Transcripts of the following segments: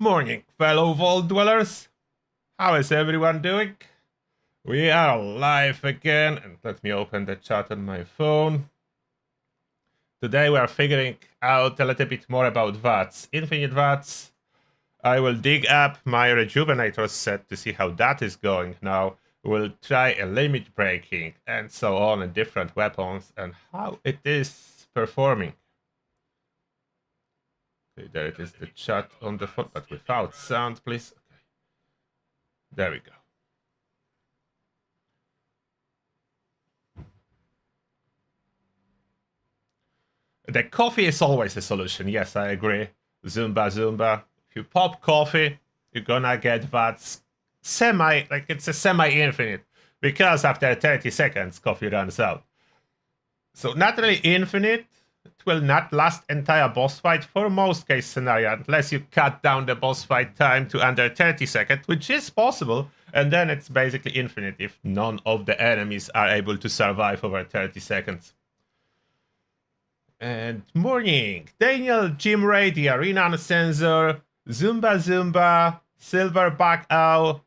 Morning, fellow vault dwellers. How is everyone doing? We are live again, and let me open the chat on my phone. Today we are figuring out a little bit more about VATS. Infinite VATS. I will dig up my rejuvenator set to see how that is going now. We'll try a limit breaking and so on in different weapons and how it is performing. Okay, there it is, the chat on the phone, but without sound, please. Okay. There we go. The coffee is always a solution. Yes, I agree. Zumba. If you pop coffee, you're gonna get VATS it's a semi-infinite. Because after 30 seconds, coffee runs out. So not really infinite. It will not last entire boss fight for most case scenario, unless you cut down the boss fight time to under 30 seconds, which is possible. And then it's basically infinite if none of the enemies are able to survive over 30 seconds. And morning, Daniel, Jim Ray, the Arena Sensor, Zumba, Silverback Owl,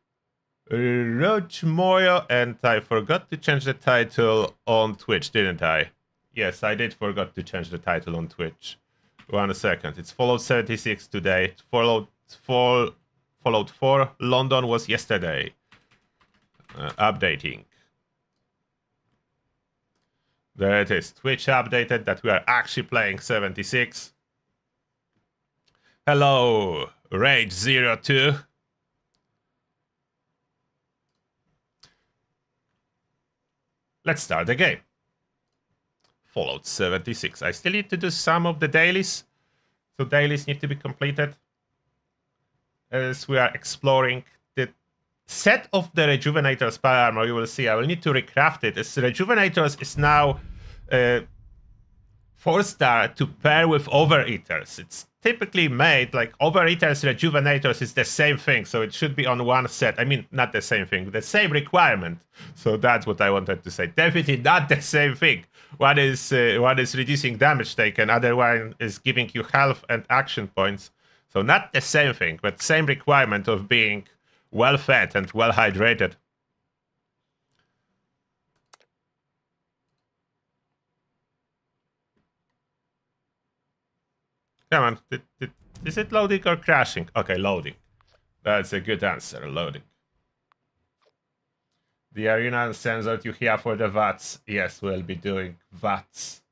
Roach Moyo, and I forgot to change the title on Twitch, didn't I? Yes, I did forgot to change the title on Twitch. 1 second. It's followed 76 today. It followed 4. London was yesterday. Updating. There it is. Twitch updated that we are actually playing 76. Hello, Rage02. Let's start the game. Fallout 76. I still need to do some of the dailies. So dailies need to be completed. As we are exploring the set of the Rejuvenator spy armor, you will see I will need to recraft it. As Rejuvenators is now 4-star to pair with Overeaters. It's typically made like Overeaters, Rejuvenators is the same thing, so it should be on one set. I mean, not the same thing, the same requirement. So that's what I wanted to say. Definitely not the same thing. One is reducing damage taken, other one is giving you health and action points. So not the same thing, but same requirement of being well fed and well hydrated. Come on, is it loading or crashing? Okay, loading. That's a good answer, loading. The arena sensor you hear for the VATS. Yes, we'll be doing VATS.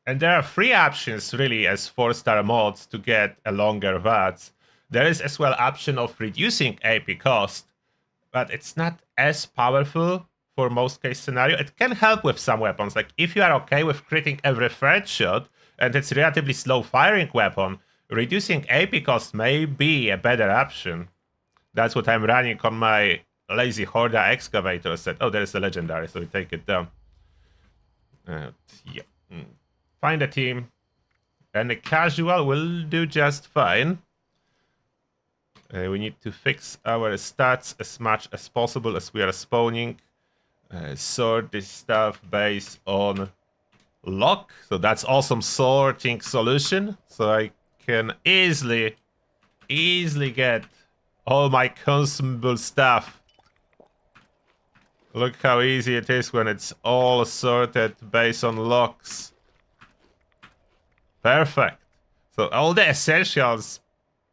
And there are 3 options really as 4-star mods to get a longer VATS. There is as well option of reducing AP cost, but it's not as powerful for most case scenario. It can help with some weapons. Like if you are okay with critting every third shot and it's relatively slow firing weapon, reducing AP cost may be a better option. That's what I'm running on my lazy Horda excavator set. Oh, there's a legendary, so we take it down. Yeah. Find a team. And a casual will do just fine. We need to fix our stats as much as possible as we are spawning. Sort this stuff based on lock. So that's awesome sorting solution. So I can easily get all my consumable stuff. Look how easy it is when it's all sorted based on locks. Perfect. So all the essentials,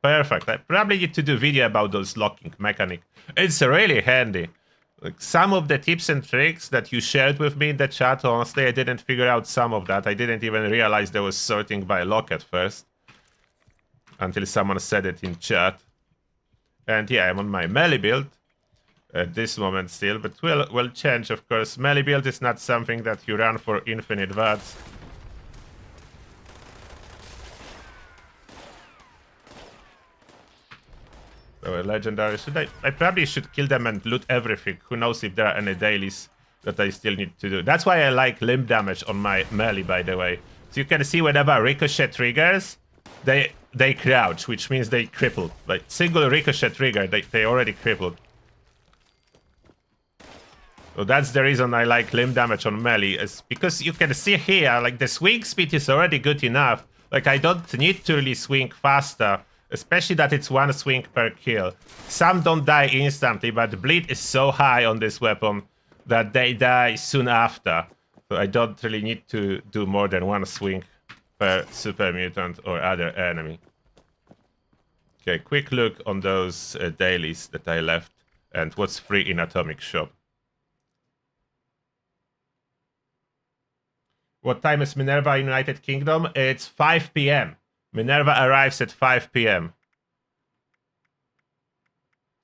perfect. I probably need to do a video about those locking mechanic. It's really handy. Like some of the tips and tricks that you shared with me in the chat, honestly, I didn't figure out some of that. I didn't even realize there was sorting by lock at first. Until someone said it in chat. And yeah, I'm on my melee build at this moment still, but we'll change, of course. Melee build is not something that you run for infinite VATS. So a legendary, I probably should kill them and loot everything. Who knows if there are any dailies that I still need to do. That's why I like limb damage on my melee, by the way. So you can see whenever ricochet triggers, they crouch, which means they crippled. Like single ricochet trigger, they already crippled. So that's the reason I like limb damage on melee, is because you can see here, like the swing speed is already good enough. Like I don't need to really swing faster, especially that it's one swing per kill. Some don't die instantly, but the bleed is so high on this weapon that they die soon after. So I don't really need to do more than one swing per super mutant or other enemy. Okay, quick look on those dailies that I left and what's free in Atomic Shop. What time is Minerva in United Kingdom? It's 5 p.m. Minerva arrives at 5 p.m.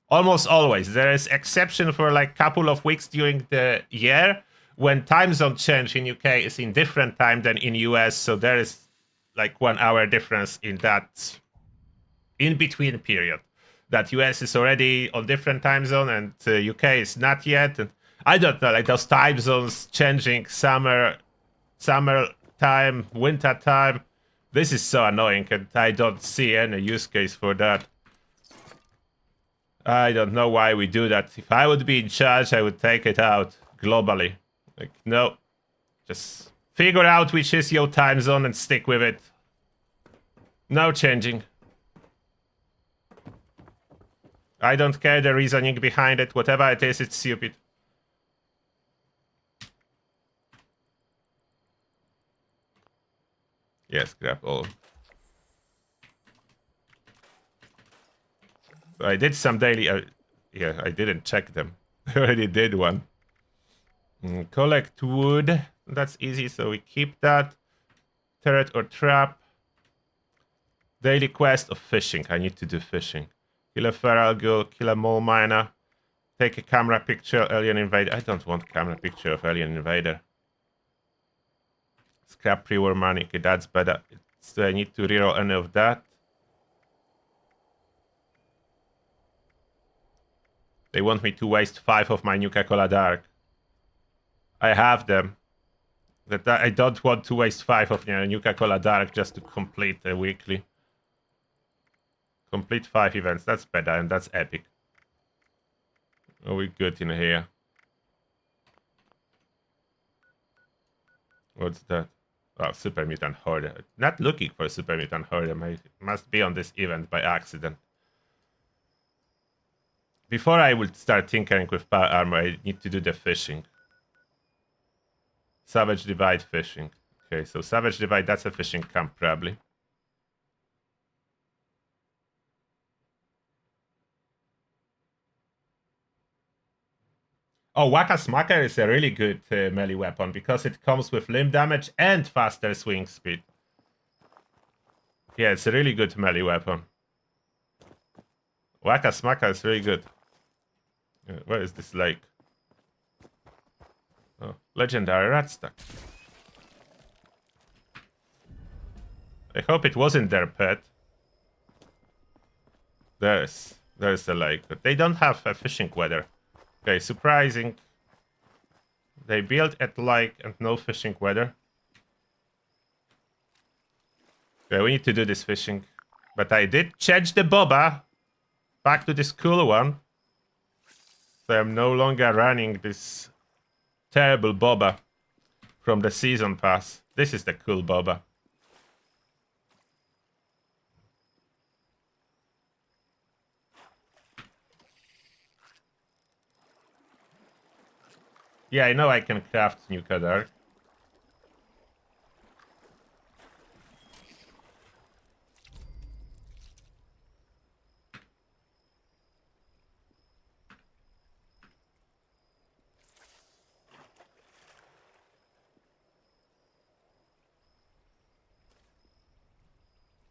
Almost always. There is exception for like couple of weeks during the year when time zone change in UK is in different time than in US. So there is like 1 hour difference in that in-between period. That US is already on different time zone and UK is not yet. And I don't know, like those time zones changing summer time, winter time. This is so annoying and I don't see any use case for that. I don't know why we do that. If I would be in charge, I would take it out globally. Like, no. Just figure out which is your time zone and stick with it. No changing. I don't care the reasoning behind it. Whatever it is, it's stupid. Yes, grab all. I did some daily... yeah, I didn't check them. I already did one. Collect wood. That's easy, so we keep that. Turret or trap. Daily quest of fishing. I need to do fishing. Kill a feral ghoul, kill a mole miner. Take a camera picture, alien invader. I don't want camera picture of alien invader. Scrap pre-war money. Okay, that's better. So I need to reroll any of that. They want me to waste 5 of my Nuka-Cola Dark. I have them. That I don't want to waste 5 of Nuka-Cola Dark just to complete a weekly. Complete 5 events. That's better and that's epic. Are we good in here? What's that? Oh, Super Mutant Horde. Not looking for Super Mutant Horde. I must be on this event by accident. Before I would start tinkering with power armor, I need to do the fishing. Savage Divide fishing. Okay, so Savage Divide, that's a fishing camp probably. Oh, Waka Smacker is a really good melee weapon because it comes with limb damage and faster swing speed. Yeah, it's a really good melee weapon. Waka Smacker is really good. Where is this lake? Oh, legendary rat stack. I hope it wasn't their pet. There's a lake, but they don't have a fishing weather. Okay, surprising. They built at lake and no fishing weather. Okay, we need to do this fishing. But I did change the boba back to this cool one. So I'm no longer running this terrible boba from the season pass. This is the cool boba. Yeah, I know I can craft Nuka Dark.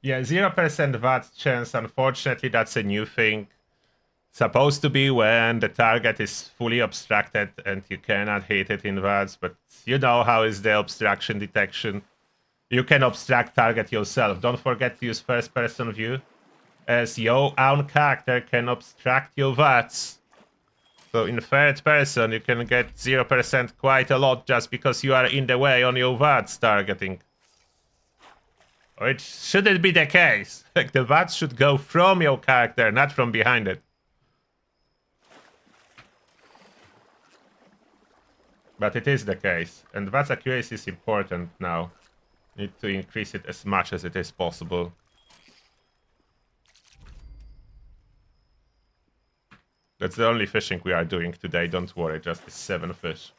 Yeah, 0% VATS chance. Unfortunately, that's a new thing. Supposed to be when the target is fully obstructed and you cannot hit it in VATS, but you know how is the obstruction detection. You can obstruct target yourself. Don't forget to use first-person view, as your own character can obstruct your VATS. So in third person, you can get 0% quite a lot just because you are in the way on your VATS targeting. Which shouldn't be the case. Like, the VATS should go from your character, not from behind it. But it is the case. And VATS accuracy is important now. Need to increase it as much as it is possible. That's the only fishing we are doing today, don't worry, just the 7 fish.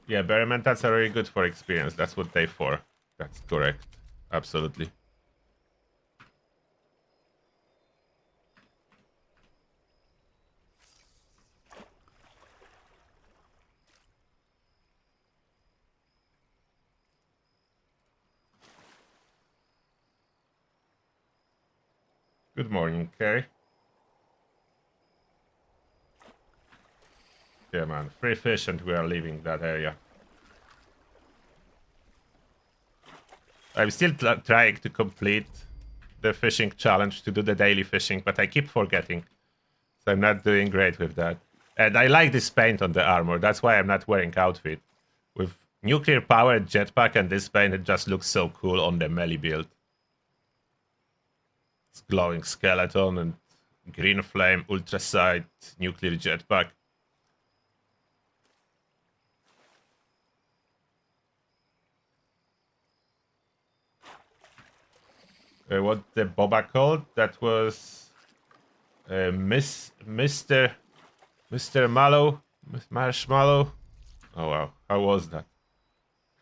Yeah, berry mentats are very good for experience. That's what they're for. That's correct. Absolutely. Good morning, Kerry. Yeah, man. 3 fish and we are leaving that area. I'm still trying to complete the fishing challenge to do the daily fishing, but I keep forgetting. So I'm not doing great with that. And I like this paint on the armor. That's why I'm not wearing outfit. With nuclear powered jetpack and this paint, it just looks so cool on the melee build. It's glowing skeleton and green flame, ultra sight, nuclear jetpack. What the boba called? That was Mr. Mallow, Marshmallow. Oh wow, how was that?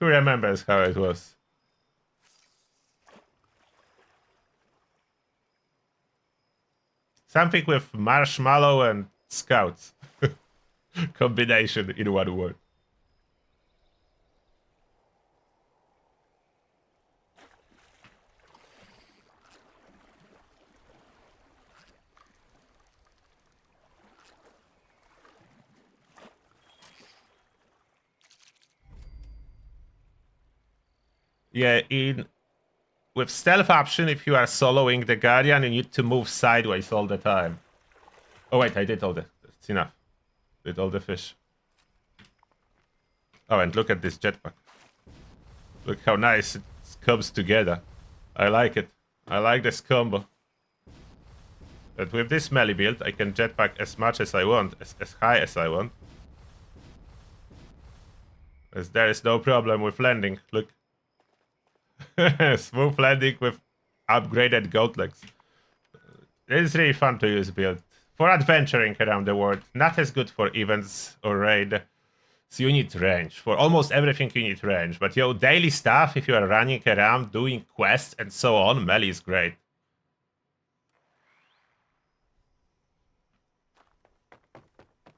Who remembers how it was? Something with marshmallow and scouts. Combination in one word. Yeah, with stealth option, if you are soloing the Guardian, you need to move sideways all the time. Oh wait, I did all the... It's enough. Did all the fish. Oh, and look at this jetpack. Look how nice it comes together. I like it. I like this combo. But with this melee build, I can jetpack as much as I want, as high as I want. As there is no problem with landing. Look. Smooth landing with upgraded goat legs. It is really fun to use build. For adventuring around the world. Not as good for events or raid. So you need range. For almost everything you need range. But yo, daily stuff, if you are running around, doing quests and so on, melee is great.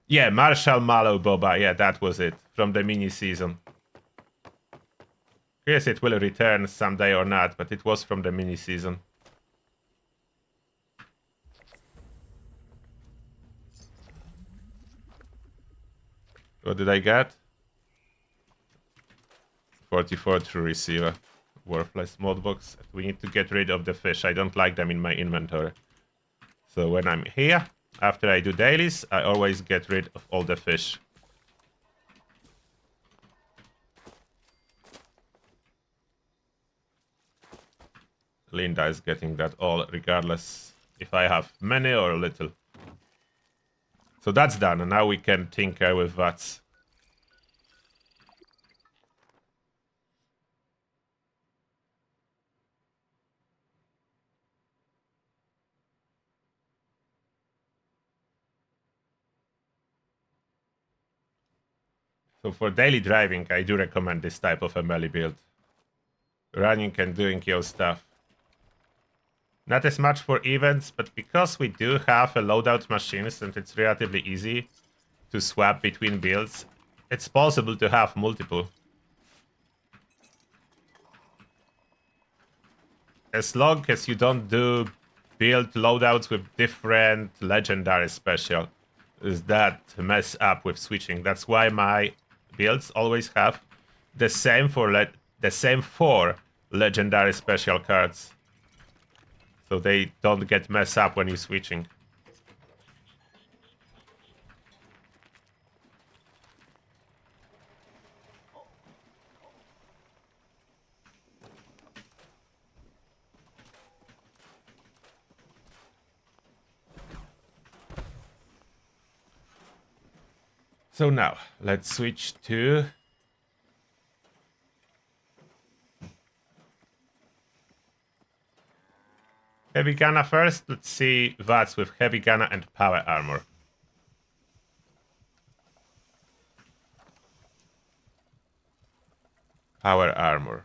Yeah, Marshall Mallow Boba. Yeah, that was it. From the mini season. Guess it will return someday or not, but it was from the mini season. What did I get? 44 true receiver. Worthless modbox. We need to get rid of the fish. I don't like them in my inventory. So when I'm here, after I do dailies, I always get rid of all the fish. Linda is getting that all, regardless if I have many or little. So that's done, and now we can tinker with VATS. So for daily driving, I do recommend this type of a melee build. Running and doing your stuff. Not as much for events, but because we do have a loadout machines and it's relatively easy to swap between builds, it's possible to have multiple. As long as you don't do build loadouts with different legendary special, is that mess up with switching. That's why my builds always have the same four legendary special cards. So they don't get messed up when you're switching. So now, let's switch to... Heavy Gunner first. Let's see VATS with Heavy Gunner and Power Armor. Power Armor.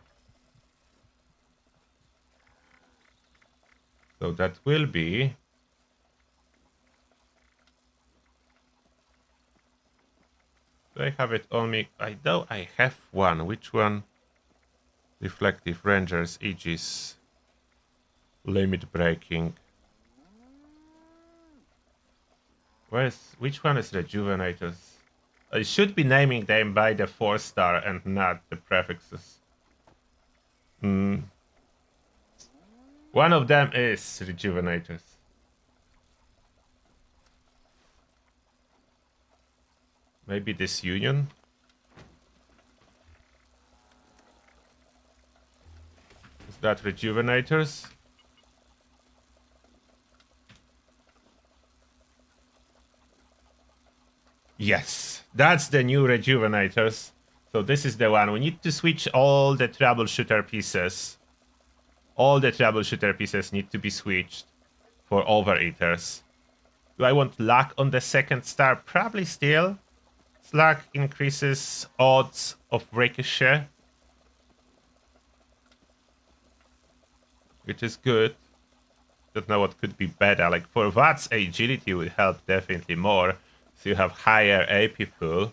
So that will be... Do I have it on me? I know I have one. Which one? Reflective Rangers, Aegis. Limit Breaking. Which one is Rejuvenators? I should be naming them by the 4-star and not the prefixes. One of them is Rejuvenators. Maybe this Union? Is that Rejuvenators? Yes, that's the new Rejuvenators. So this is the one. We need to switch all the troubleshooter pieces. All the troubleshooter pieces need to be switched for Overeaters. Do I want luck on the 2nd star? Probably still. Luck increases odds of ricochet, which is good. Don't know what could be better. Like for VATS, agility would help definitely more. So you have higher AP pool.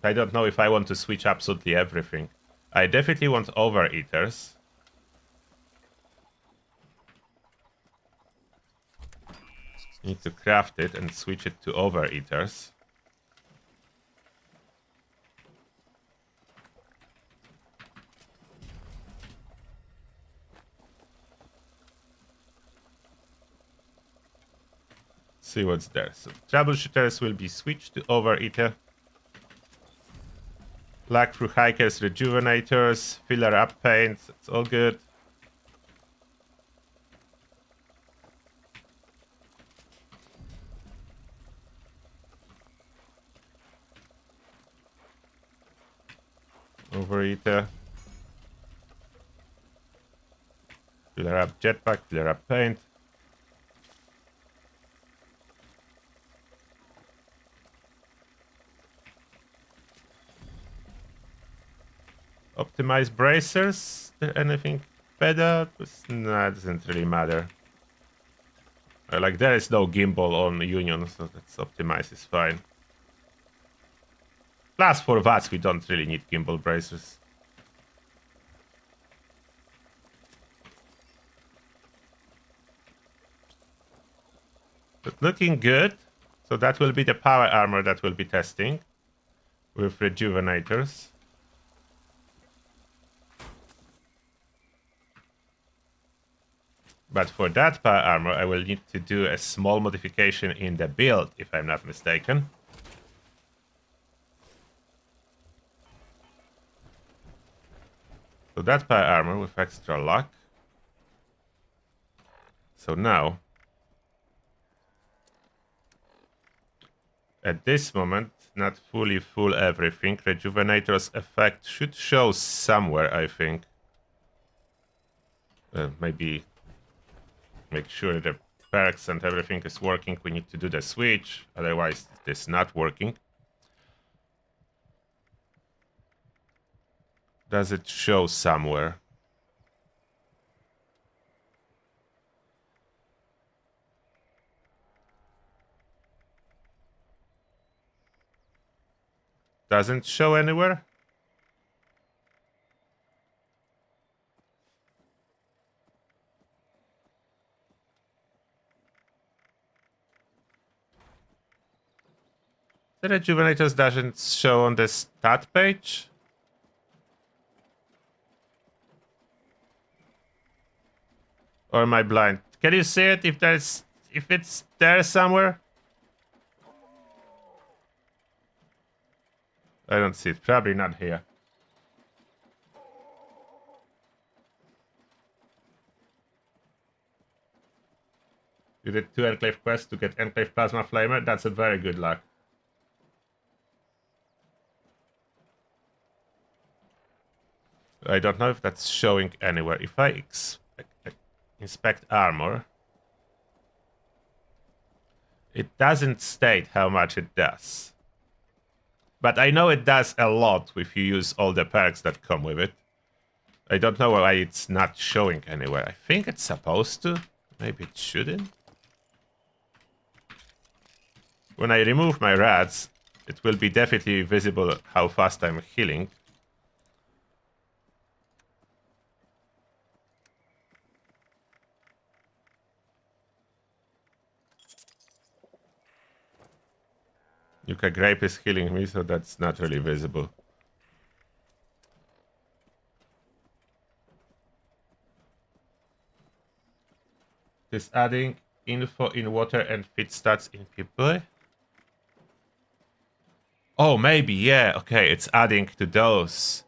I don't know if I want to switch absolutely everything. I definitely want Overeaters. Need to craft it and switch it to Overeaters. See what's there. So troubleshooters will be switched to Overeater. Luck through hikers, rejuvenators, filler up paint. It's all good. Overeater. Filler up jetpack, filler up paint. Optimize bracers. Is there anything better? No, it doesn't really matter. Like there is no gimbal on Union, so that's optimize is fine. Plus for VATS we don't really need gimbal bracers. But looking good. So that will be the power armor that we'll be testing with rejuvenators. But for that power armor, I will need to do a small modification in the build, if I'm not mistaken. So that power armor with extra luck. So now, at this moment, not fully full everything. Rejuvenator's effect should show somewhere, I think. Maybe make sure the perks and everything is working. We need to do the switch, otherwise it is not working. Does it show somewhere? Doesn't show anywhere? The rejuvenators doesn't show on the stat page? Or am I blind? Can you see it if it's there somewhere? I don't see it. Probably not here. You did 2 Enclave quests to get Enclave Plasma Flamer. That's a very good luck. I don't know if that's showing anywhere. If I inspect armor, it doesn't state how much it does. But I know it does a lot if you use all the perks that come with it. I don't know why it's not showing anywhere. I think it's supposed to. Maybe it shouldn't. When I remove my rats, it will be definitely visible how fast I'm healing. Yucca Grape is healing me, so that's not really visible. Is adding info in water and feed stats in people. Oh, maybe, yeah. Okay, it's adding to those.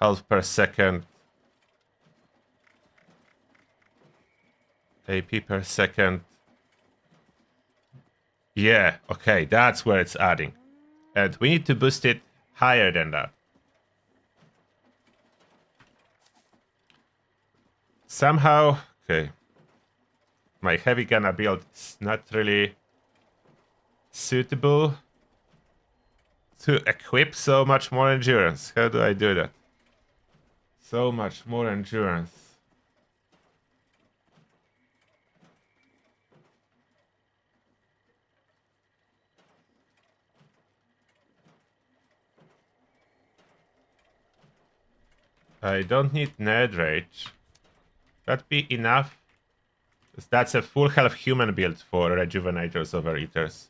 Health per second. AP per second. Yeah, okay, that's where it's adding. And we need to boost it higher than that. Somehow, okay. My heavy gunner build is not really suitable to equip so much more endurance. How do I do that? So much more endurance. I don't need Nerd Rage. That'd be enough. That's a full health human build for rejuvenators overeaters.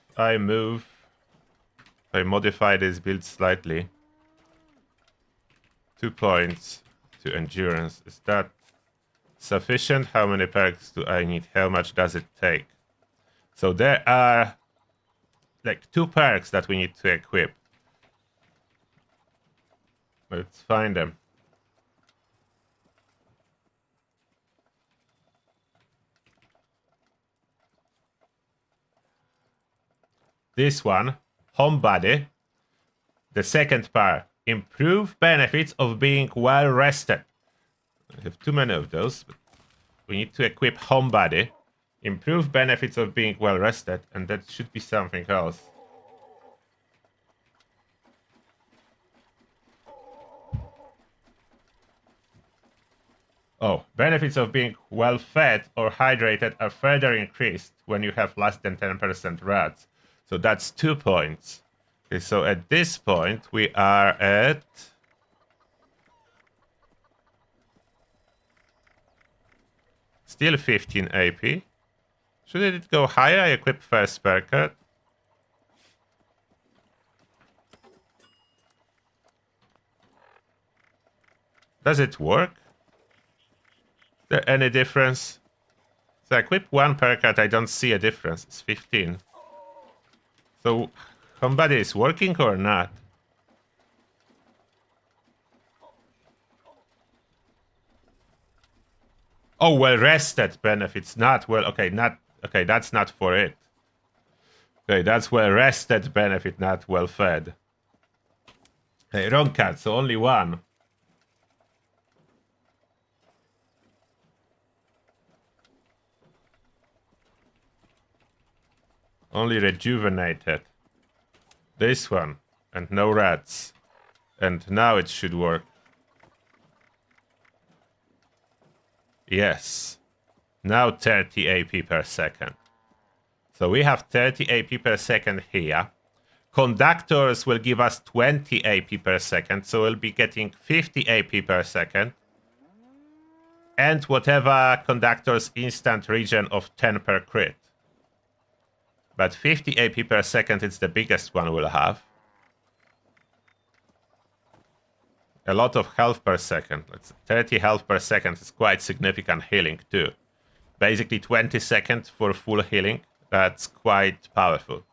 If I move, if I modify this build slightly. 2 points to endurance. Is that sufficient? How many perks do I need? How much does it take? So there are like 2 perks that we need to equip. Let's find them. This one, Homebody. The second part, improve benefits of being well rested. I have too many of those, but we need to equip Homebody. Improve benefits of being well rested, and that should be something else. Oh, benefits of being well fed or hydrated are further increased when you have less than 10% rats. So that's 2 points. Okay, so at this point, we are at... still 15 AP. Should it go higher? I equip first perk card. Does it work? Is there any difference? So I equip one perk card, I don't see a difference. It's 15. So, Homebody is working or not? Oh, well rested benefits, not well. Okay, not okay. That's not for it. Okay, that's well rested benefit, not well fed. Okay, wrong card. So only one. Only rejuvenated. This one. And no rats. And now it should work. Yes. Now 30 AP per second. So we have 30 AP per second here. Conductors will give us 20 AP per second. So we'll be getting 50 AP per second. And whatever conductor's instant regen of 10 per crit. But 50 AP per second is the biggest one we'll have. A lot of health per second. 30 health per second is quite significant healing too. Basically 20 seconds for full healing. That's quite powerful.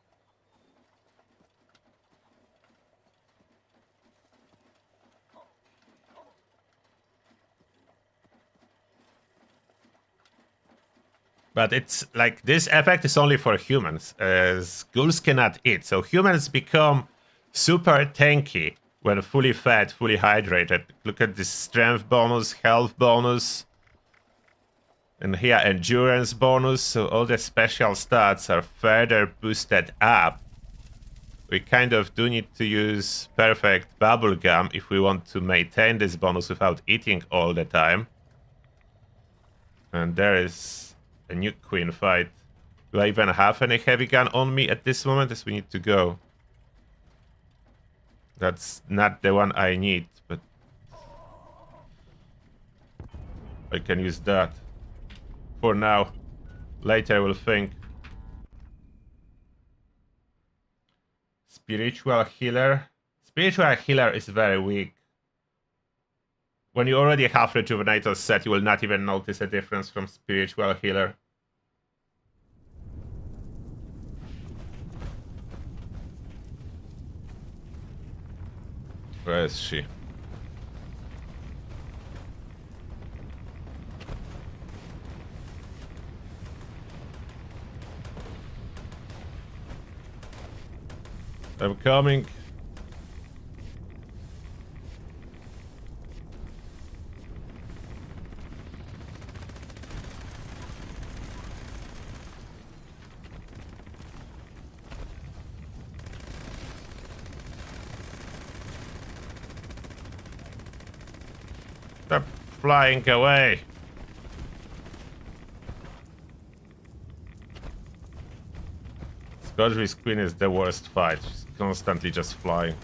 But it's like this effect is only for humans, as ghouls cannot eat. So humans become super tanky when fully fed, fully hydrated. Look at this strength bonus, health bonus, and here endurance bonus. So all the special stats are further boosted up. We kind of do need to use perfect bubblegum if we want to maintain this bonus without eating all the time. And there is a nuke queen fight. Do I even have any heavy gun on me at this moment as we need to go? That's not the one I need, but I can use that for now. Later we'll think. Spiritual healer. Spiritual healer is very weak. When you already have rejuvenator set, you will not even notice a difference from spiritual healer. Where is she? I'm coming. Stop flying away. Scourge's queen is the worst fight. She's constantly just flying.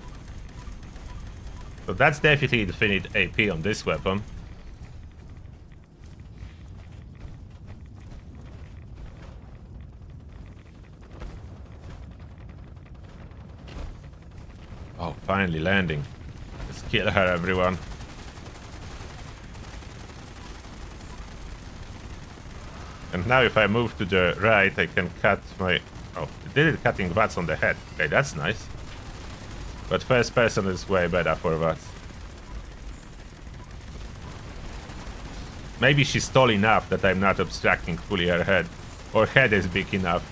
So that's definitely infinite AP on this weapon. Oh, finally landing. Let's kill her, everyone. And now if I move to the right, I can cut my... Oh, it did it cutting VATS on the head. Okay, that's nice. But first person is way better for VATS. Maybe she's tall enough that I'm not obstructing fully her head. Or head is big enough.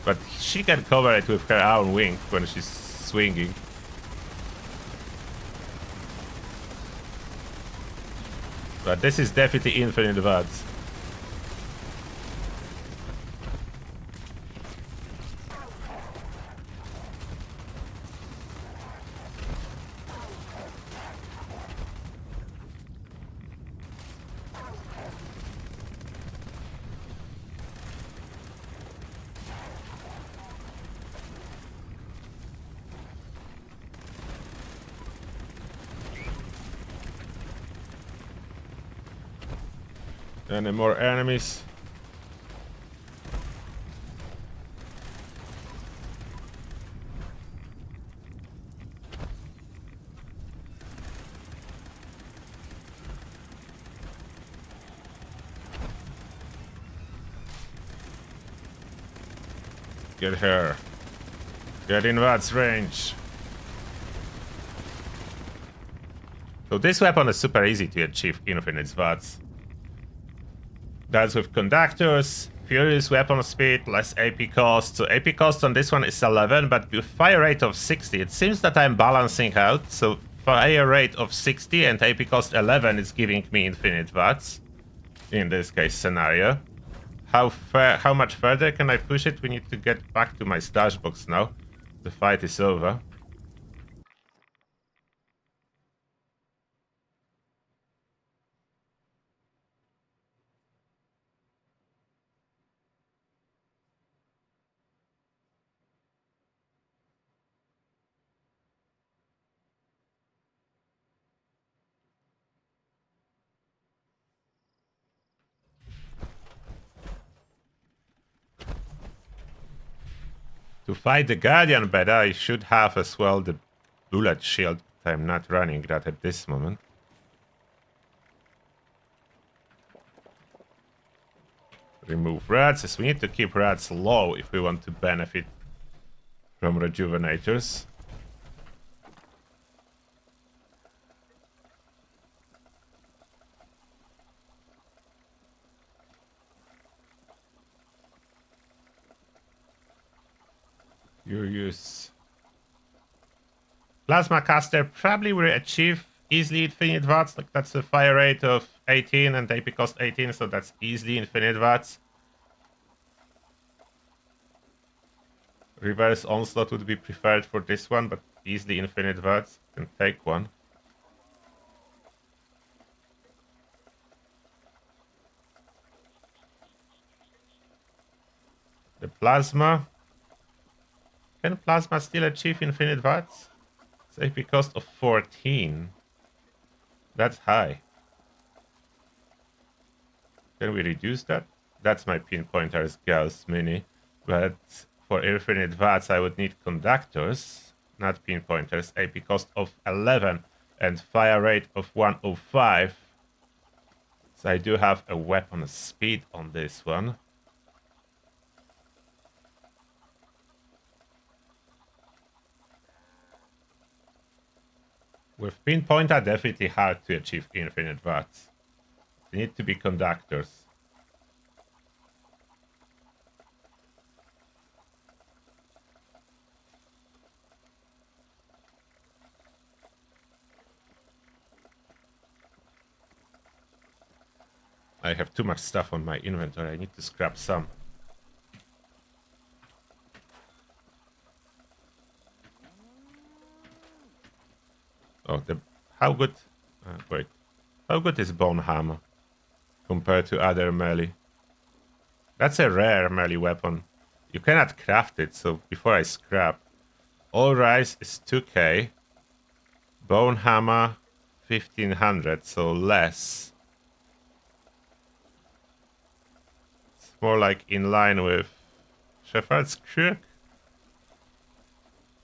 But she can cover it with her own wing when she's swinging. But this is definitely infinite VATS. Any more enemies? Get her. Get in VATS range. So this weapon is super easy to achieve infinite VATS. That's with conductors, furious weapon speed, less AP cost. So AP cost on this one is 11, but with fire rate of 60, it seems that I'm balancing out. So fire rate of 60 and AP cost 11 is giving me infinite VATS in this case scenario. How much further can I push it? We need to get back to my stash box now. The fight is over. To fight the Guardian better, I should have as well the bullet shield. I'm not running that at this moment. Remove rats, as we need to keep rats low if we want to benefit from rejuvenators. You use Plasma caster probably will achieve easily infinite watts. Like that's a fire rate of 18 and AP cost 18, so that's easily infinite watts. Reverse onslaught would be preferred for this one, but easily infinite watts. Can take one. The plasma. Can plasma still achieve infinite watts? It's AP cost of 14. That's high. Can we reduce that? That's my pinpointer's Gauss Mini. But for infinite watts, I would need conductors, not pinpointers. AP cost of 11 and fire rate of 105. So I do have a weapon speed on this one. With pinpointer, definitely hard to achieve infinite watts. They need to be conductors. I have too much stuff on my inventory. I need to scrap some. Oh, how good? Wait, how good is bone hammer compared to other melee? That's a rare melee weapon. You cannot craft it, so before I scrap, all rise is 2k. Bone hammer 1500, so less. It's more like in line with Shepherd's Crook.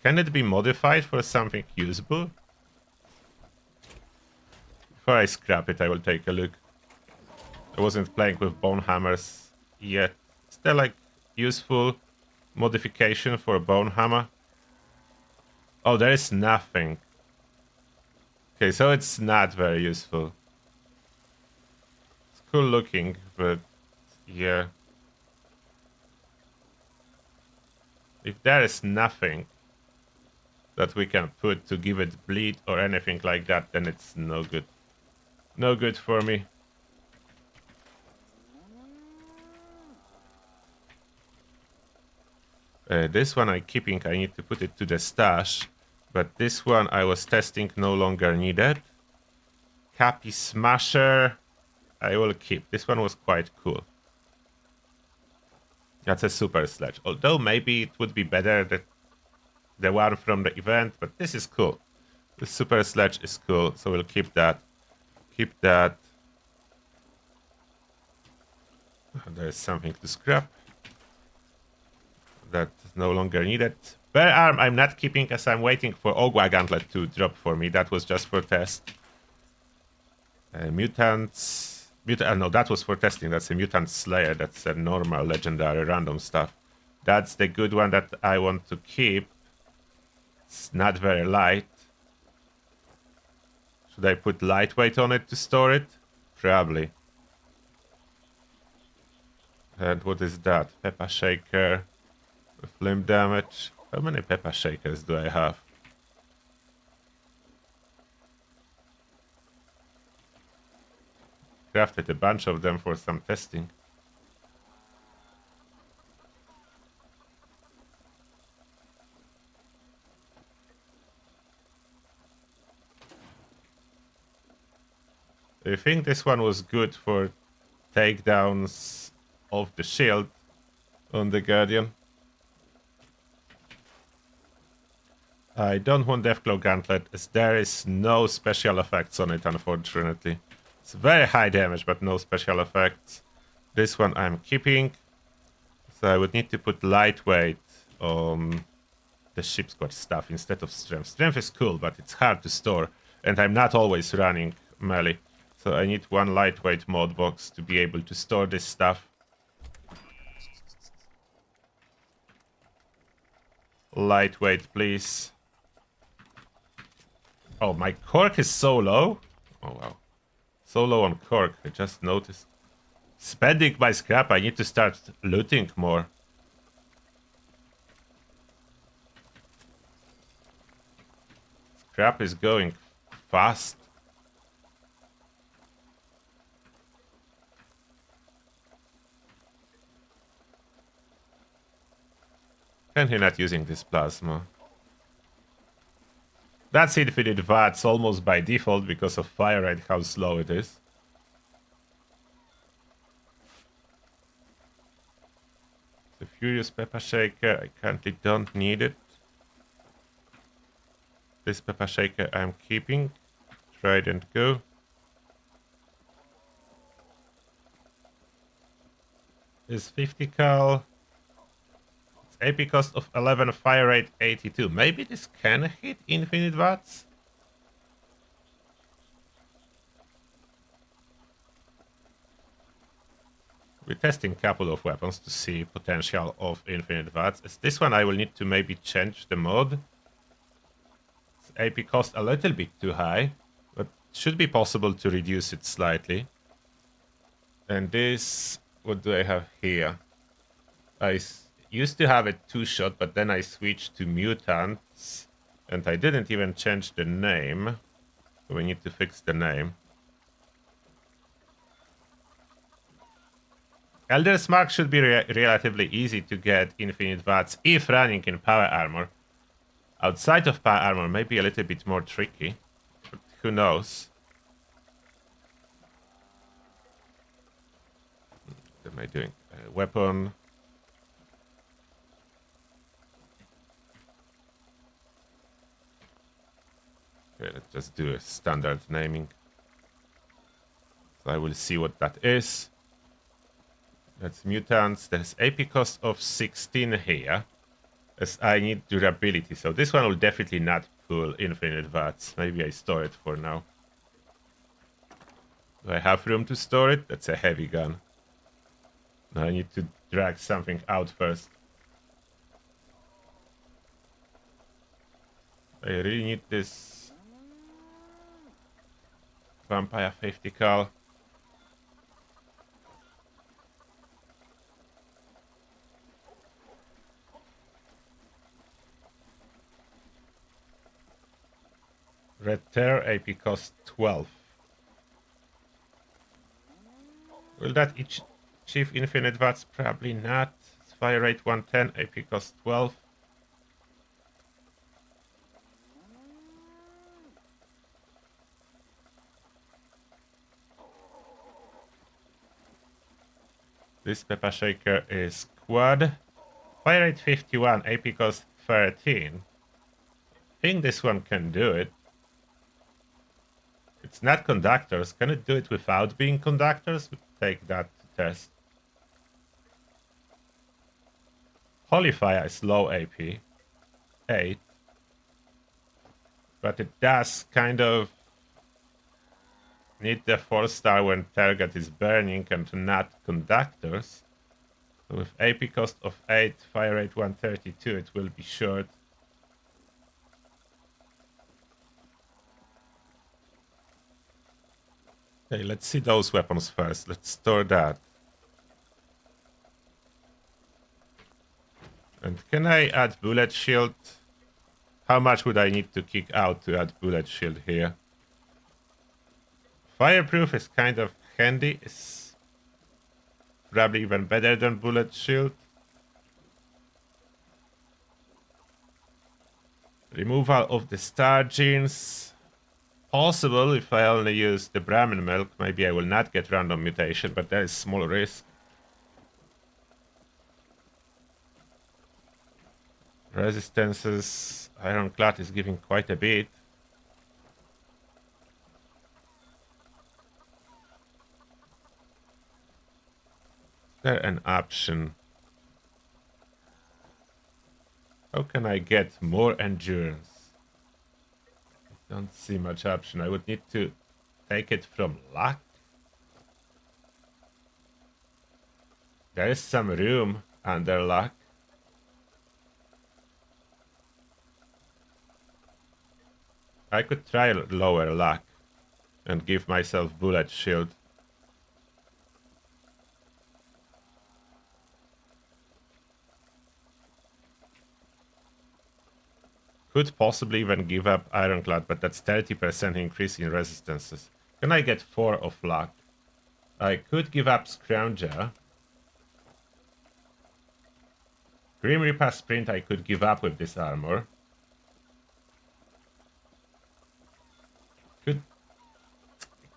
Can it be modified for something usable? Before I scrap it, I will take a look. I wasn't playing with bone hammers yet. Is there like useful modification for a bone hammer? Oh, there is nothing. Okay, so it's not very useful. It's cool looking, but yeah. If there is nothing that we can put to give it bleed or anything like that, then it's no good. No good for me. This one I'm keeping, I need to put it to the stash. But this one I was testing, no longer needed. Cappy Smasher, I will keep. This one was quite cool. That's a super sledge. Although maybe it would be better that the one from the event, but this is cool. The super sledge is cool, so we'll keep that. Keep that. There's something to scrap. That's no longer needed. Bear arm I'm not keeping as I'm waiting for Ogwa Gauntlet to drop for me. That was just for test. Mutants. No, that was for testing. That's a Mutant Slayer. That's a normal, legendary, random stuff. That's the good one that I want to keep. It's not very light. Should I put lightweight on it to store it? Probably. And what is that? Peppa Shaker with limb damage. How many Peppa Shakers do I have? Crafted a bunch of them for some testing. I think this one was good for takedowns of the shield on the Guardian. I don't want Deathclaw Gauntlet as there is no special effects on it, unfortunately. It's very high damage, but no special effects. This one I'm keeping. So I would need to put lightweight on the ship squad stuff instead of strength. Strength is cool, but it's hard to store. And I'm not always running melee. So I need one lightweight mod box to be able to store this stuff. Lightweight, please. Oh, my cork is so low. Oh, wow. So low on cork, I just noticed. Spending my scrap, I need to start looting more. crap is going fast. And he's not using this plasma. That's infinite VATS almost by default because of fire rate, how slow it is. The Furious Pepper Shaker, I currently don't need it. This Pepper Shaker I'm keeping. Try it and go. Is 50 cal. It's AP cost of 11, fire rate 82. Maybe this can hit infinite VATS? We're testing a couple of weapons to see potential of infinite VATS. As this one I will need to maybe change the mod. It's AP cost a little bit too high, but should be possible to reduce it slightly. And this, what do I have here? I used to have a 2-shot, but then I switched to mutants, and I didn't even change the name. So we need to fix the name. Elder's Mark should be relatively easy to get infinite VATS if running in power armor. Outside of power armor, maybe a little bit more tricky, but who knows? What am I doing? Weapon. Okay, let's just do a standard naming. So I will see what that is. That's mutants. There's AP cost of 16 here, as I need durability. So this one will definitely not pull infinite VATS. Maybe I store it for now. Do I have room to store it? That's a heavy gun. No, I need to drag something out first. I really need this vampire 50 cal. Red Terror AP cost 12. Will that achieve infinite VATS? Probably not. Fire rate 110, AP cost 12. This Pepper Shaker is quad. Fire rate 51, AP cost 13. I think this one can do it. It's not conductors. Can it do it without being conductors? We'll take that to test. Holy Fire is low AP. 8. But it does kind of need the 4-star when target is burning and not conductors. So with AP cost of 8, fire rate 132, it will be short. Okay, let's see those weapons first. Let's store that. And can I add bullet shield? How much would I need to kick out to add bullet shield here? Fireproof is kind of handy. It's probably even better than bullet shield. Removal of the star genes. Possible if I only use the Brahmin milk. Maybe I will not get random mutation, but there is small risk. Resistances. Ironclad is giving quite a bit. Is there an option? How can I get more endurance? I don't see much option. I would need to take it from luck. There is some room under luck. I could try lower luck and give myself bullet shield. could possibly even give up Ironclad, but that's 30% increase in resistances. Can I get 4 of luck? I could give up Scrounger. Grim Reaper Sprint I could give up with this armor. Could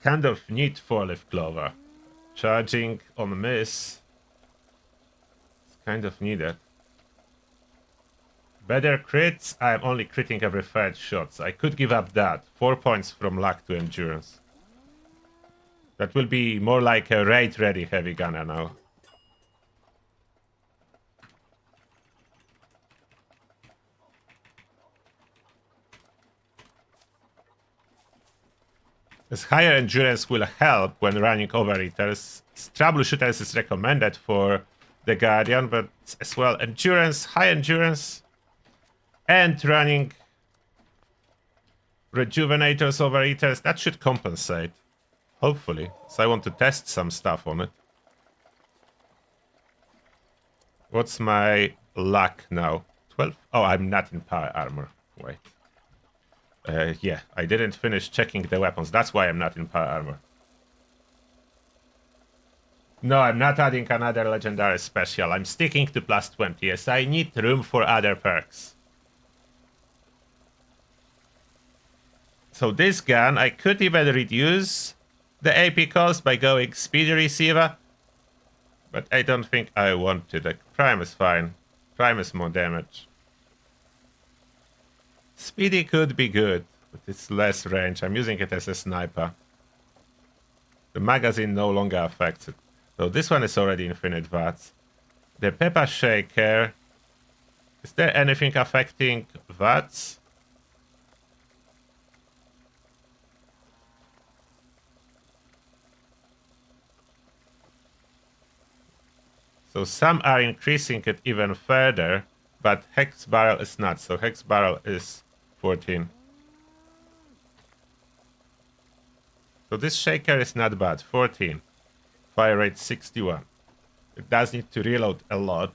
kind of need 4-leaf clover. Charging on miss. It's kind of needed. Better crits. I'm only critting every 3rd shot, so I could give up that. 4 points from luck to endurance. That will be more like a raid-ready heavy gunner now. As higher endurance will help when running overeaters. Troubleshooters is recommended for the Guardian, but as well endurance, high endurance, and running rejuvenators, overeaters, that should compensate. Hopefully. So I want to test some stuff on it. What's my luck now? 12? Oh, I'm not in power armor. Wait. Yeah, I didn't finish checking the weapons. That's why I'm not in power armor. No, I'm not adding another legendary special. I'm sticking to plus 20. Yes, I need room for other perks. So this gun, I could even reduce the AP cost by going speedy receiver. But I don't think I want to. The prime is fine. Prime is more damage. Speedy could be good, but it's less range. I'm using it as a sniper. The magazine no longer affects it. So this one is already infinite VATS. The Pepper Shaker. Is there anything affecting VATS? So some are increasing it even further, but Hex Barrel is not. So Hex Barrel is 14. So this shaker is not bad. 14. Fire rate 61. It does need to reload a lot.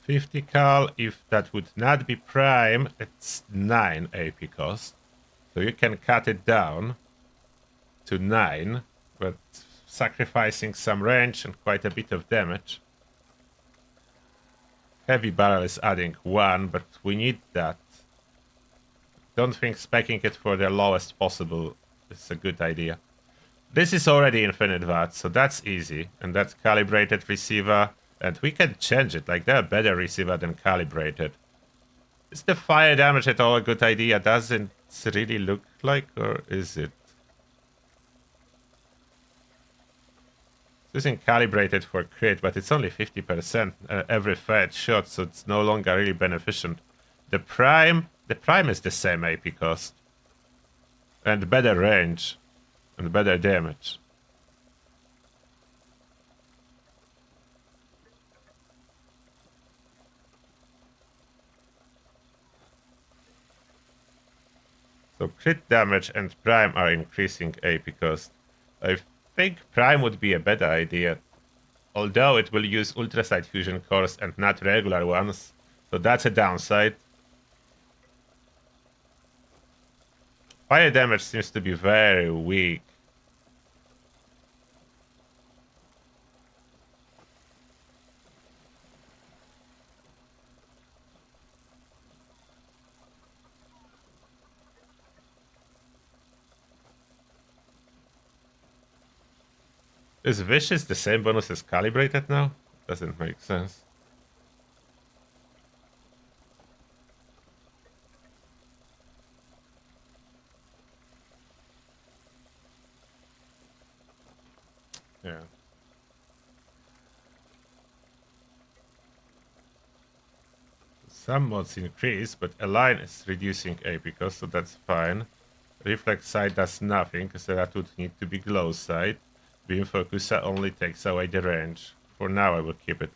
$50 cal, if that would not be prime, it's 9 AP cost. So you can cut it down to 9, but sacrificing some range and quite a bit of damage. Heavy barrel is adding 1, but we need that. Don't think speccing it for the lowest possible is a good idea. This is already infinite VATS, so that's easy. And that's calibrated receiver. And we can change it, like they're a better receiver than calibrated. Is the fire damage at all a good idea? Doesn't it really look like, or is it? Using calibrated for crit, but it's only 50% every 3rd shot, so it's no longer really beneficent. The prime is the same AP cost. And better range. And better damage. So crit damage and prime are increasing AP cost. I think prime would be a better idea. Although it will use ultraside fusion cores and not regular ones. So that's a downside. Fire damage seems to be very weak. Is Vicious the same bonus as Calibrated now? Doesn't make sense. Yeah. Some mods increase, but Align is reducing AP cost, so that's fine. Reflex side does nothing, so that would need to be glow side. Beam Focuser only takes away the range. For now, I will keep it.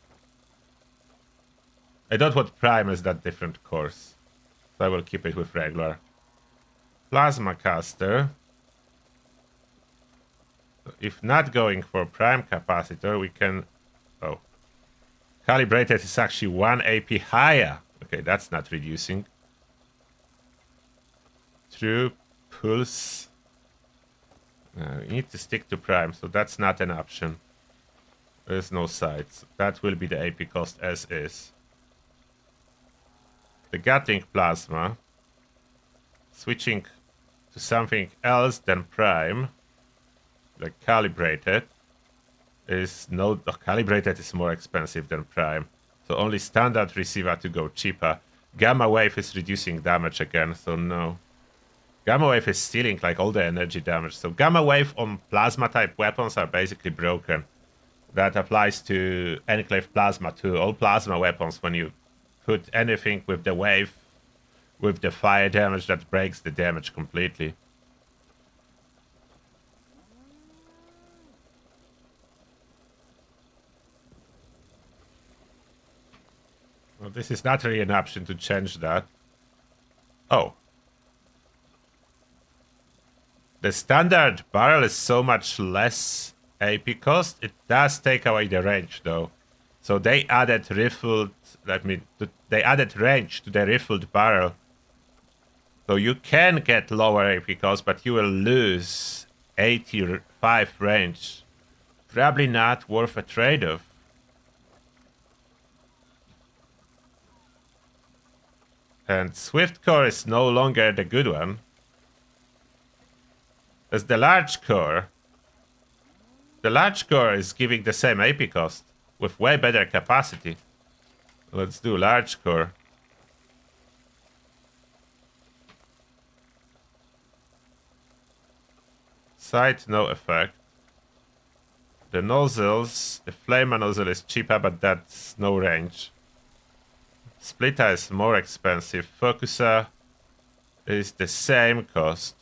I don't want Prime as that different course, so I will keep it with regular. plasma caster. If not going for prime capacitor, we can... Oh. Calibrated is actually 1 AP higher. Okay, that's not reducing. True pulse. We need to stick to prime, so that's not an option. There's no sides. That will be the AP cost as is. The Gatling plasma. Switching to something else than prime. Like calibrated. Is no... calibrated is more expensive than prime. So only standard receiver to go cheaper. Gamma wave is reducing damage again, so no. Gamma wave is stealing like all the energy damage. So gamma wave on plasma type weapons are basically broken. That applies to Enclave Plasma too. All plasma weapons, when you put anything with the wave, with the fire damage, that breaks the damage completely. Well, this is not really an option to change that. Oh. The standard barrel is so much less AP cost. It does take away the range though. So they added rifled, they added range to the rifled barrel. So you can get lower AP cost, but you will lose 85 range. Probably not worth a trade-off. And Swift Core is no longer the good one. As the large core. The large core is giving the same AP cost with way better capacity. Let's do large core. Sight, no effect. The nozzles, the flamer nozzle is cheaper, but that's no range. Splitter is more expensive. Focuser is the same cost.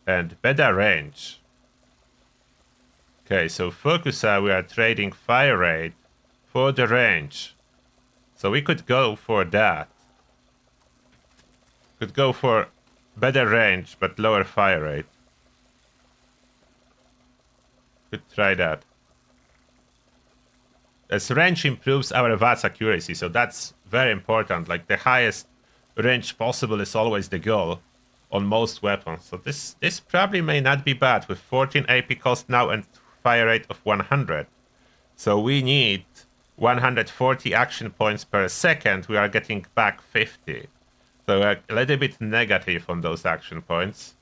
And better range. Okay, so Focuser, we are trading fire rate for the range. So we could go for that. Could go for better range, but lower fire rate. Could try that. As range improves our VATS accuracy, so that's very important. Like the highest range possible is always the goal on most weapons. So this probably may not be bad with 14 AP cost now and fire rate of 100. So we need 140 action points per second. We are getting back 50. So we're a little bit negative on those action points.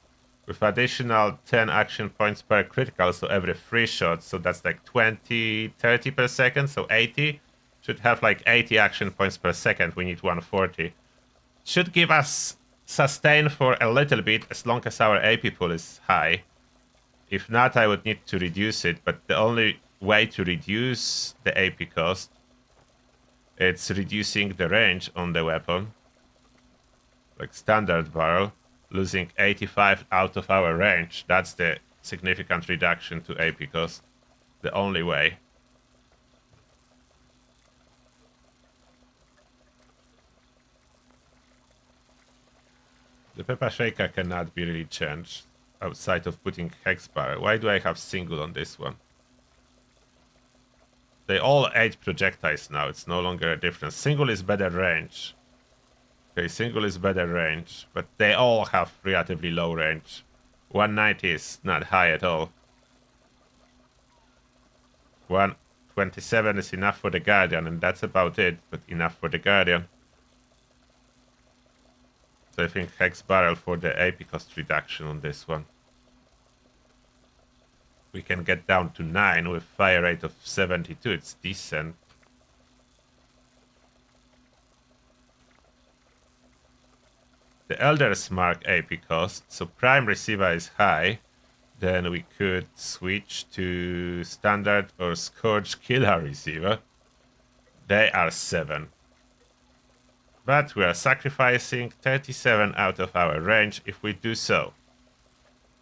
With additional 10 action points per critical, so every 3 shots, so that's like 20, 30 per second, so 80. Should have like 80 action points per second, we need 140. Should give us sustain for a little bit, as long as our AP pool is high. If not, I would need to reduce it, but the only way to reduce the AP cost, it's reducing the range on the weapon. Like standard barrel. Losing 85 out of our range. That's the significant reduction to AP cost. The only way. The Pepper Shaker cannot be really changed outside of putting Hex Barrel. Why do I have single on this one? They all 8 projectiles now. It's no longer a difference. Single is better range. Okay, single is better range, but they all have relatively low range. 190 is not high at all. 127 is enough for the Guardian, and that's about it, but enough for the Guardian. So I think Hex Barrel for the AP cost reduction on this one. We can get down to 9 with fire rate of 72, it's decent. The Elder's Mark AP cost, so prime receiver is high, then we could switch to standard or Scourge Killer receiver. They are 7. But we are sacrificing 37 out of our range if we do so.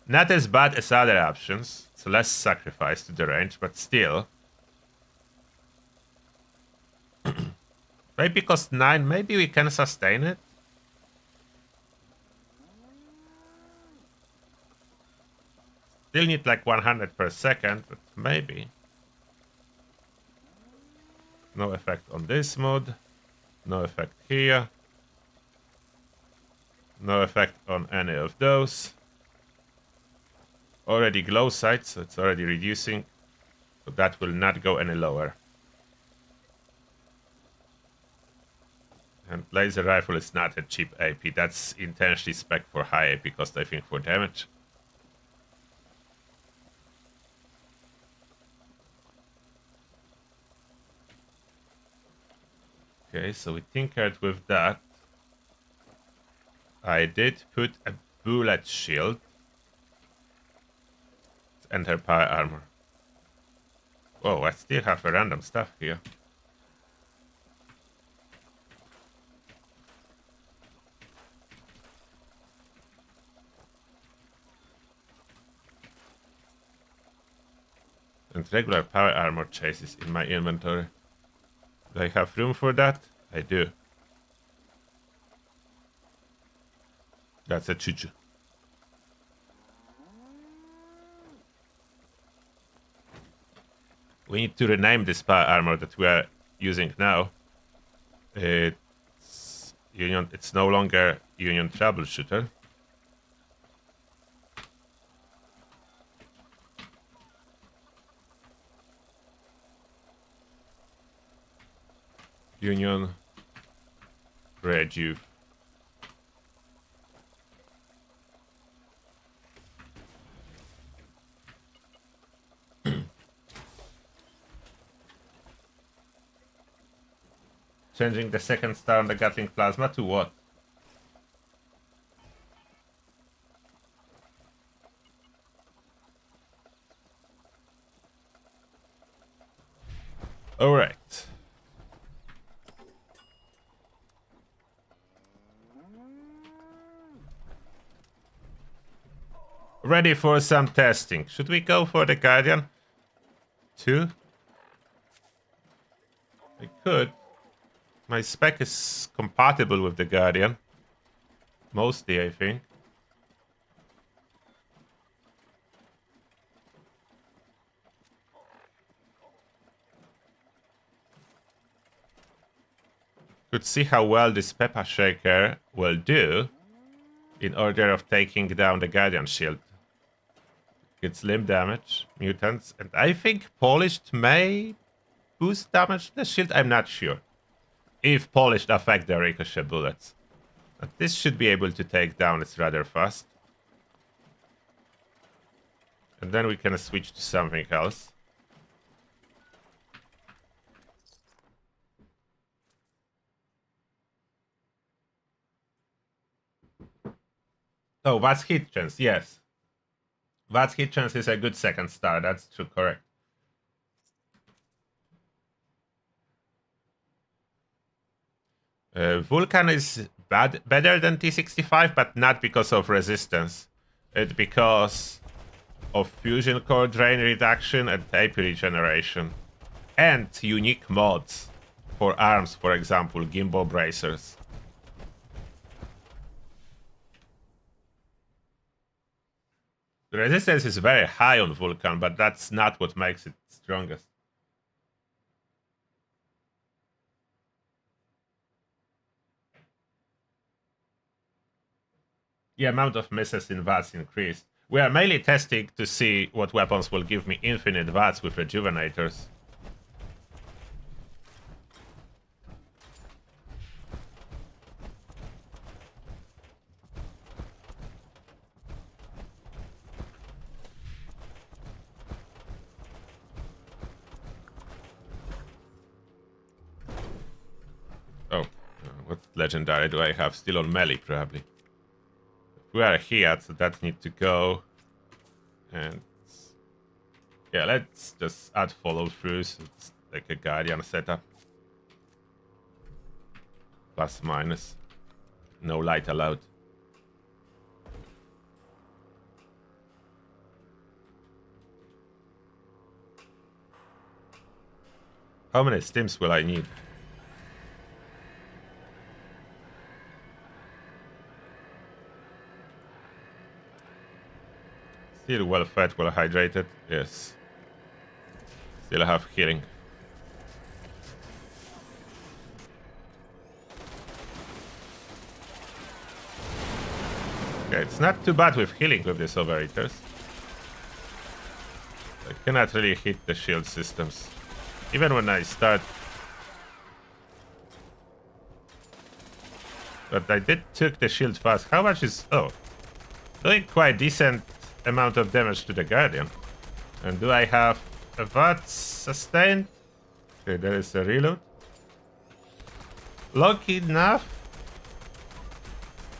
Not as bad as other options, it's less sacrifice to the range, but still. Maybe cost 9, maybe we can sustain it. Still need like 100 per second, but maybe. No effect on this mode. No effect here. No effect on any of those. Already glow sight, so it's already reducing. So that will not go any lower. And laser rifle is not a cheap AP. That's intentionally spec for high AP cost, I think, for damage. Okay, so we tinkered with that. I did put a bullet shield. Let's enter power armor. Whoa, I still have a random stuff here. And regular power armor chases in my inventory. Do I have room for that? I do. That's a choo-choo. We need to rename this power armor that we are using now. It's Union. It's no longer Union Troubleshooter. Union Rejuve. Changing the second star on the Gatling Plasma to what? Alright. Ready for some testing. Should we go for the Guardian? 2? I could. My spec is compatible with the Guardian. Mostly, I think. Could see how well this Peppa Shaker will do in order of taking down the Guardian shield. Gets limb damage, mutants, and I think Polished may boost damage to the shield. I'm not sure if Polished affect the ricochet bullets. But this should be able to take down it rather fast. And then we can switch to something else. Oh, VATS hit chance, yes. VATS hit chance is a good second star, that's true, correct. Vulcan is better than T65, but not because of resistance. It's because of fusion core drain reduction and AP regeneration. And unique mods for arms, for example, gimbal bracers. The resistance is very high on Vulcan, but that's not what makes it strongest. The amount of misses in VATS increased. We are mainly testing to see what weapons will give me infinite VATS with rejuvenators. Oh, what legendary do I have? Still on melee, probably. We are here, so that need to go. And yeah, let's just add follow through, so it's like a Guardian setup. Plus minus. No light allowed. How many stims will I need? Still well fed, well hydrated. Yes. Still have healing. Okay, it's not too bad with healing with these overeaters. I cannot really hit the shield systems. Even when I start. But I did took the shield fast. How much is... Oh. Doing quite decent amount of damage to the Guardian. And do I have a VATS sustained? Okay, there is a reload. Lucky enough.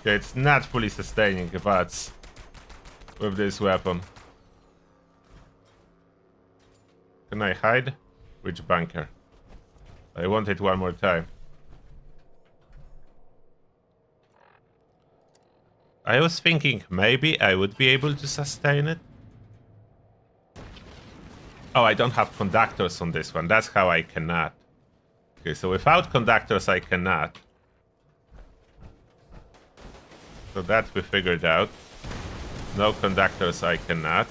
Okay, it's not fully sustaining the VATS with this weapon. Can I hide? Which bunker? I want it one more time. I was thinking maybe I would be able to sustain it. Oh, I don't have conductors on this one. That's how I cannot. Okay, so without conductors I cannot. So that we figured out. No conductors I cannot.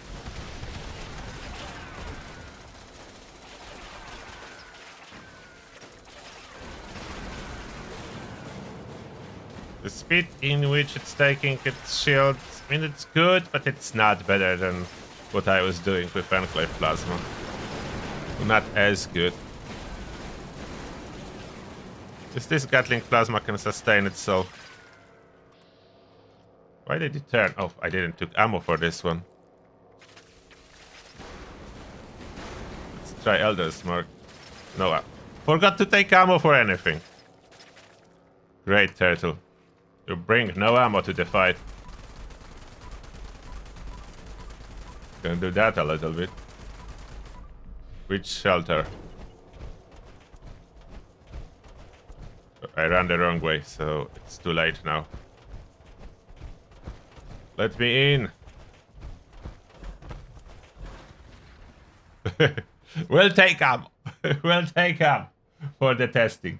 The speed in which it's taking its shield, I mean, it's good, but it's not better than what I was doing with Enclave Plasma. Not as good. Is this Gatling Plasma can sustain itself? Why did it turn? Oh, I didn't took ammo for this one. Let's try Elder Smirk. No, I forgot to take ammo for anything. Great, Turtle. You bring no ammo to the fight. Can do that a little bit. Which shelter? I ran the wrong way, so it's too late now. Let me in. We'll take ammo. We'll take ammo for the testing.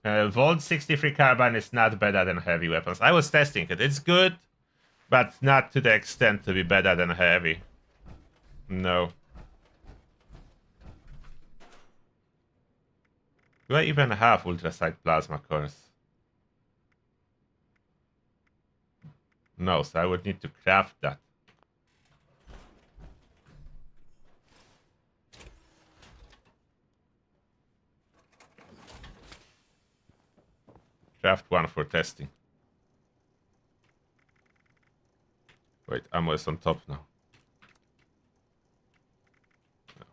Volt 63 carbine is not better than heavy weapons. I was testing it. It's good, but not to the extent to be better than heavy. No. Do I even have ultraside plasma cores? No, so I would need to craft that. Craft one for testing. Wait, ammo is on top now. No.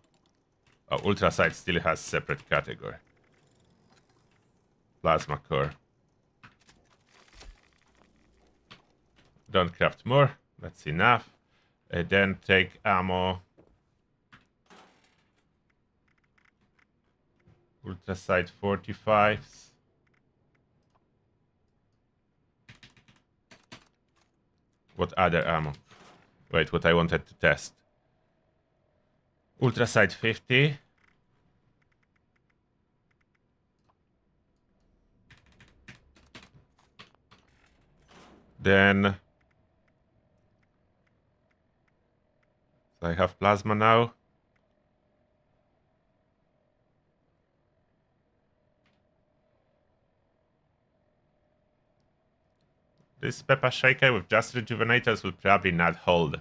Oh, ultraside still has separate category. Plasma core. Don't craft more. That's enough. Then take ammo. Ultraside 45s. What other ammo? Wait, what I wanted to test. Ultraside 50. Then I have plasma now. This Peppa Shaker with just rejuvenators will probably not hold.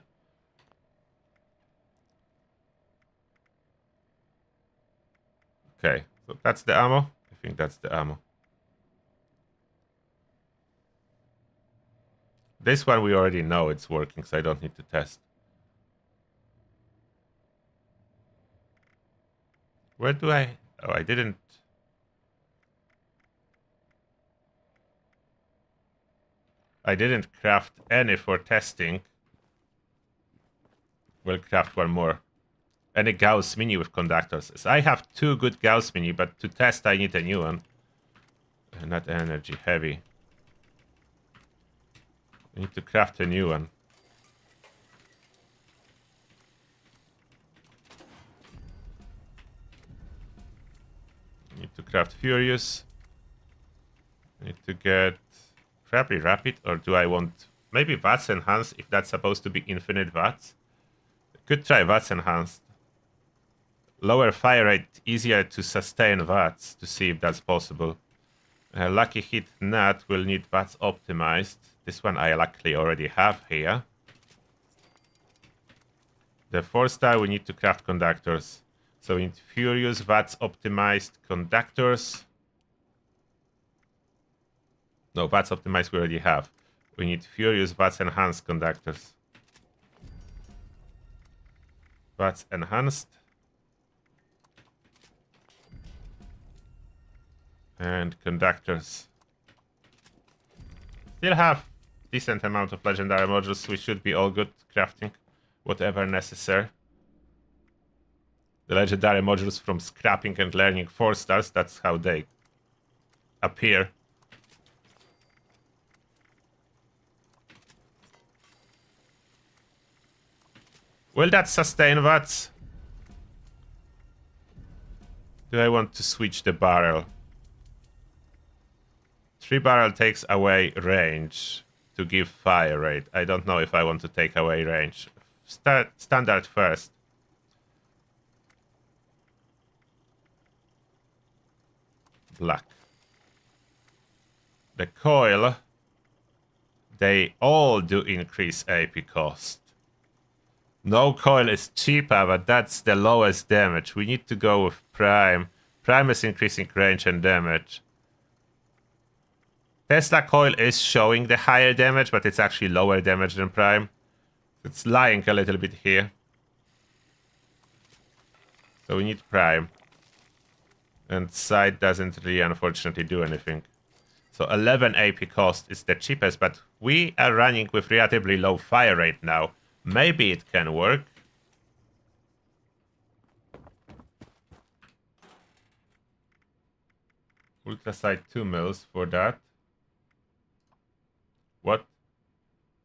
Okay, so that's the ammo. I think that's the ammo. This one we already know it's working, so I don't need to test. Where do I... Oh, I didn't... I didn't craft any for testing. We'll craft one more. Any Gauss Mini with conductors. So I have 2 good Gauss Mini, but to test I need a new one. Not energy, heavy. I need to craft a new one. Need to craft Furious. Need to get... Probably Rapid, or do I want Maybe VATS enhanced if that's supposed to be infinite VATS. Could try VATS enhanced. Lower fire rate, easier to sustain VATS to see if that's possible. Lucky hit nut will need VATS optimized. This one I luckily already have here. The 4-star we need to craft conductors. So we need Furious, VATS optimized conductors. No, VATS optimized we already have. We need Furious, VATS enhanced conductors. VATS enhanced. And conductors. Still have decent amount of legendary modules. We should be all good crafting whatever necessary. The legendary modules from scrapping and learning 4 stars, that's how they appear. Will that sustain VATS? Do I want to switch the barrel? 3 barrel takes away range to give fire rate. I don't know if I want to take away range. Standard first. Black. The coil, they all do increase AP cost. No coil is cheaper, but that's the lowest damage. We need to go with Prime. Prime is increasing range and damage. Tesla coil is showing the higher damage, but it's actually lower damage than Prime. It's lying a little bit here. So we need Prime. And Side doesn't really, unfortunately, do anything. So 11 AP cost is the cheapest, but we are running with relatively low fire rate now. Maybe it can work. Ultra Side 2 mils for that. What?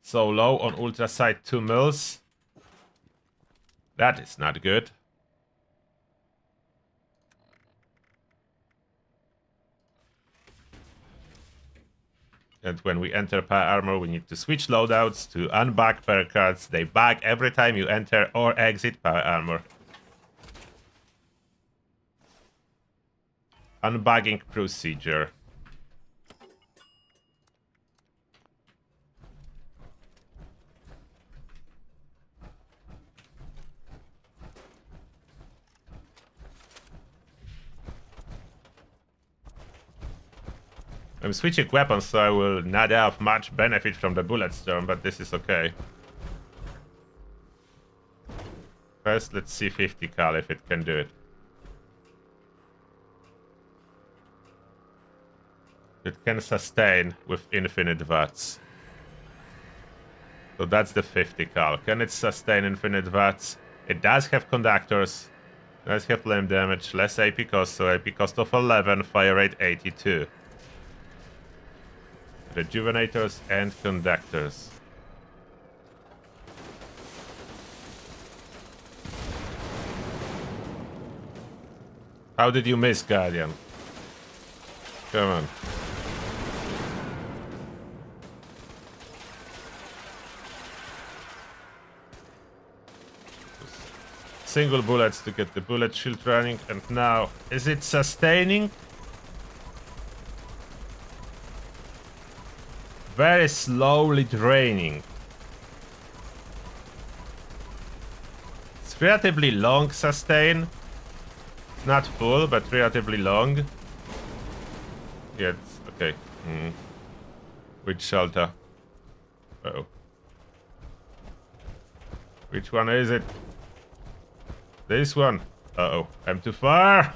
So low on Ultra Side 2 mils? That is not good. And when we enter power armor, we need to switch loadouts to unbag per cards. They bag every time you enter or exit power armor. Unbagging procedure. I'm switching weapons, so I will not have much benefit from the bullet storm, but this is okay. First, let's see 50 cal if it can do it. It can sustain with infinite VATS. So that's the 50 cal. Can it sustain infinite VATS? It does have conductors. It does have flame damage, less AP cost, so AP cost of 11, fire rate 82. Rejuvenators and conductors. How did you miss, Guardian? Come on. Single bullets to get the bullet shield running, and now, is it sustaining? Very slowly draining. It's relatively long sustain. It's not full, but relatively long. Yeah, it's okay. Which shelter? Uh-oh. Which one is it? This one. Uh-oh. I'm too far.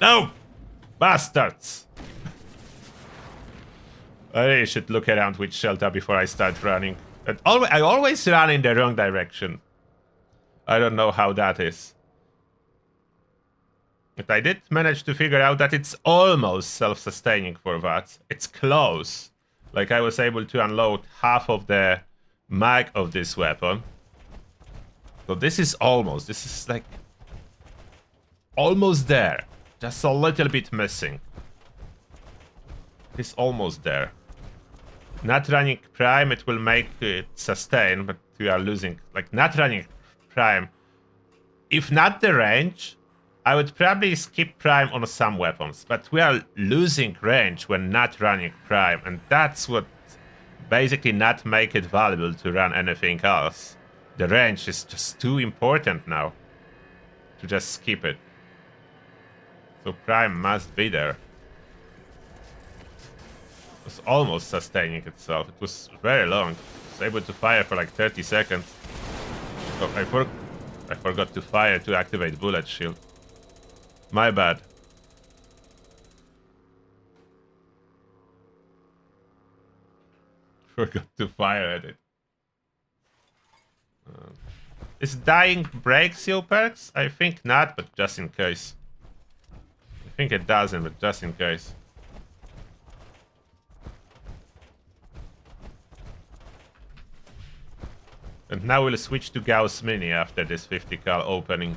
No! Bastards! I really should look around which shelter before I start running. I always run in the wrong direction. I don't know how that is. But I did manage to figure out that it's almost self-sustaining for VATS. It's close. Like, I was able to unload half of the mag of this weapon. So this is like... almost there. Just a little bit missing. It's almost there. Not running Prime, it will make it sustain, but we are losing. Like, not running Prime. If not the range, I would probably skip Prime on some weapons. But we are losing range when not running Prime. And that's what basically not make it valuable to run anything else. The range is just too important now to just skip it. So Prime must be there. It was almost sustaining itself. It was very long. It was able to fire for like 30 seconds. Oh, I forgot to fire to activate bullet shield. My bad. Forgot to fire at it. Is dying break seal perks? I think not, but just in case. I think it doesn't, but just in case. And now we'll switch to Gauss Mini after this 50 cal opening.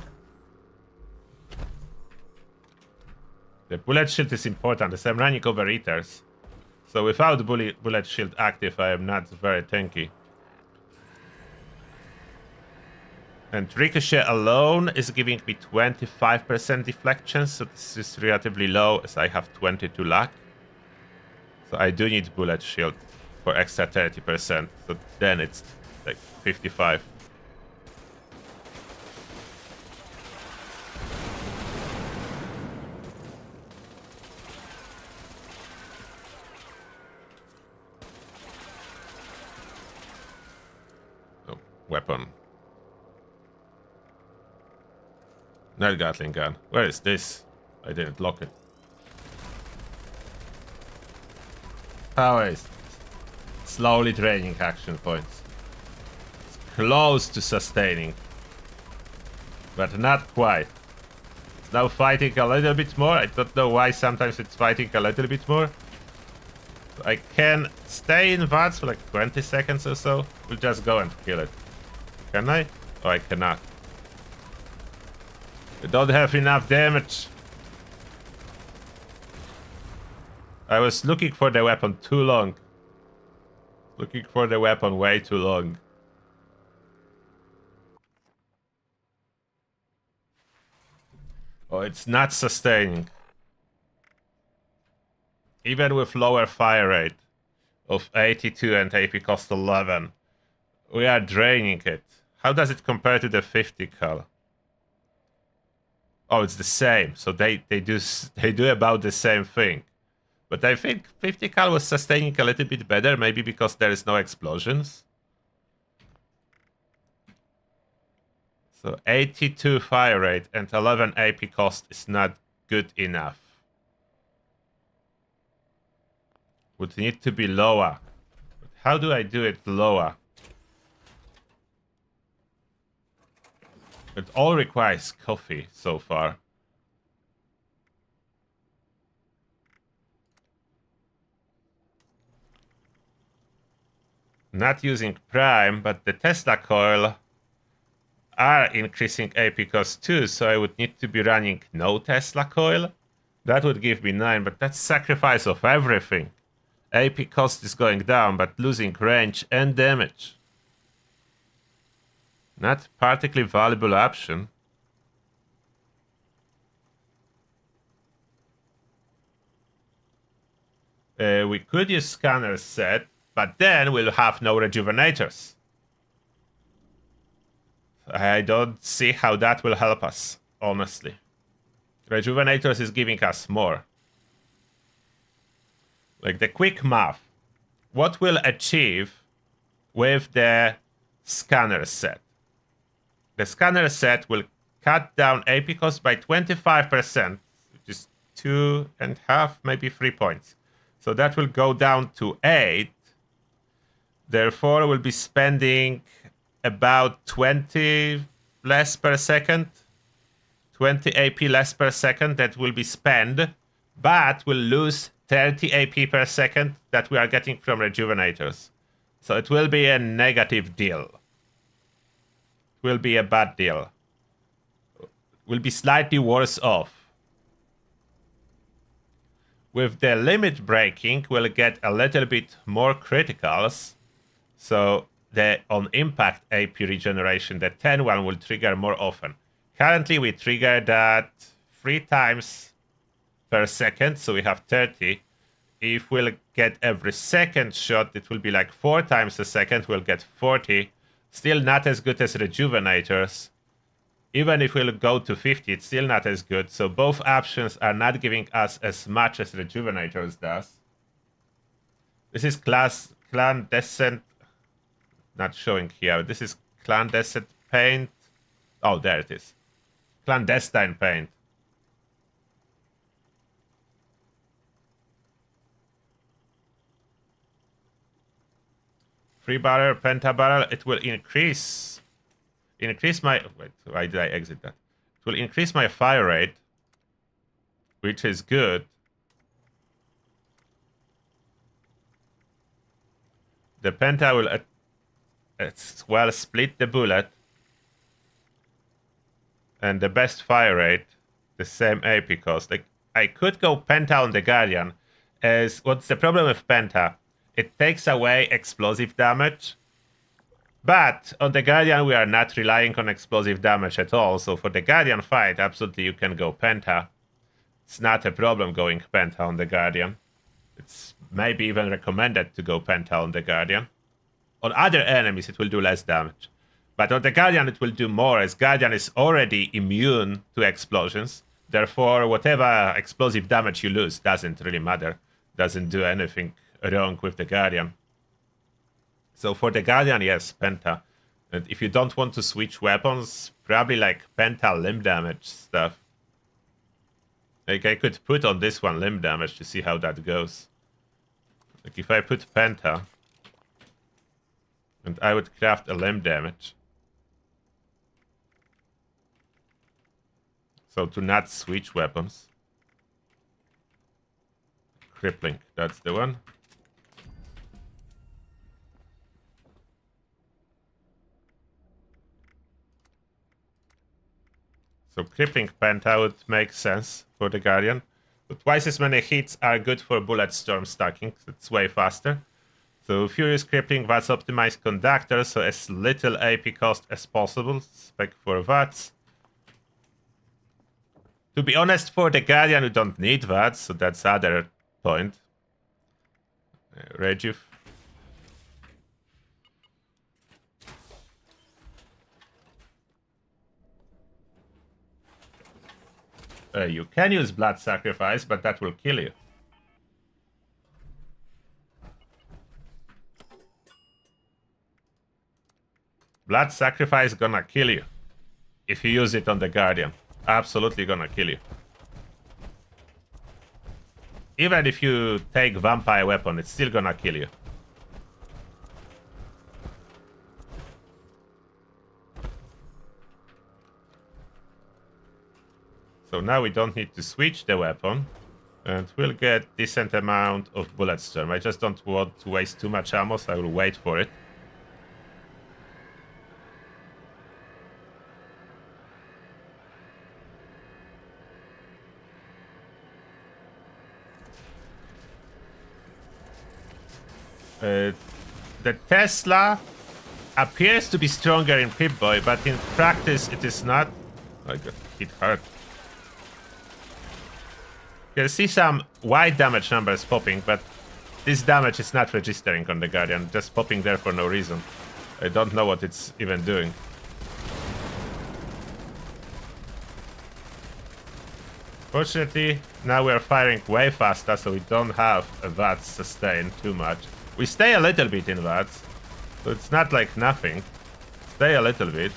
The bullet shield is important as I'm running overeaters. So without bullet shield active, I am not very tanky. And Ricochet alone is giving me 25% deflection, so this is relatively low as I have 22 luck. So I do need bullet shield for extra 30%, so then it's like 55. Oh, weapon. No Gatling gun. Where is this? I didn't lock it. How is it? Slowly draining action points. It's close to sustaining. But not quite. It's now fighting a little bit more. I don't know why sometimes it's fighting a little bit more. So I can stay in VATS for like 20 seconds or so. We'll just go and kill it. Can I? Oh, I cannot. I don't have enough damage. I was looking for the weapon too long. Looking for the weapon way too long. Oh, it's not sustaining. Even with lower fire rate of 82 and AP cost 11, we are draining it. How does it compare to the 50 cal? Oh, it's the same. So they do about the same thing. But I think 50 cal was sustaining a little bit better, maybe because there is no explosions. So 82 fire rate and 11 AP cost is not good enough. Would need to be lower. But how do I do it lower? It all requires coffee so far. Not using Prime, but the Tesla coil are increasing AP cost too, so I would need to be running no Tesla coil. That would give me 9, but that's sacrifice of everything. AP cost is going down, but losing range and damage. Not particularly valuable option. We could use scanner set, but then we'll have no rejuvenators. I don't see how that will help us, honestly. Rejuvenators is giving us more. Like the quick math. What we'll achieve with the scanner set? The scanner set will cut down AP cost by 25%, which is 2.5, maybe 3 points. So that will go down to 8. Therefore, we'll be spending about 20 less per second. 20 AP less per second that will be spent, but we'll lose 30 AP per second that we are getting from rejuvenators. So it will be a negative deal. Will be a bad deal. Will be slightly worse off. With the limit breaking, we'll get a little bit more criticals. So the on impact AP regeneration, the 10 one will trigger more often. Currently, we trigger that 3 times per second, so we have 30. If we'll get every second shot, it will be like 4 times a second, we'll get 40. Still not as good as rejuvenators. Even if we'll go to 50, it's still not as good. So both options are not giving us as much as rejuvenators does. This is clandescent, not showing here. This is clandescent paint. Oh, there it is. Clandestine paint. Free barrel, penta barrel, it will increase my, wait, why did I exit that? It will increase my fire rate, which is good. The penta will as well split the bullet. And the best fire rate, the same AP cost. Like, I could go penta on the Guardian, as what's the problem with penta? It takes away explosive damage. But on the Guardian, we are not relying on explosive damage at all. So for the Guardian fight, absolutely you can go penta. It's not a problem going penta on the Guardian. It's maybe even recommended to go penta on the Guardian. On other enemies, it will do less damage. But on the Guardian, it will do more, as Guardian is already immune to explosions. Therefore, whatever explosive damage you lose doesn't really matter. Doesn't do anything wrong with the Guardian. So for the Guardian, yes, penta. And if you don't want to switch weapons, probably like penta limb damage stuff. Like I could put on this one limb damage to see how that goes. Like if I put penta, and I would craft a limb damage. So to not switch weapons. Crippling, that's the one. So crippling penta would make sense for the Guardian. But twice as many hits are good for bullet storm stacking. It's way faster. So Furious Crippling, VATS optimized conductor, so as little AP cost as possible. Spec for VATS. To be honest, for the Guardian, you don't need VATS, so that's the other point. Rejuve. You can use Blood Sacrifice, but that will kill you. Blood Sacrifice gonna kill you. If you use it on the Guardian. Absolutely gonna kill you. Even if you take Vampire Weapon, it's still gonna kill you. So now we don't need to switch the weapon. And we'll get decent amount of bullet storm. I just don't want to waste too much ammo, so I will wait for it. The Tesla appears to be stronger in Pip-Boy, but in practice it is not. I got hit hard. You can see some wide damage numbers popping, but this damage is not registering on the Guardian, just popping there for no reason. I don't know what it's even doing. Fortunately, now we are firing way faster, so we don't have a VATS sustain too much. We stay a little bit in VATS, so it's not like nothing. Stay a little bit.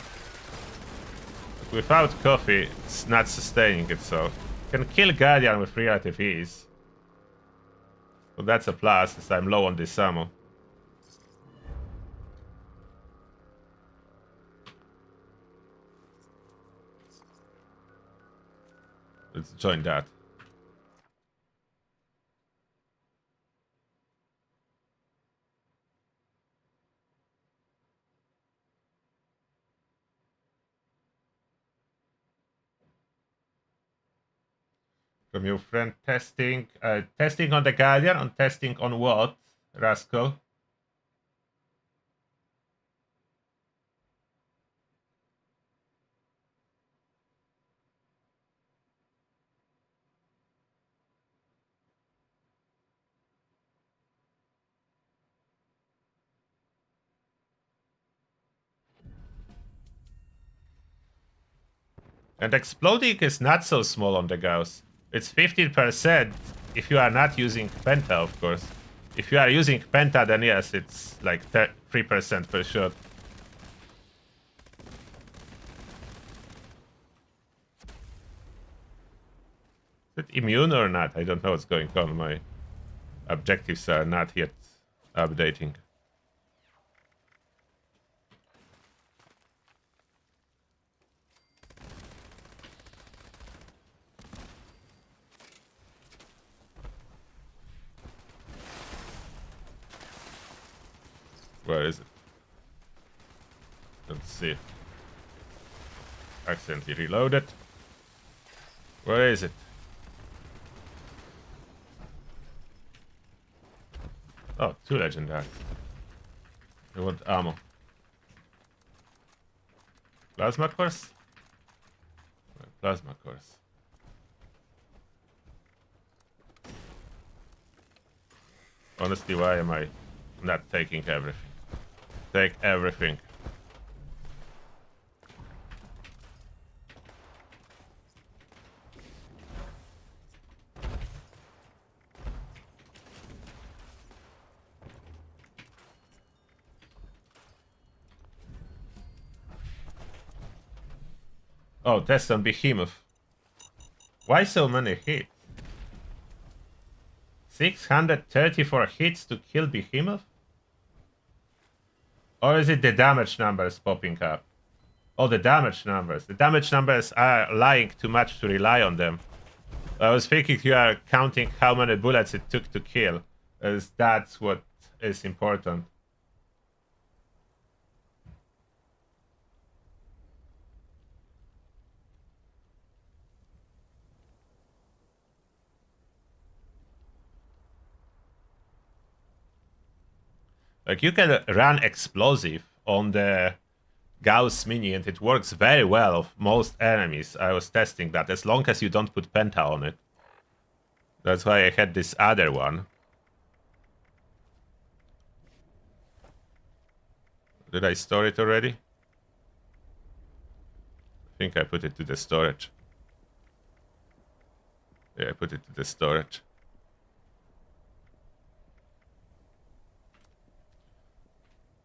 But without coffee, it's not sustaining it, so can kill Guardian with relative ease. So that's a plus, as I'm low on this ammo. Let's join that. From your friend testing. Testing on the Guardian, on testing on what, Rascal? And exploding is not so small on the Gauss. It's 15% if you are not using Penta, of course. If you are using Penta, then yes, it's like 3% per shot. Is it immune or not? I don't know what's going on. My objectives are not yet updating. Where is it? Let's see. Accidentally reloaded. Where is it? Oh, 2 legendaries. I want ammo. Plasma course? Plasma course. Honestly, why am I not taking everything? Take everything. Oh, test on Behemoth. Why so many hits? 634 hits to kill Behemoth? Or is it the damage numbers popping up? Oh, the damage numbers. The damage numbers are lying too much to rely on them. I was thinking you are counting how many bullets it took to kill, as that's what is important. Like, you can run explosive on the Gauss Mini and it works very well of most enemies. I was testing that, as long as you don't put Penta on it. That's why I had this other one. Did I store it already? I think I put it to the storage. Yeah, I put it to the storage.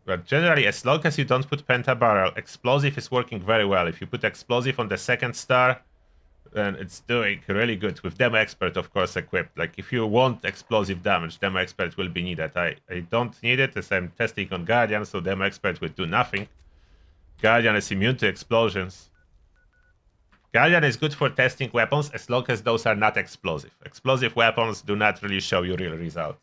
But generally, as long as you don't put Penta Barrel, Explosive is working very well. If you put Explosive on the second star, then it's doing really good. With Demo Expert, of course, equipped. Like, if you want explosive damage, Demo Expert will be needed. I don't need it, as I'm testing on Guardian, so Demo Expert will do nothing. Guardian is immune to explosions. Guardian is good for testing weapons as long as those are not explosive. Explosive weapons do not really show you real results.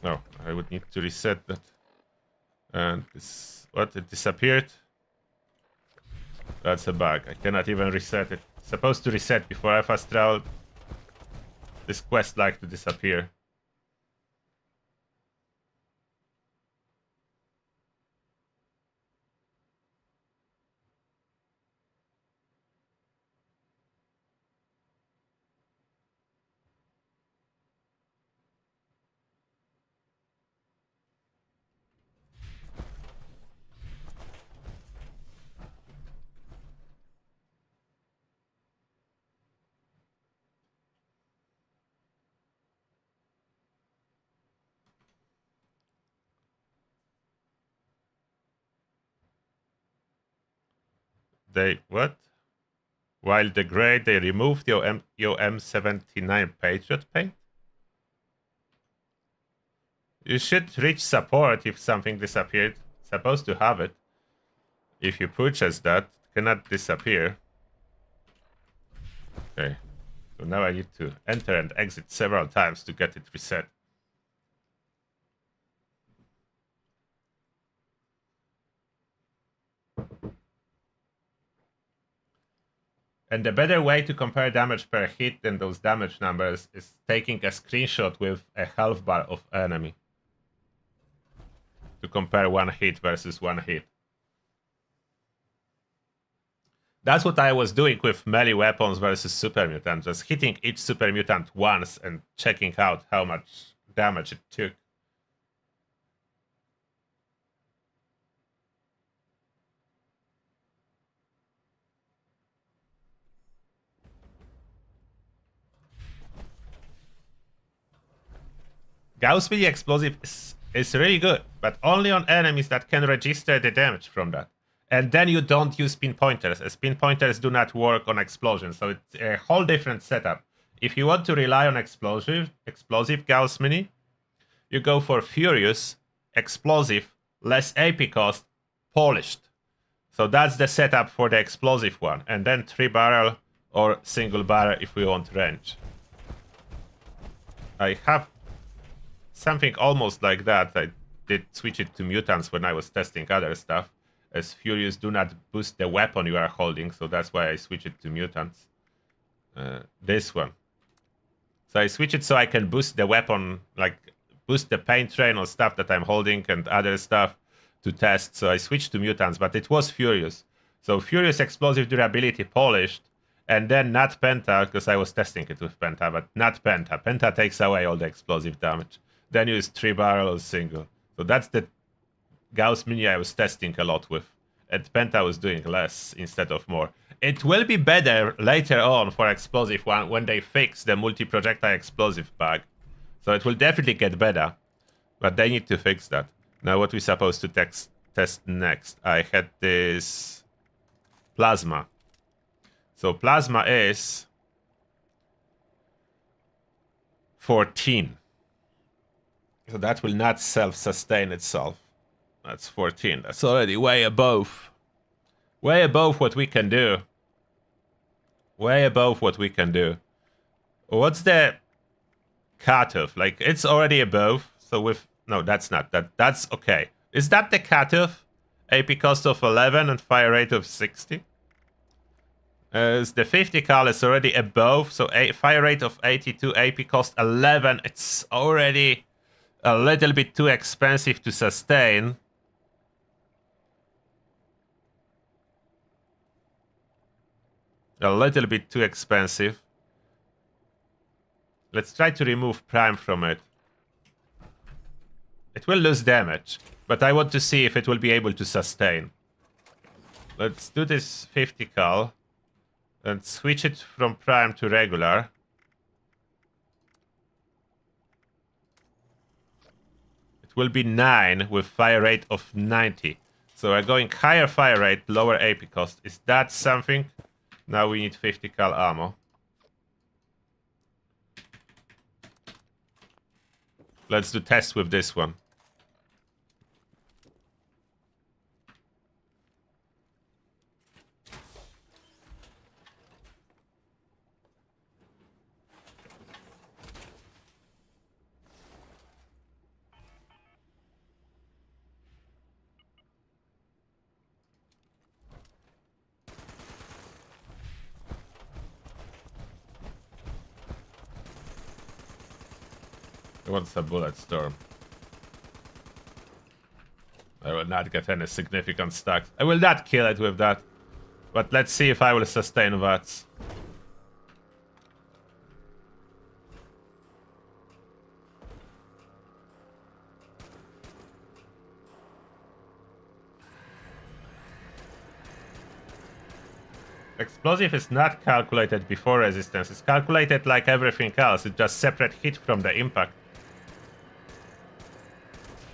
No, I would need to reset that. And this, what, it disappeared? That's a bug. I cannot even reset it. It's supposed to reset before I fast travel. This quest like to disappear. They, what? While the grade, they removed your M79 Patriot paint? You should reach support if something disappeared. Supposed to have it. If you purchase that, it cannot disappear. Okay. So now I need to enter and exit several times to get it reset. And the better way to compare damage per hit than those damage numbers is taking a screenshot with a health bar of enemy. To compare one hit versus one hit. That's what I was doing with melee weapons versus super mutant, just hitting each super mutant once and checking out how much damage it took. Gauss melee explosive is really good, but only on enemies that can register the damage from that. And then you don't use pinpointers, as pinpointers do not work on explosions, so it's a whole different setup. If you want to rely on explosive Gauss mini, you go for Furious, Explosive, less AP cost, Polished. So that's the setup for the explosive one, and then 3-barrel or single barrel if we want range. I have something almost like that. I did switch it to mutants when I was testing other stuff, as Furious do not boost the weapon you are holding, so that's why I switch it to mutants. This one. So I switch it so I can boost the weapon, like boost the paint train or stuff that I'm holding and other stuff to test. So I switched to mutants, but it was Furious. So Furious, Explosive, Durability, Polished, and then not Penta, because I was testing it with Penta, but not Penta. Penta takes away all the explosive damage. Then use 3-barrel or single. So that's the Gauss mini I was testing a lot with. And Penta was doing less instead of more. It will be better later on for explosive one when they fix the multi-projectile explosive bug. So it will definitely get better. But they need to fix that. Now what we're supposed to test next. I had this plasma. So plasma is 14. So that will not self-sustain itself. That's 14. That's already way above. Way above what we can do. Way above what we can do. What's the cutoff? Like, it's already above. So with... No, that's not. That's okay. Is that the cutoff? AP cost of 11 and fire rate of 60? The 50 cal is already above. So fire rate of 82, AP cost 11. It's already a little bit too expensive to sustain. A little bit too expensive. Let's try to remove prime from it. It will lose damage, but I want to see if it will be able to sustain. Let's do this 50 cal and switch it from prime to regular. It will be 9 with fire rate of 90. So we're going higher fire rate, lower AP cost. Is that something? Now we need 50 cal ammo. Let's do tests with this one. What's a bullet storm? I will not get any significant stacks. I will not kill it with that. But let's see if I will sustain VATS. Explosive is not calculated before resistance. It's calculated like everything else. It's just separate hit from the impact.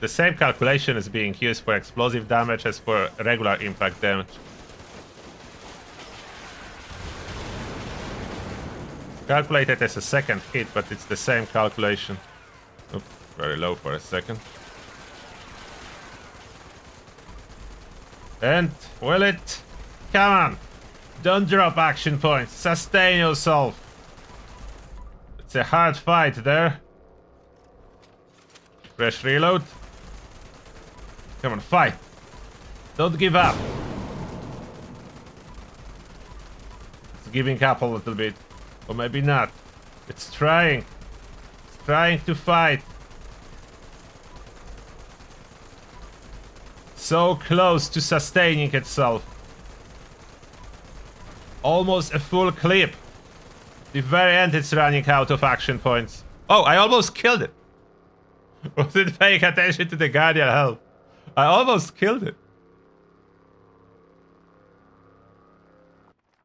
The same calculation is being used for explosive damage as for regular impact damage. It's calculated as a second hit, but it's the same calculation. Oop, very low for a second. And will it? Come on. Don't drop action points. Sustain yourself. It's a hard fight there. Fresh reload. Come on, fight. Don't give up. It's giving up a little bit. Or maybe not. It's trying. It's trying to fight. So close to sustaining itself. Almost a full clip. The very end it's running out of action points. Oh, I almost killed it. Wasn't paying attention to the Guardian health. I almost killed it.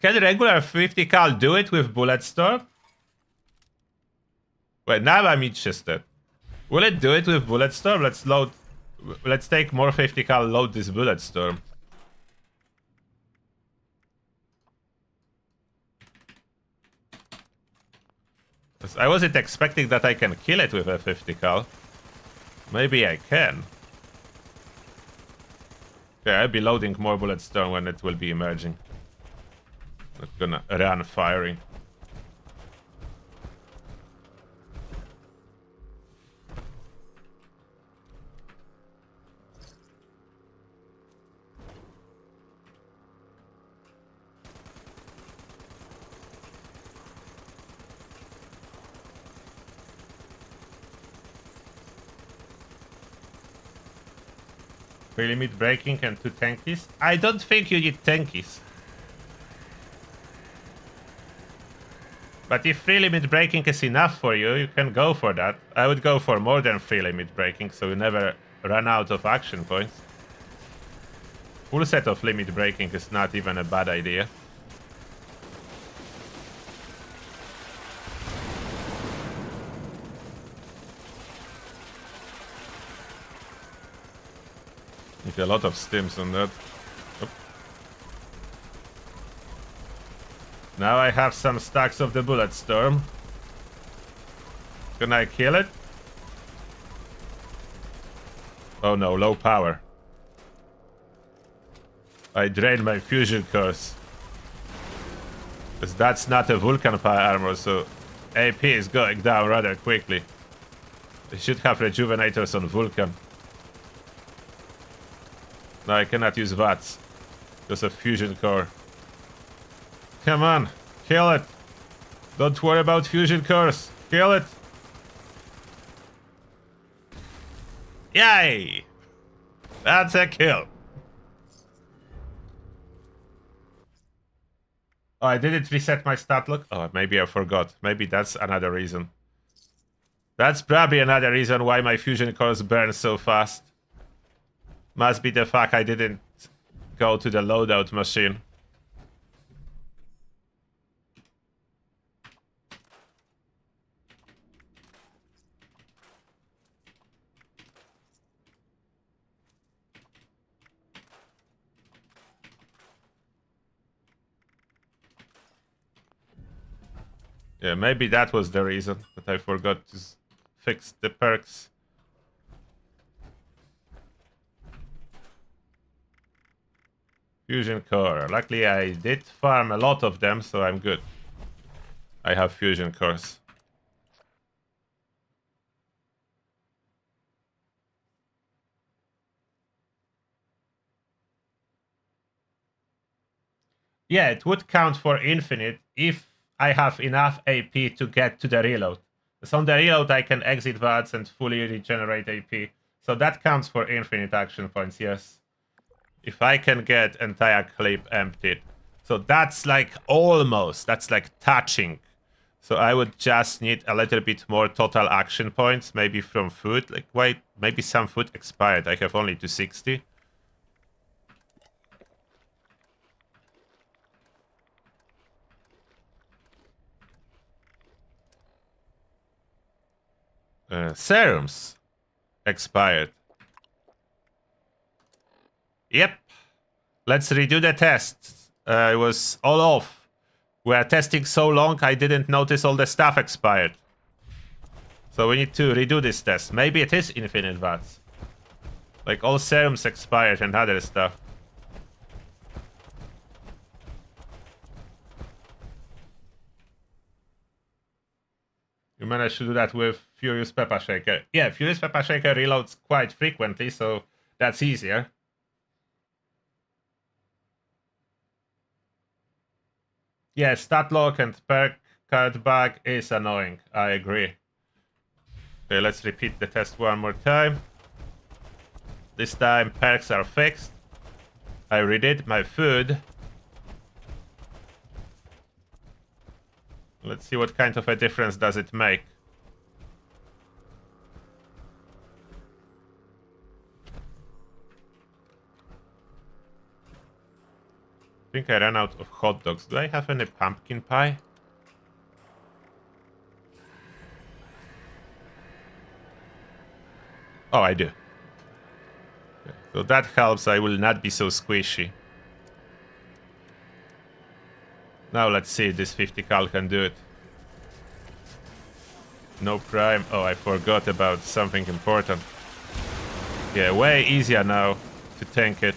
Can regular 50 cal do it with Bulletstorm? Wait, now I'm interested. Will it do it with Bulletstorm? Let's load. Let's take more 50 cal, load this Bulletstorm. I wasn't expecting that I can kill it with a 50 cal. Maybe I can. Okay, I'll be loading more Bulletstorm when it will be emerging. Not gonna run firing. Free limit breaking and 2 tankies? I don't think you need tankies. But if free limit breaking is enough for you, you can go for that. I would go for more than free limit breaking, so you never run out of action points. Full set of limit breaking is not even a bad idea. Need a lot of stims on that. Oop. Now I have some stacks of the Bulletstorm. Can I kill it? Oh no, low power. I drained my fusion cores. Because that's not a Vulcan power armor, so AP is going down rather quickly. They should have rejuvenators on Vulcan. No, I cannot use VATS. Just a fusion core. Come on, kill it. Don't worry about fusion cores. Kill it. Yay! That's a kill. Oh, I didn't reset my stat lock. Oh, maybe I forgot. Maybe that's another reason. That's probably another reason why my fusion cores burn so fast. Must be the fact I didn't go to the loadout machine. Yeah, maybe that was the reason that I forgot to fix the perks. Fusion core. Luckily I did farm a lot of them, so I'm good. I have fusion cores. Yeah, it would count for infinite if I have enough AP to get to the reload. So on the reload I can exit VATS and fully regenerate AP. So that counts for infinite action points, yes. If I can get entire clip emptied. So that's like almost, that's like touching. So I would just need a little bit more total action points, maybe from food. Like, wait, maybe some food expired. I have only 260. Serums expired. Yep. Let's redo the test. It was all off. We are testing so long, I didn't notice all the stuff expired. So we need to redo this test. Maybe it is infinite VATS. Like all serums expired and other stuff. You managed to do that with Furious Pepper Shaker. Yeah, Furious Pepper Shaker reloads quite frequently, so that's easier. Yeah, stat lock and perk card bag is annoying. I agree. Okay, let's repeat the test one more time. This time perks are fixed. I redid my food. Let's see what kind of a difference does it make. I think I ran out of hot dogs. Do I have any pumpkin pie? Oh, I do. Okay, so that helps. I will not be so squishy. Now let's see if this 50 cal can do it. No prime. Oh, I forgot about something important. Yeah, way easier now to tank it.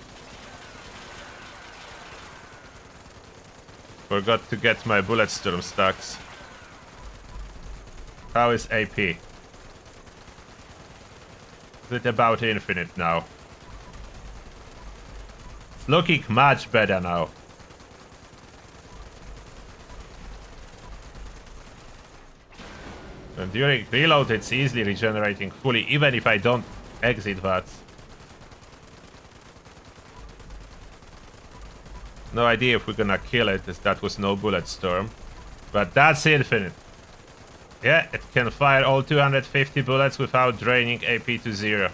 Forgot to get my bullet storm stacks. How is AP? Is it about infinite now? It's looking much better now. And during reload it's easily regenerating fully, even if I don't exit VATS. No idea if we're gonna kill it, as that was no bullet storm. But that's infinite. Yeah, it can fire all 250 bullets without draining AP to 0.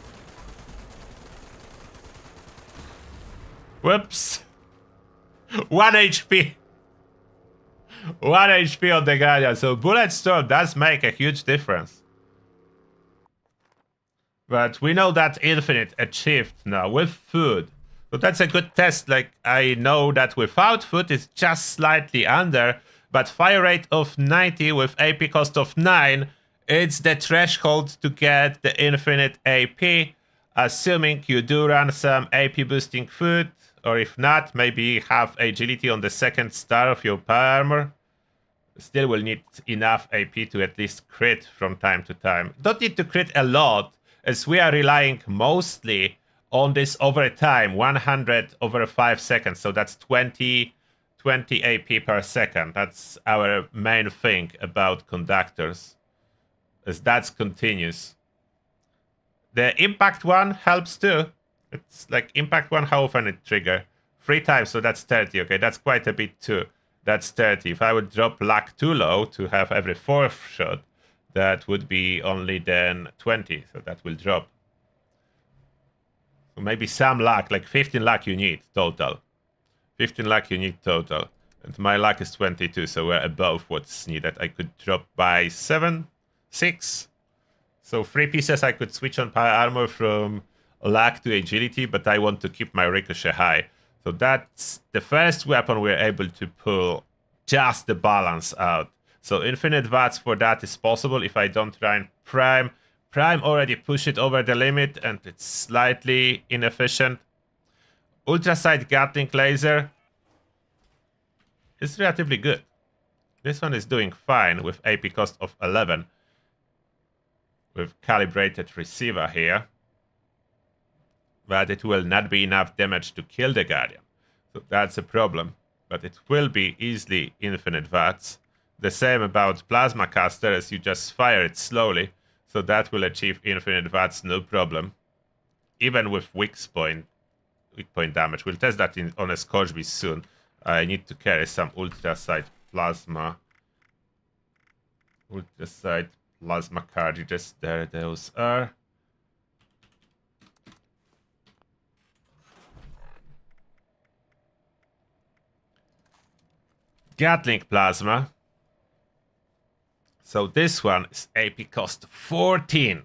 Whoops. 1 HP. 1 HP on the Guardian. So bullet storm does make a huge difference. But we know that infinite achieved now with food. So that's a good test. Like, I know that without food it's just slightly under, but fire rate of 90 with AP cost of 9, it's the threshold to get the infinite AP, assuming you do run some AP boosting food, or if not, maybe have agility on the second star of your power armor. Still will need enough AP to at least crit from time to time. Don't need to crit a lot, as we are relying mostly on this over time, 100 over 5 seconds, so that's 20 AP per second. That's our main thing about conductors, as that's continuous. The impact one helps too. It's like impact one, how often it trigger? 3 times, so that's 30. Okay, that's quite a bit too. That's 30. If I would drop luck too low to have every 4th shot, that would be only then 20, so that will drop. So maybe some luck, like 15 luck you need total. 15 luck you need total. And my luck is 22, so we're above what's needed. I could drop by 7, 6. So 3 pieces I could switch on power armor from luck to agility, but I want to keep my ricochet high. So that's the first weapon we're able to pull just the balance out. So infinite VATS for that is possible if I don't run prime. Prime already pushed it over the limit and it's slightly inefficient. Ultrasight Gatling laser is relatively good. This one is doing fine with AP cost of 11. With calibrated receiver here. But it will not be enough damage to kill the Guardian. So that's a problem. But it will be easily infinite VATS. The same about Plasma Caster, as you just fire it slowly. So that will achieve infinite VATS, no problem. Even with weak point damage. We'll test that on a Scorch Beast soon. I need to carry some Ultrasight Plasma. Ultrasight Plasma cartridges. There those are. Gatling Plasma. So this one is AP cost 14.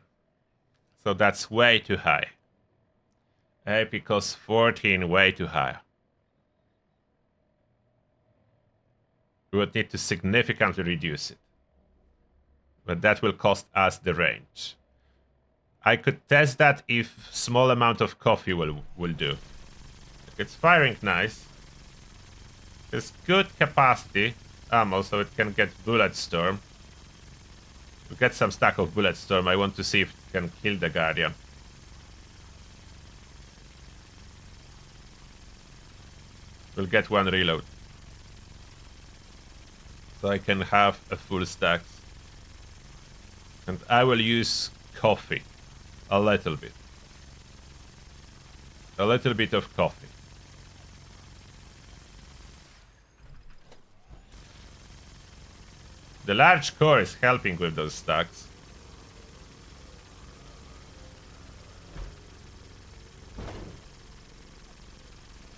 So that's way too high. AP cost 14, way too high. We would need to significantly reduce it. but that will cost us the range. I could test that if small amount of coffee will do. It's firing nice. It's good capacity ammo, so it can get bullet storm. We get some stack of bullet storm. I want to see if it can kill the Guardian. We'll get one reload. So I can have a full stack. And I will use coffee. A little bit. A little bit of coffee. The large core is helping with those stacks.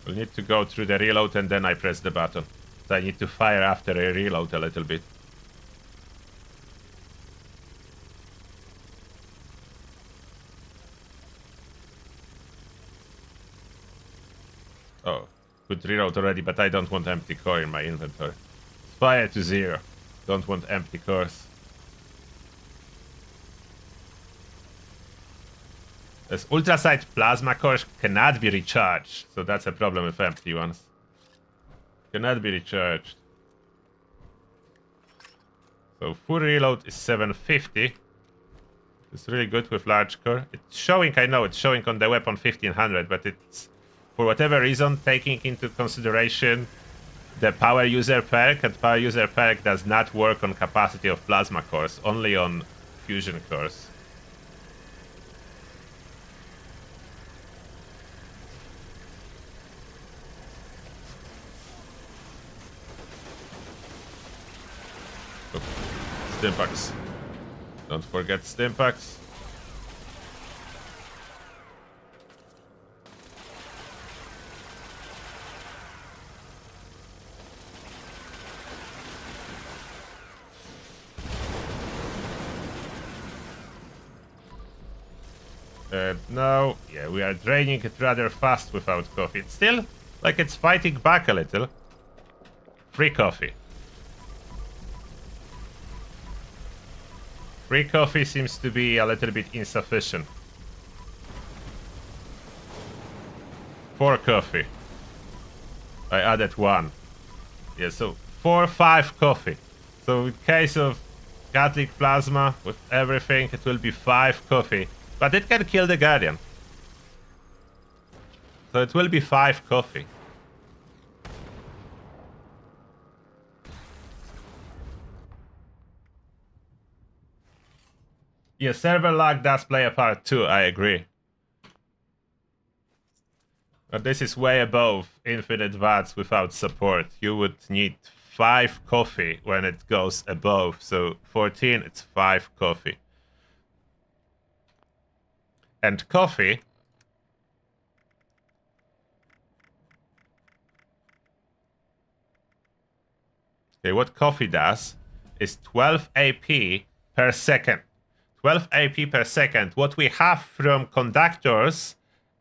We'll need to go through the reload and then I press the button. So I need to fire after I reload a little bit. Oh, good reload already, but I don't want empty core in my inventory. Fire to 0. Don't want empty cores. As ultrasite plasma cores cannot be recharged, so that's a problem with empty ones. Cannot be recharged. So full reload is 750. It's really good with large core. It's showing, I know, it's showing on the weapon 1500, but it's, for whatever reason, taking into consideration the power user perk, and power user perk does not work on capacity of plasma cores, only on fusion cores. Oh, Stimpaks. Don't forget Stimpaks. No, yeah, we are draining it rather fast without coffee. It's still like it's fighting back a little. Free coffee. Free coffee seems to be a little bit insufficient. 4 coffee. I added 1. Yeah, so 4, 5 coffee. So in case of Catholic plasma with everything, it will be 5 coffee. But it can kill the Guardian. So it will be 5 coffee. Yeah, server lag does play a part too, I agree. But this is way above infinite VATS without support. You would need 5 coffee when it goes above. So 14, it's 5 coffee. And coffee okay, what coffee does is 12 AP per second. 12 AP per second. What we have from conductors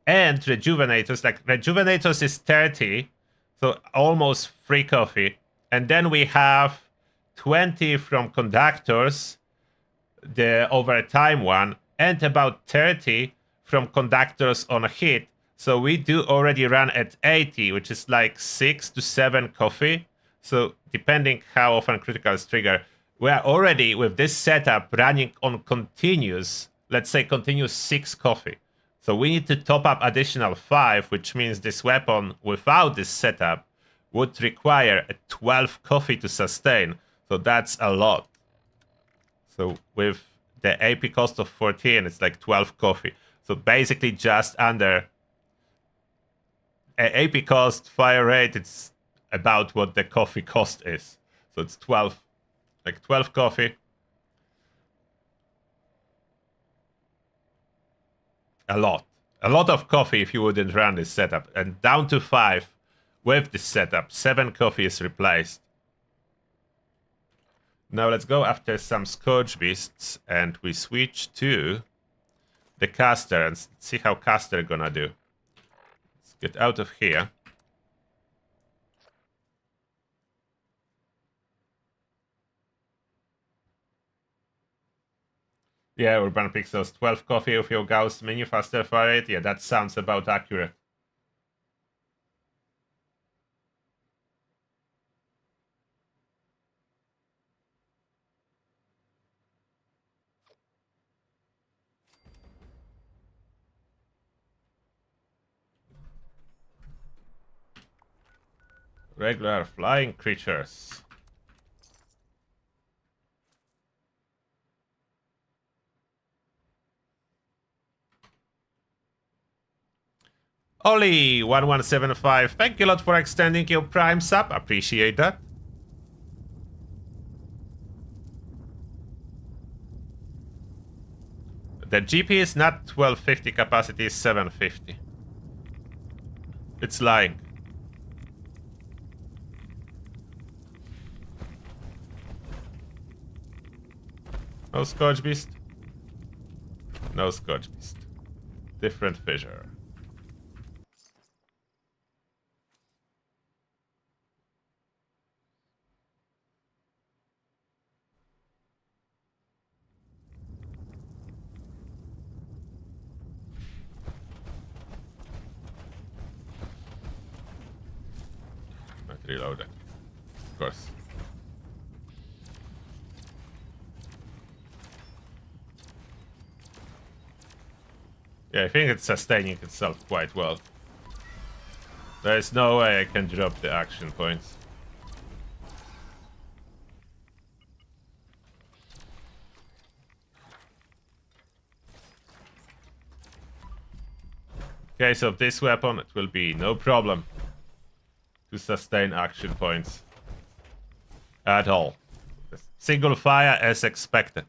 and rejuvenators, like rejuvenators is 30, so almost free coffee. And then we have 20 from conductors, the overtime one, and about 30 from conductors on a hit. So we do already run at 80, which is like 6 to 7 coffee. So depending how often criticals trigger, we are already with this setup running on continuous, let's say continuous 6 coffee. So we need to top up additional 5, which means this weapon without this setup would require a 12 coffee to sustain. So that's a lot. So with the AP cost of 14, it's like 12 coffee. So basically just under AP cost, fire rate, it's about what the coffee cost is. So it's 12, like 12 coffee. A lot of coffee if you wouldn't run this setup. And down to 5 with this setup. 7 coffee is replaced. Now let's go after some Scourge Beasts and we switch to the caster and see how caster gonna do. Let's get out of here. Yeah, Urban Pixels, 12 coffee with your Gauss menu, faster fire rate. Yeah, that sounds about accurate. Regular flying creatures. Oli1175, thank you a lot for extending your Prime sub. Appreciate that. The GP is not 1250, capacity is 750. It's lying. No Scourge Beast. No Scourge Beast. Different fissure. Not reloaded. Of course. Yeah, I think it's sustaining itself quite well. There is no way I can drop the action points. In case of this weapon, it will be no problem to sustain action points at all. Single fire as expected.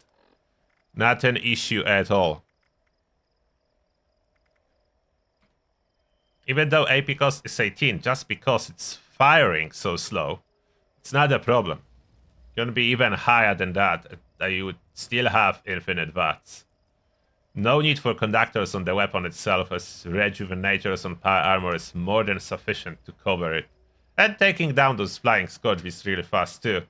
Not an issue at all. Even though AP cost is 18, just because it's firing so slow, it's not a problem. Gonna be even higher than that, you would still have infinite VATS. No need for conductors on the weapon itself, as rejuvenators on power armor is more than sufficient to cover it. And taking down those flying Scourge Beasts really fast too.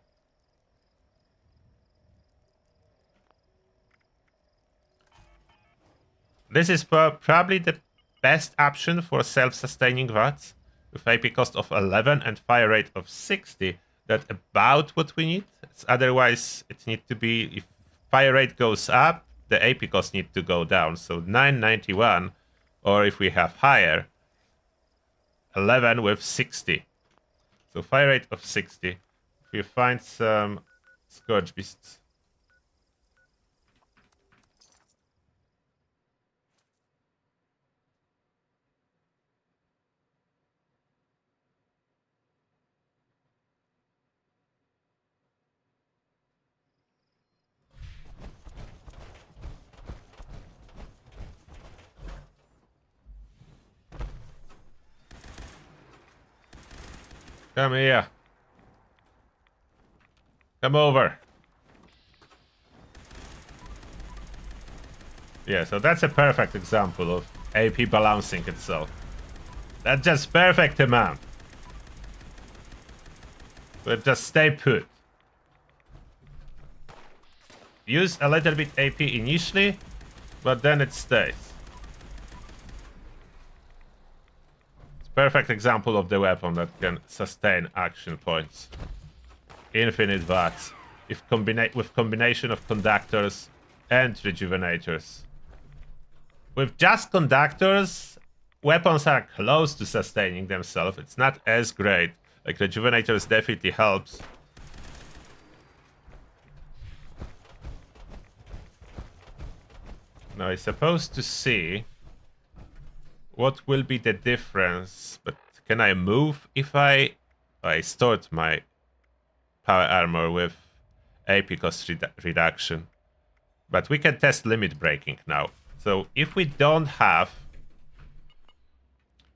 This is probably the best option for self-sustaining VATS, with AP cost of 11 and fire rate of 60. That's about what we need. Otherwise, it needs to be, if fire rate goes up, the AP cost needs to go down. So 991, or if we have higher, 11 with 60. So fire rate of 60. If we find some Scourge Beasts. Come here. Come over. Yeah, so that's a perfect example of AP balancing itself. That's just perfect amount. But just stay put. Use a little bit AP initially, but then it stays. Perfect example of the weapon that can sustain action points. Infinite VATS, if with combination of conductors and rejuvenators. With just conductors, weapons are close to sustaining themselves. It's not as great. Like rejuvenators definitely helps. Now I'm supposed to see what will be the difference, but can I move if I stored my power armor with AP cost reduction? But we can test limit breaking now. So if we don't have,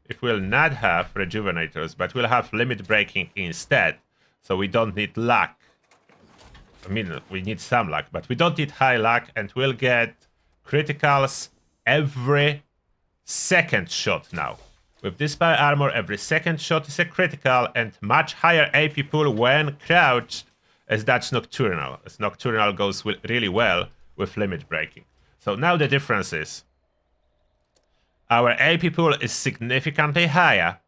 if we'll not have rejuvenators, but we'll have limit breaking instead, so we don't need luck. I mean, we need some luck, but we don't need high luck, and we'll get criticals every second shot now. With this power armor, every second shot is a critical and much higher AP pool when crouched, as that's Nocturnal. As Nocturnal goes really well with limit breaking. So now the difference is our AP pool is significantly higher.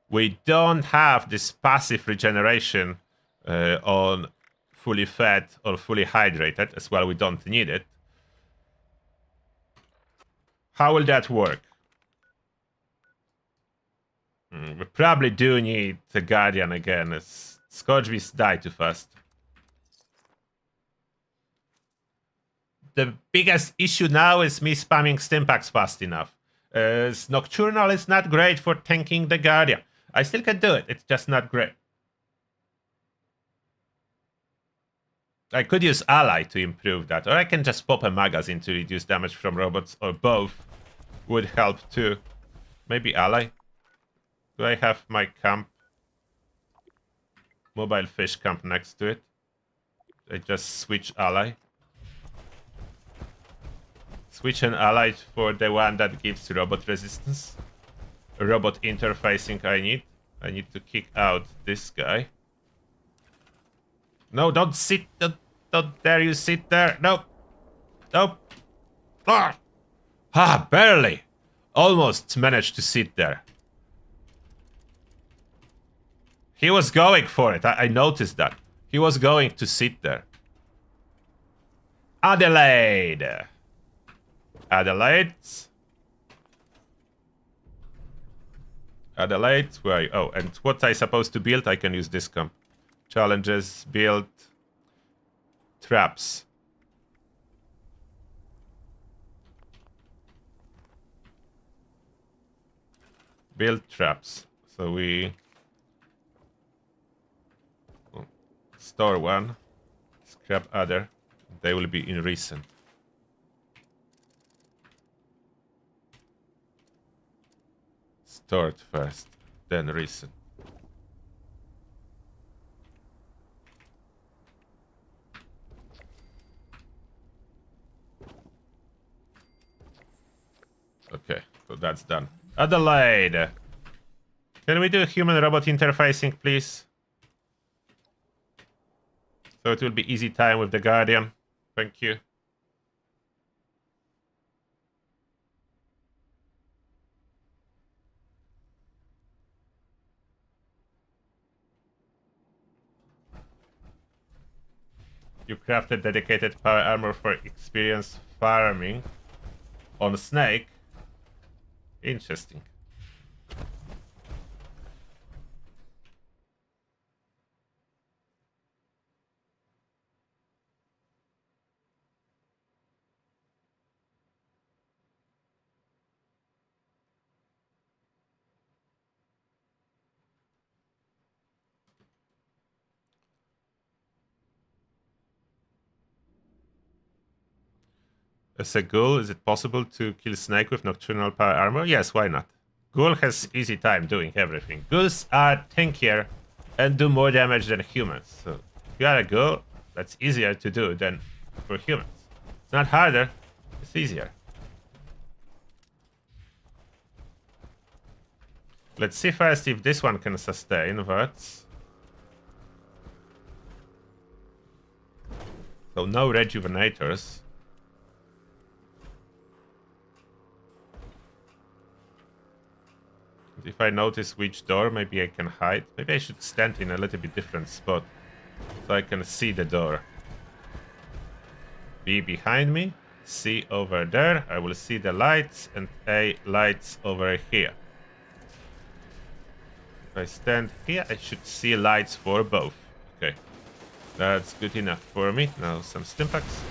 We don't have this passive regeneration on fully fed or fully hydrated. As well, we don't need it. How will that work? We probably do need the Guardian again. Scourge Beasts die too fast. The biggest issue now is me spamming Stimpaks fast enough. Nocturnal is not great for tanking the Guardian. I still can do it, it's just not great. I could use Ally to improve that, or I can just pop a magazine to reduce damage from robots, or both would help too. Maybe Ally? Do I have my camp? Mobile fish camp next to it? I just switch Ally. Switch an ally for the one that gives robot resistance. Robot interfacing I need. I need to kick out this guy. No, don't sit. Don't dare you sit there. No. Nope. Barely. Almost managed to sit there. He was going for it. I noticed that. He was going to sit there. Adelaide. Adelaide, where are you? Oh, and what I supposed to build? I can use this comp. Challenges, build, traps. Build traps. So we store one, scrap other. They will be in recent. Stored first, then recent. Okay, so that's done. Adelaide! Can we do human-robot interfacing, please? So it will be easy time with the Guardian. Thank you. You crafted dedicated power armor for experience farming on a snake. Interesting. As a ghoul, is it possible to kill Snake with nocturnal power armor? Yes, why not? Ghoul has easy time doing everything. Ghouls are tankier and do more damage than humans. So if you are a ghoul, that's easier to do than for humans. It's not harder, it's easier. Let's see first if this one can sustain VATS. So no rejuvenators. If I notice which door, maybe I can hide. Maybe I should stand in a little bit different spot so I can see the door. B behind me, C over there. I will see the lights, and A lights over here. If I stand here, I should see lights for both. Okay, that's good enough for me. Now some Stimpaks.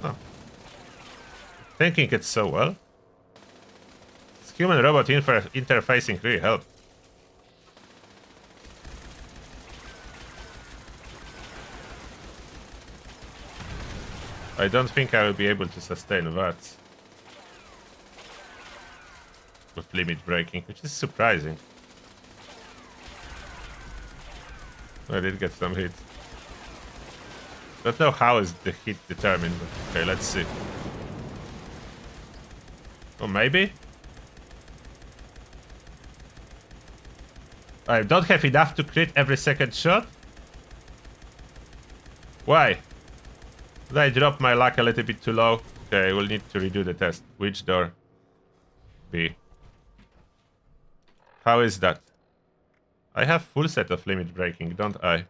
Oh. Thinking it so well. Human-robot interfacing really helped. I don't think I will be able to sustain VATS with limit breaking, which is surprising. I did get some hit. Don't know how is the hit determined, but okay, let's see. Or maybe? I don't have enough to crit every second shot? Why? Did I drop my luck a little bit too low? Okay, we'll need to redo the test. Which door? B. How is that? I have full set of limit breaking, don't I?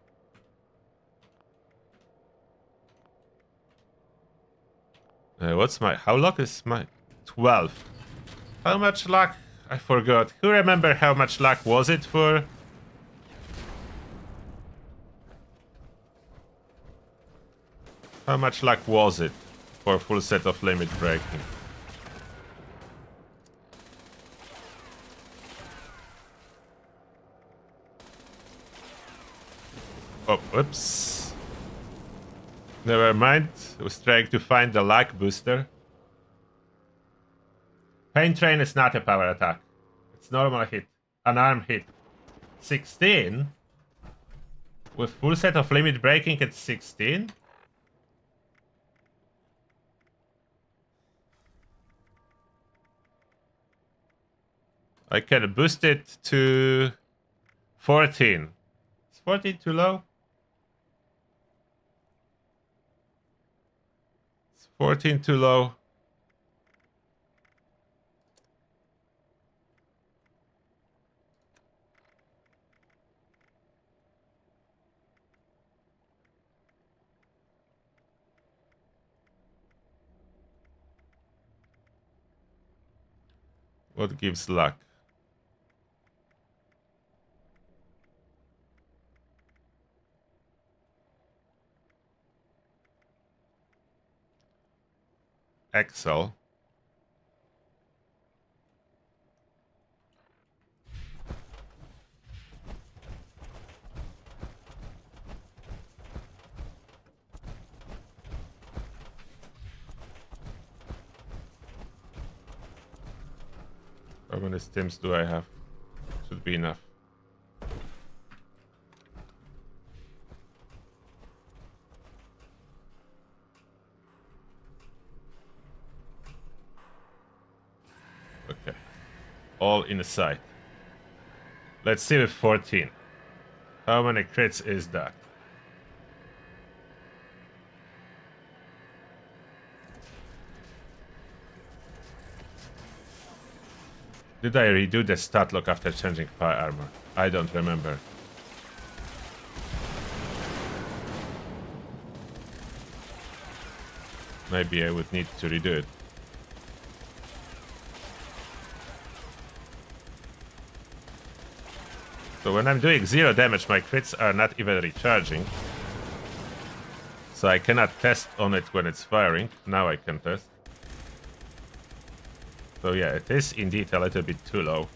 What's my... How luck is my... 12. How much luck? I forgot. Who remember how much luck was it for? How much luck was it for full set of limit breaking? Oh, whoops. Never mind. I was trying to find the luck booster. Pain Train is not a power attack. It's normal hit. Unarmed hit. 16? With full set of limit breaking at 16? I can boost it to 14. Is 14 too low? Is 14 too low? What gives luck? Excel. How many stims do I have? Should be enough. Okay. All in sight. Let's see with 14. How many crits is that? Did I redo the stat lock after changing power armor? I don't remember. Maybe I would need to redo it. So when I'm doing 0 damage, my crits are not even recharging. So I cannot test on it when it's firing. Now I can test. So yeah, it is indeed a little bit too low.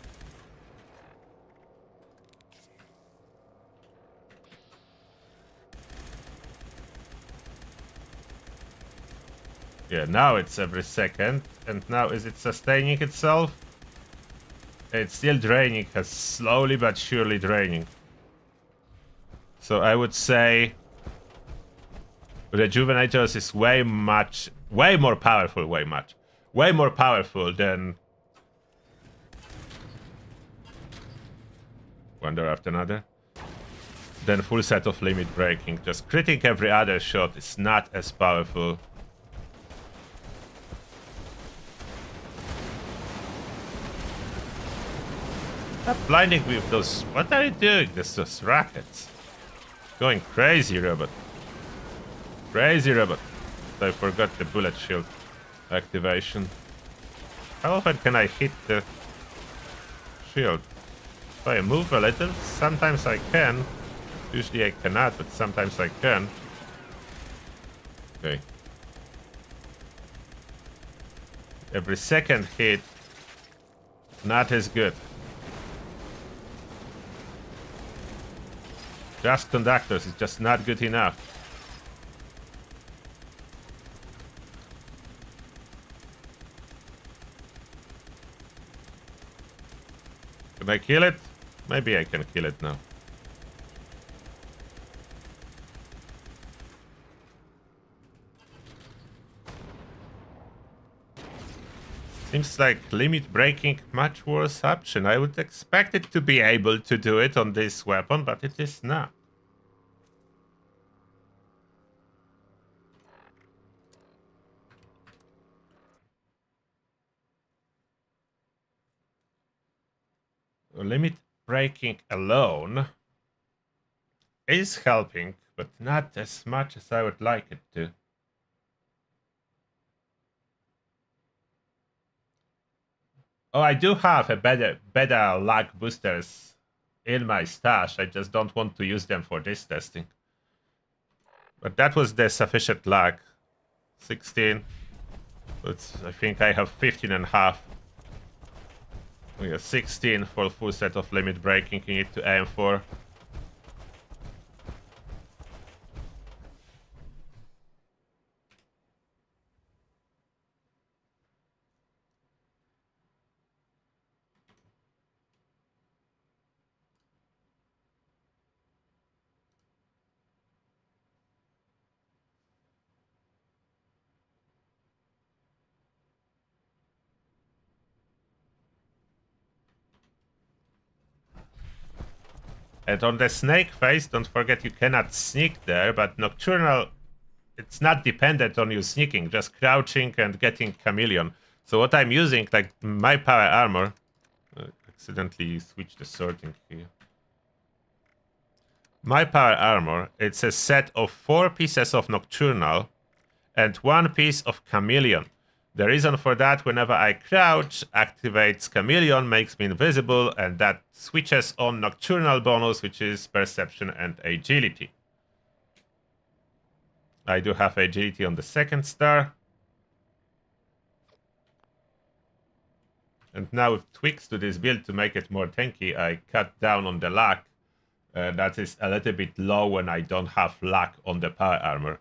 Yeah, now it's every second. And now is it sustaining itself? It's still draining, has slowly but surely draining. So I would say Rejuvenators is way more powerful, way more powerful than one door after another. Then full set of limit breaking. Just critting every other shot is not as powerful. Stop blinding me with those. What are you doing? Those rockets. Going crazy, robot. Crazy robot. I forgot the bullet shield activation. How often can I hit the shield? If I move a little, sometimes I can. Usually I cannot, but sometimes I can. Okay. Every second hit, not as good. Just conductors is just not good enough. Can I kill it? Maybe I can kill it now. Seems like limit breaking much worse option. I would expect it to be able to do it on this weapon, but it is not. limit breaking alone is helping, but not as much as I would like it to. Oh, I do have a better lag boosters in my stash. I just don't want to use them for this testing. But that was the sufficient lag. 16. I think I have 15 and a half. We have 16 for a full set of limit breaking you need to aim for. And on the snake face, don't forget you cannot sneak there, but Nocturnal, it's not dependent on you sneaking, just crouching and getting Chameleon. So what I'm using, like my power armor, accidentally switched the sorting here. My power armor, it's a set of 4 pieces of Nocturnal and 1 piece of Chameleon. The reason for that, whenever I crouch, activates Chameleon, makes me invisible, and that switches on Nocturnal bonus, which is Perception and Agility. I do have Agility on the 2nd star. And now with tweaks to this build to make it more tanky, I cut down on the lag. That is a little bit low when I don't have lag on the power armor.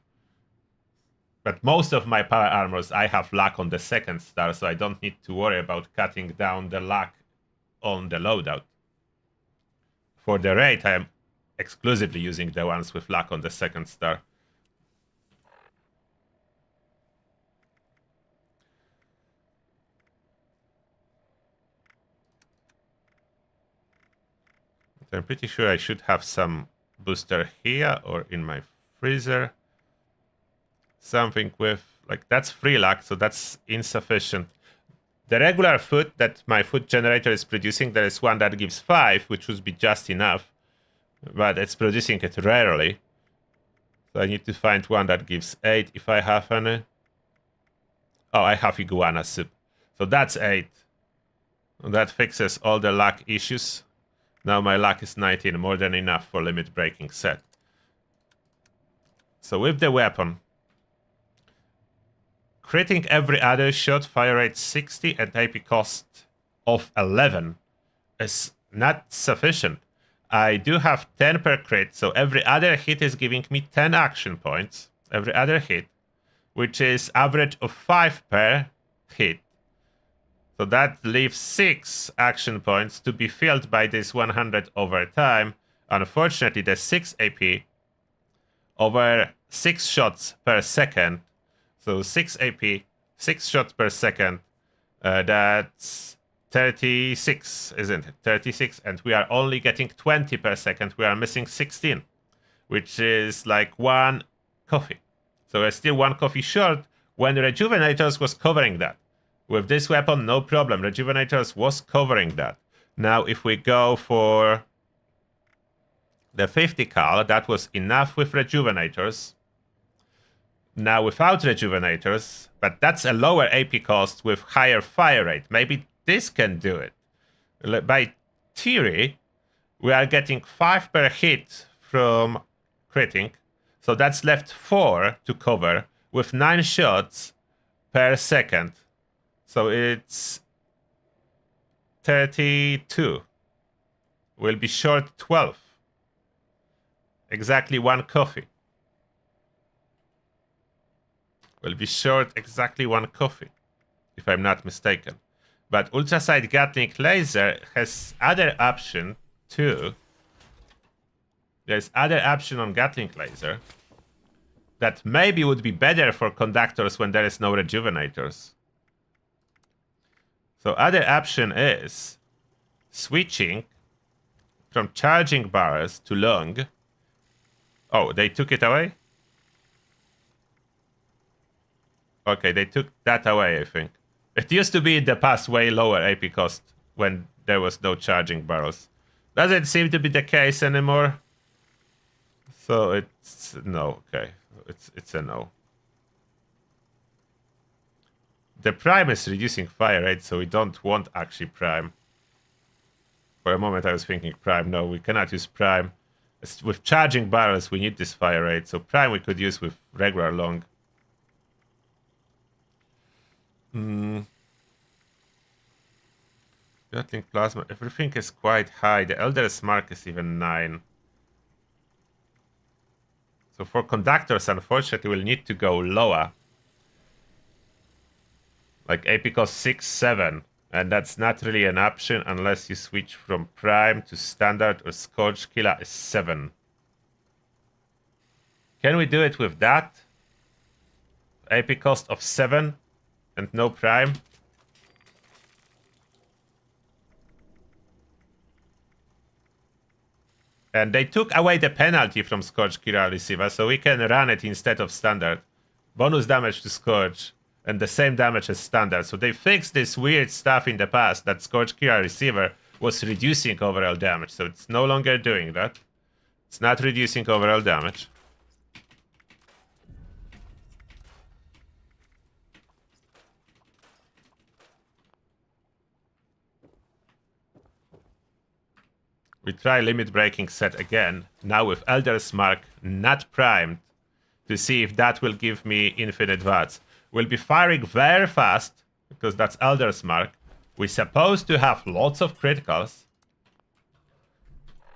But most of my power armors, I have lag on the 2nd star, so I don't need to worry about cutting down the lag on the loadout. For the raid, I am exclusively using the ones with lag on the 2nd star. I'm pretty sure I should have some booster here or in my freezer. Something with, like, that's 3 lag, so that's insufficient. The regular food that my food generator is producing, there is one that gives 5, which would be just enough. But it's producing it rarely. So I need to find one that gives 8 if I have any. Oh, I have iguana soup. So that's 8. That fixes all the lag issues. Now my lag is 19, more than enough for limit breaking set. So with the weapon, critting every other shot, fire rate 60 and AP cost of 11 is not sufficient. I do have 10 per crit, so every other hit is giving me 10 action points. Every other hit, which is average of 5 per hit. So that leaves 6 action points to be filled by this 100 over time. Unfortunately, the 6 AP over 6 shots per second. So 6 AP, 6 shots per second. That's 36, isn't it? 36, and we are only getting 20 per second. We are missing 16, which is like 1 coffee. So we're still 1 coffee short when Rejuvenators was covering that. With this weapon, no problem. Rejuvenators was covering that. Now, if we go for the 50 cal, that was enough with Rejuvenators. Now, without Rejuvenators, but that's a lower AP cost with higher fire rate. Maybe this can do it. By theory, we are getting 5 per hit from critting. So that's left 4 to cover with 9 shots per second. So it's 32. We'll be short 12. Exactly 1 coffee. We'll be short exactly 1 coffee, if I'm not mistaken. But Ultrasight Gatling Laser has other option too. There's other option on Gatling Laser that maybe would be better for conductors when there is no Rejuvenators. So other option is switching from charging bars to long. Oh, they took it away? Okay, they took that away, I think. It used to be in the past way lower AP cost when there was no charging barrels. Doesn't seem to be the case anymore. So it's no, okay. It's a no. The prime is reducing fire rate, so we don't want actually prime. For a moment I was thinking prime. No, we cannot use prime. With charging barrels, we need this fire rate. So prime we could use with regular long. Gatling plasma. Everything is quite high. The Elder's Mark is even 9. So for conductors, unfortunately, we'll need to go lower. Like AP cost 6, 7. And that's not really an option unless you switch from prime to standard, or Scorch Killer is 7. Can we do it with that? AP cost of 7 and no prime? And they took away the penalty from Scorch Killer Receiver, so we can run it instead of standard. Bonus damage to Scorch, and the same damage as standard. So they fixed this weird stuff in the past that Scorch Killer Receiver was reducing overall damage. So it's no longer doing that. It's not reducing overall damage. We try limit breaking set again, now with Elder's Mark not primed, to see if that will give me infinite VATS. We'll be firing very fast, because that's Elder's Mark. We're supposed to have lots of criticals.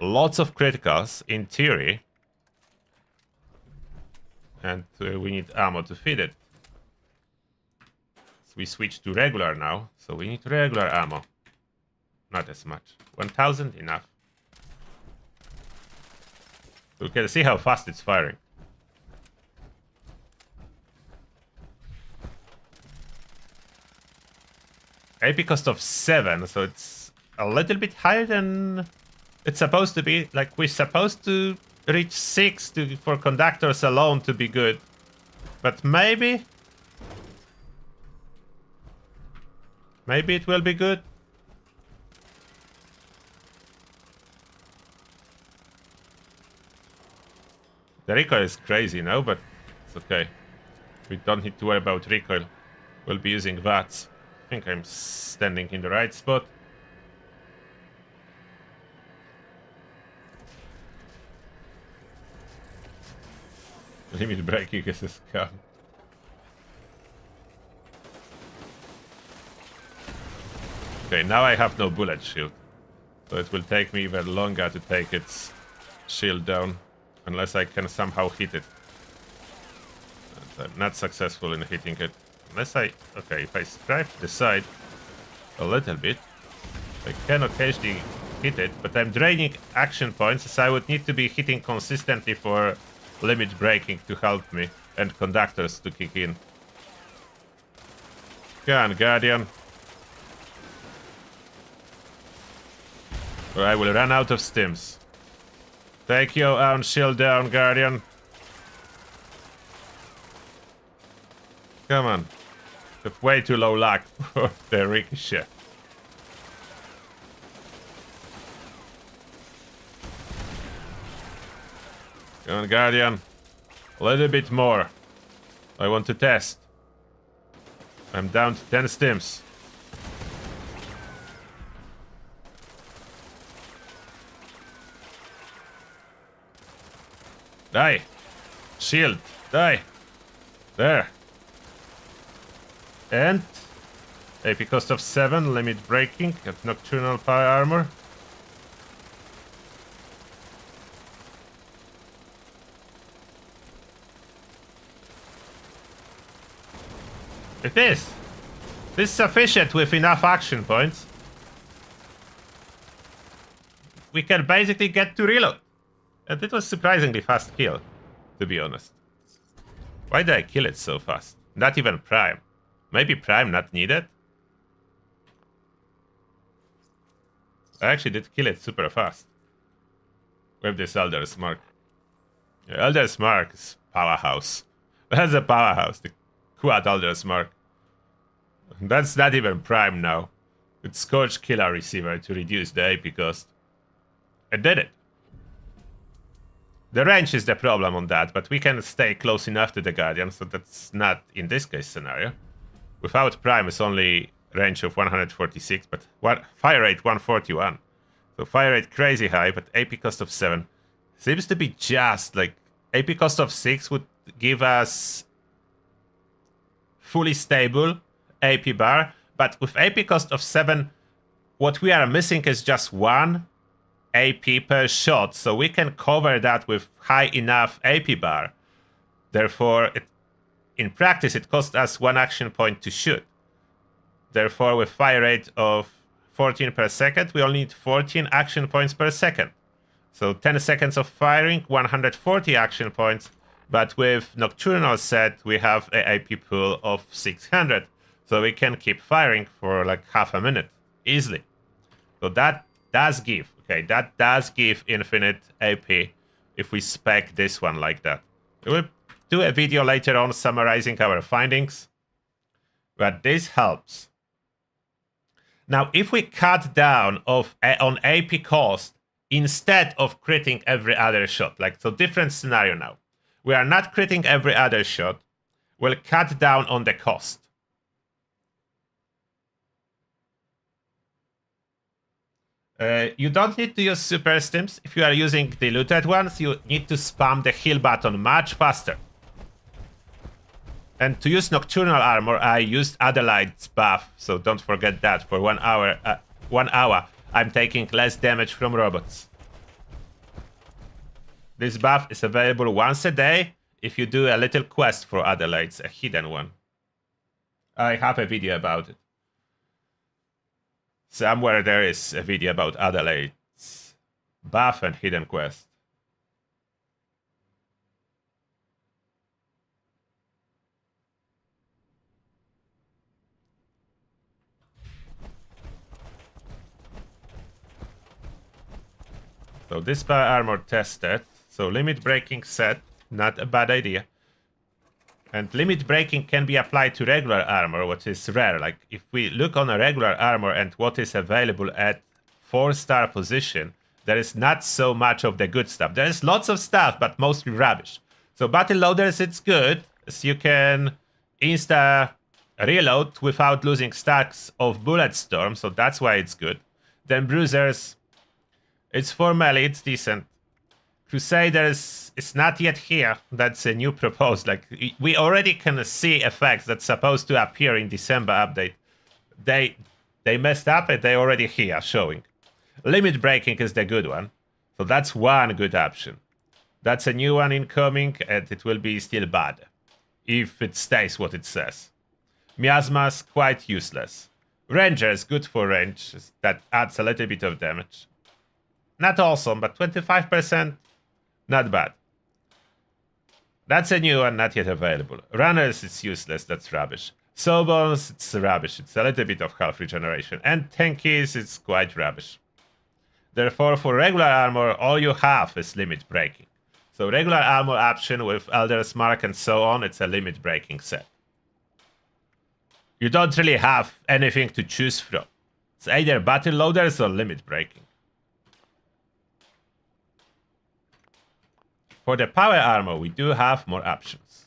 Lots of criticals, in theory. And we need ammo to feed it. So we switch to regular now, so we need regular ammo. Not as much. 1000, enough. We can see how fast it's firing. AP cost of 7, so it's a little bit higher than it's supposed to be. Like, we're supposed to reach 6 for conductors alone to be good. But maybe it will be good. The recoil is crazy now, but it's okay. We don't need to worry about recoil. We'll be using VATS. I think I'm standing in the right spot. Limit breaking is a scam. Okay, now I have no bullet shield. So it will take me even longer to take its shield down. Unless I can somehow hit it. And I'm not successful in hitting it. Unless I... Okay, if I strive the side a little bit, I can occasionally hit it, but I'm draining action points, so I would need to be hitting consistently for limit breaking to help me, and conductors to kick in. Come on, Guardian. Or I will run out of stims. Take your own shield down, Guardian. Come on. Have way too low luck for the ricochet. Come on, Guardian. A little bit more. I want to test. I'm down to 10 stims. Die! Shield! Die! There! And AP cost of 7, limit breaking at Nocturnal Power Armor. It is! This is sufficient with enough action points. We can basically get to reload. And it was surprisingly fast kill, to be honest. Why did I kill it so fast? Not even Prime. Maybe Prime not needed? I actually did kill it super fast. With this Elder's Mark. Yeah, Elder's Mark is powerhouse. That's a powerhouse. The quad Elder's Mark. That's not even Prime now. With Scorch Killer Receiver to reduce the AP cost. I did it. The range is the problem on that, but we can stay close enough to the Guardian, so that's not in this case scenario. Without Prime, it's only range of 146, but fire rate 141. So fire rate crazy high, but AP cost of 7. Seems to be just like AP cost of 6 would give us fully stable AP bar, but with AP cost of 7, what we are missing is just 1 AP per shot, so we can cover that with high enough AP bar. Therefore, in practice, it costs us 1 action point to shoot. Therefore, with fire rate of 14 per second, we only need 14 action points per second. So 10 seconds of firing, 140 action points. But with Nocturnal set, we have an AP pool of 600. So we can keep firing for like half a minute, easily. So that does give, okay, that does give infinite AP if we spec this one like that. We'll do a video later on summarizing our findings. But this helps. Now, if we cut down on AP cost instead of critting every other shot, like, so different scenario now. We are not critting every other shot. We'll cut down on the cost. You don't need to use super stims. If you are using diluted ones, you need to spam the heal button much faster. And to use Nocturnal Armor, I used Adelaide's buff, so don't forget that. For 1 hour, I'm taking less damage from robots. This buff is available once a day if you do a little quest for Adelaide's, a hidden one. I have a video about it. Somewhere there is a video about Adelaide's buff and hidden quest. So this power armor tested. So limit breaking set, not a bad idea. And limit breaking can be applied to regular armor, which is rare. Like if we look on a regular armor and what is available at 4-star position, there is not so much of the good stuff. There is lots of stuff, but mostly rubbish. So battle loaders, it's good, as you can insta reload without losing stacks of bullet storm, so that's why it's good. Then bruisers, it's for melee, it's decent. Crusaders is not yet here. That's a new proposed. Like we already can see effects that's supposed to appear in December update. They messed up and they already here showing. Limit breaking is the good one. So that's one good option. That's a new one incoming and it will be still bad if it stays what it says. Miasmas quite useless. Rangers good for range. That adds a little bit of damage. Not awesome, but 25%. Not bad. That's a new one, not yet available. Runners, it's useless, that's rubbish. Sawbones, it's rubbish. It's a little bit of health regeneration. And tankies, it's quite rubbish. Therefore, for regular armor, all you have is limit breaking. So regular armor option with Elder's Mark and so on, it's a limit breaking set. You don't really have anything to choose from. It's either battle loaders or limit breaking. For the power armor, we do have more options.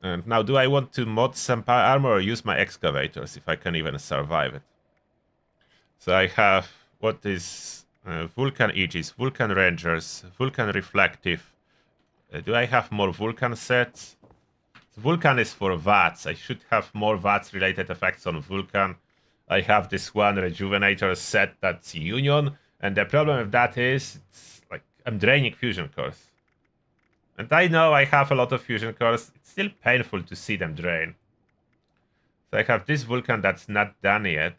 And now, do I want to mod some power armor or use my excavators if I can even survive it? So I have what is Vulcan Aegis, Vulcan Rangers, Vulcan Reflective. Do I have more Vulcan sets? Vulcan is for VATS. I should have more VATS related effects on Vulcan. I have this one Rejuvenator set that's Union. And the problem with that is, it's like I'm draining fusion cores. And I know I have a lot of fusion cores. It's still painful to see them drain. So I have this Vulcan that's not done yet.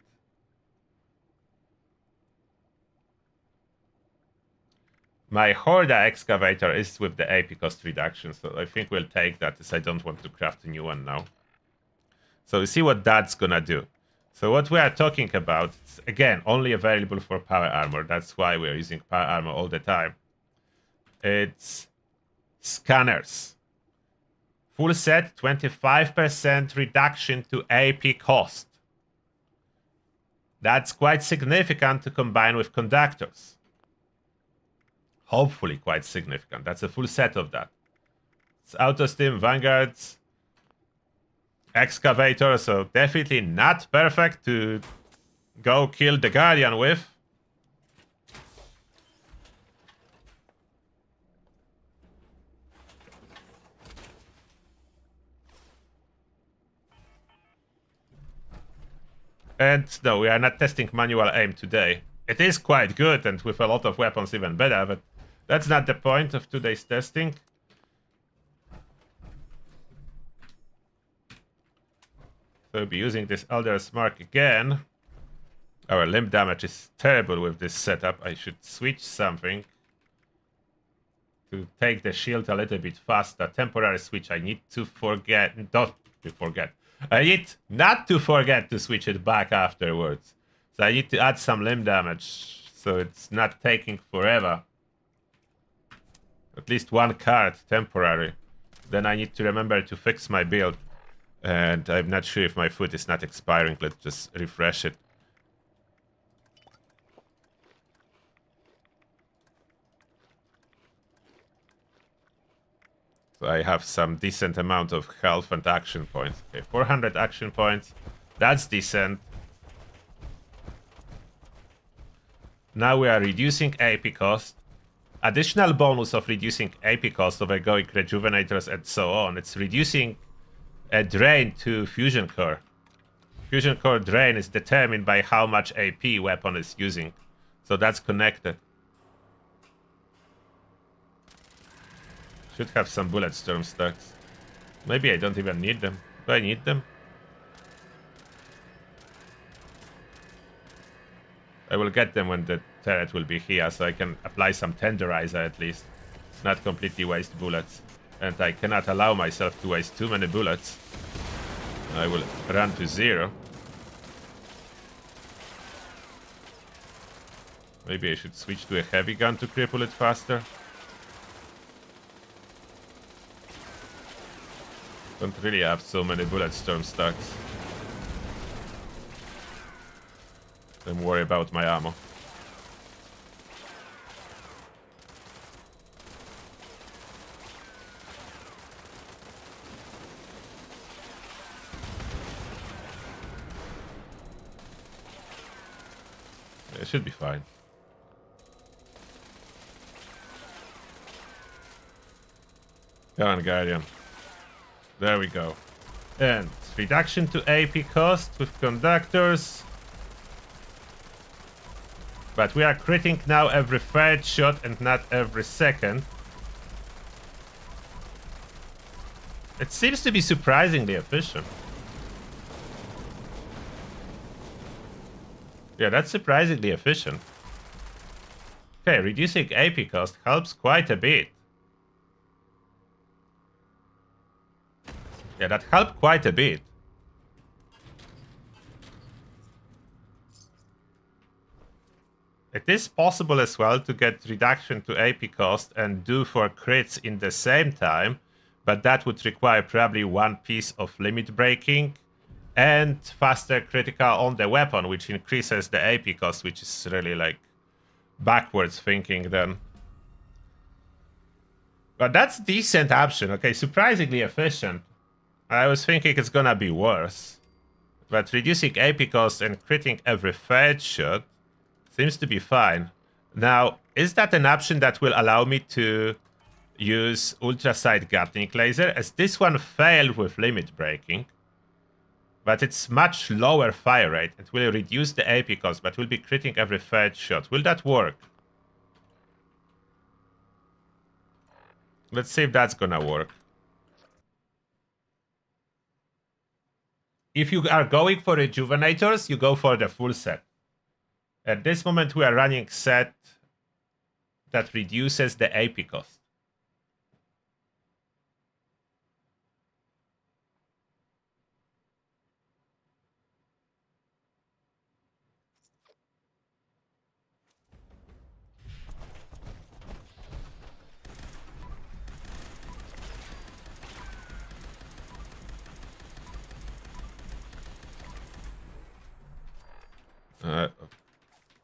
My Horda excavator is with the AP cost reduction, so I think we'll take that as I don't want to craft a new one now. So you see what that's gonna do. So what we are talking about, it's again only available for power armor. That's why we're using power armor all the time. It's scanners. Full set, 25% reduction to AP cost. That's quite significant to combine with conductors. Hopefully quite significant. That's a full set of that. It's auto steam, vanguards, excavator, so definitely not perfect to go kill the Guardian with. And no, we are not testing manual aim today. It is quite good, and with a lot of weapons even better, but that's not the point of today's testing. So we'll be using this Elder's Mark again. Our limb damage is terrible with this setup. I should switch something to take the shield a little bit faster. Temporary switch. I need to forget. Not to forget. I need not to forget to switch it back afterwards. So I need to add some limb damage so it's not taking forever. At least one card, temporary. Then I need to remember to fix my build. And I'm not sure if my foot is not expiring. Let's just refresh it. So I have some decent amount of health and action points. Okay, 400 action points. That's decent. Now we are reducing AP cost. Additional bonus of reducing AP cost of going rejuvenators and so on. It's reducing a drain to fusion core. Fusion core drain is determined by how much AP weapon is using. So that's connected. Should have some bullet storm stacks. Maybe I don't even need them. Do I need them? I will get them when the turret will be here, so I can apply some tenderizer at least. Not completely waste bullets. And I cannot allow myself to waste too many bullets. I will run to 0. Maybe I should switch to a heavy gun to cripple it faster. Don't really have so many bullet storm stacks. Don't worry about my ammo. It should be fine. Come on, Guardian. There we go. And reduction to AP cost with conductors. But we are critting now every third shot and not every second. It seems to be surprisingly efficient. Yeah, that's surprisingly efficient. Okay, reducing AP cost helps quite a bit. Yeah, that helped quite a bit. It is possible as well to get reduction to AP cost and do 4 crits in the same time, but that would require probably 1 piece of limit breaking and faster critical on the weapon, which increases the AP cost, which is really like backwards thinking then. But that's a decent option. Okay, surprisingly efficient. I was thinking it's gonna be worse. But reducing AP cost and critting every third shot seems to be fine. Now, is that an option that will allow me to use ultraside Gatling laser? As this one failed with limit breaking. But it's much lower fire rate. It will reduce the AP cost, but will be critting every third shot. Will that work? Let's see if that's gonna work. If you are going for rejuvenators, you go for the full set. At this moment, we are running set that reduces the AP cost.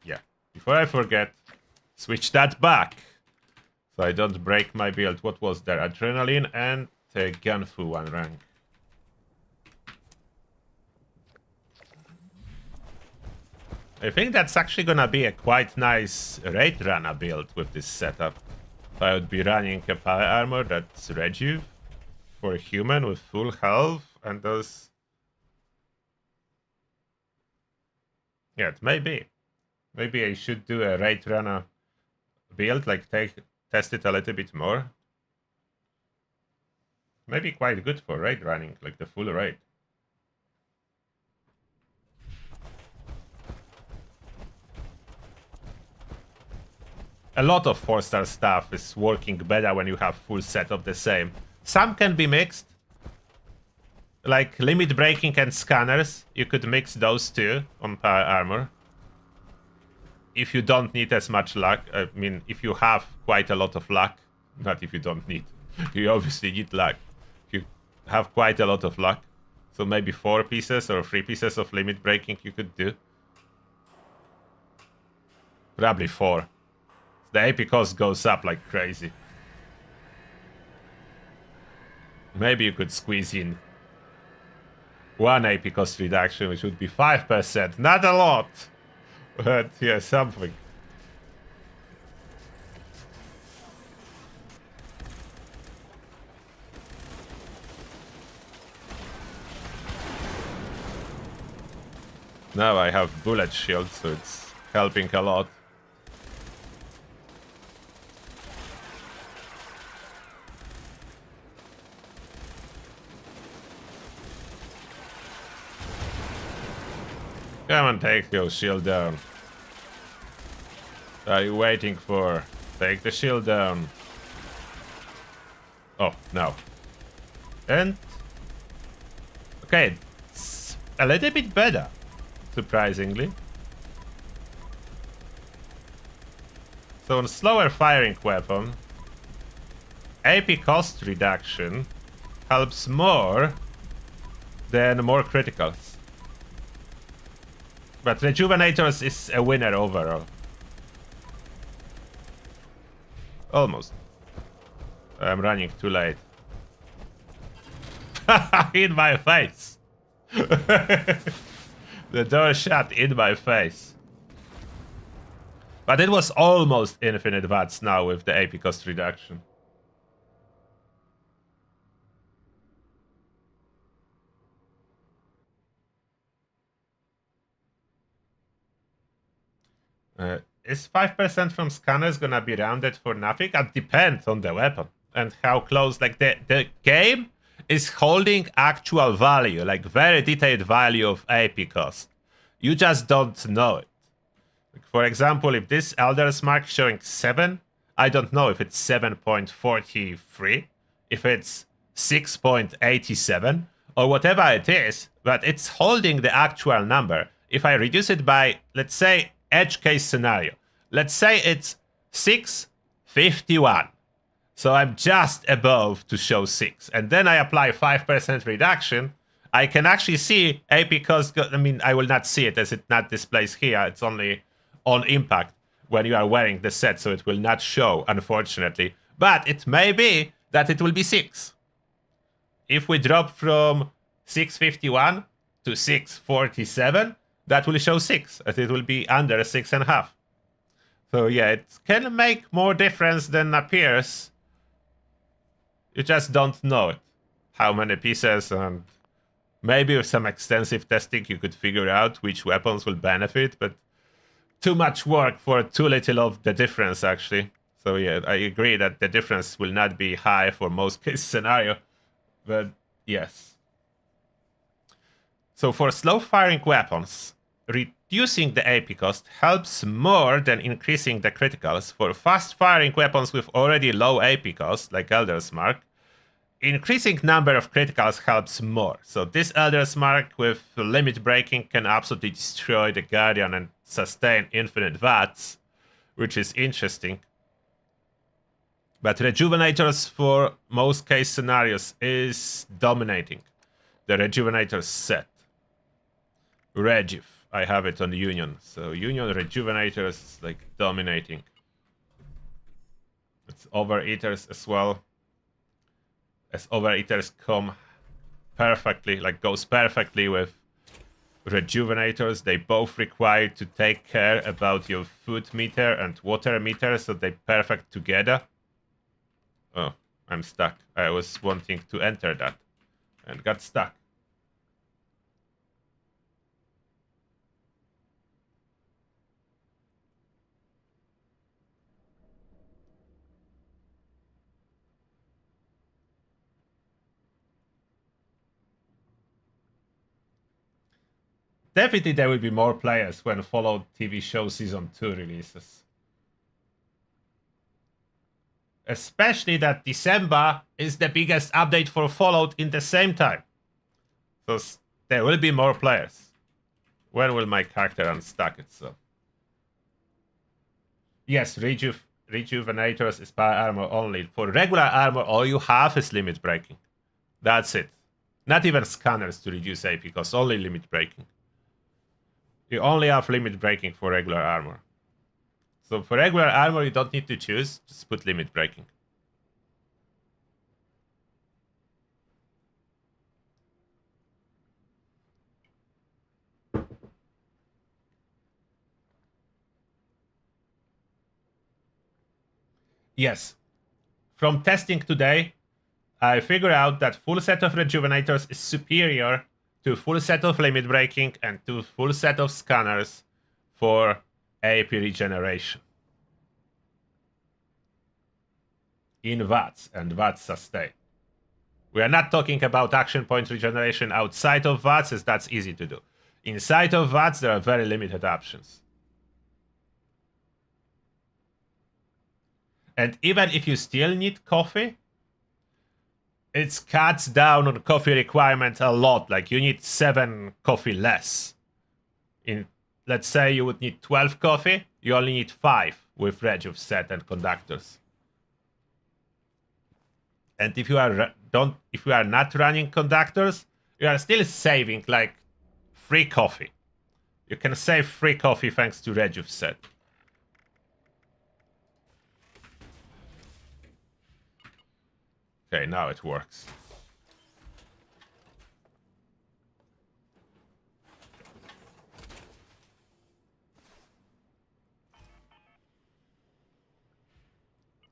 Yeah, before I forget, switch that back. So I don't break my build. What was there? Adrenaline and Gunfu 1 rank. I think that's actually gonna be a quite nice raid runner build with this setup. I would be running a power armor that's rejuve for a human with full health and those... Yeah, it may be. Maybe I should do a raid runner build, like test it a little bit more. Maybe quite good for raid running, like the full raid. A lot of 4-star stuff is working better when you have full set of the same. Some can be mixed. Like limit breaking and scanners, you could mix those two on power armor. If you don't need as much luck, I mean, if you have quite a lot of luck, not if you don't need, you obviously need luck. If you have quite a lot of luck, so maybe 4 pieces or 3 pieces of limit breaking you could do. Probably 4. The AP cost goes up like crazy. Maybe you could squeeze in 1 AP cost reduction, which would be 5%. Not a lot, but yeah, something. Now I have bullet shield, so it's helping a lot. Come on, take your shield down. What are you waiting for? Take the shield down. Oh, no. And... okay, it's a little bit better, surprisingly. So on slower firing weapon, AP cost reduction helps more than more criticals. But rejuvenators is a winner overall. Almost. I'm running too late. In my face. The door shut in my face. But it was almost infinite VATS now with the AP cost reduction. Is 5% from scanners gonna be rounded for nothing? It depends on the weapon and how close. Like the game is holding actual value, like very detailed value of AP cost. You just don't know it. Like for example, if this Elder's Mark showing 7, I don't know if it's 7.43, if it's 6.87, or whatever it is, but it's holding the actual number. If I reduce it by, let's say, edge case scenario, let's say it's 651, so I'm just above to show 6, and then I apply 5% reduction, I can actually see AP cost. I mean, I will not see it as it not displays here. It's only on impact when you are wearing the set, so it will not show, unfortunately. But it may be that it will be 6. If we drop from 651 to 647, that will show 6, as it will be under 6.5. So yeah, it can make more difference than appears. You just don't know it. How many pieces, and maybe with some extensive testing you could figure out which weapons will benefit, but too much work for too little of the difference, actually. So yeah, I agree that the difference will not be high for most case scenario, but yes. So for slow firing weapons, reducing the AP cost helps more than increasing the criticals. For fast firing weapons with already low AP cost, like Elder's Mark, increasing number of criticals helps more. So this Elder's Mark with limit breaking can absolutely destroy the Guardian and sustain infinite VATS, which is interesting. But Rejuvenators for most case scenarios is dominating. The Rejuvenators set. Rejuve. I have it on Union. So Union rejuvenators is like dominating. It's overeaters as well. As overeaters come perfectly, like goes perfectly with rejuvenators. They both require to take care about your food meter and water meter, so they perfect together. Oh, I'm stuck. I was wanting to enter that and got stuck. Definitely there will be more players when Fallout TV show Season 2 releases. Especially that December is the biggest update for Fallout in the same time. So there will be more players. When will my character unstuck itself? Yes, rejuvenators is power armor only. For regular armor, all you have is limit breaking. That's it. Not even scanners to reduce AP cost, only limit breaking. You only have limit breaking for regular armor. So for regular armor, you don't need to choose, just put limit breaking. Yes. From testing today, I figured out that full set of rejuvenators is superior to full set of limit breaking and to full set of scanners for AP regeneration. In VATS and VATS sustain. We are not talking about action point regeneration outside of VATS, as that's easy to do. Inside of VATS, there are very limited options. And even if you still need coffee, it cuts down on coffee requirement a lot. Like you need 7 coffee less. Let's say you would need 12 coffee, you only need 5 with rejuve set and conductors. And if you are not running conductors, you are still saving like 3 coffee. You can save 3 coffee thanks to rejuve set. Okay, now it works.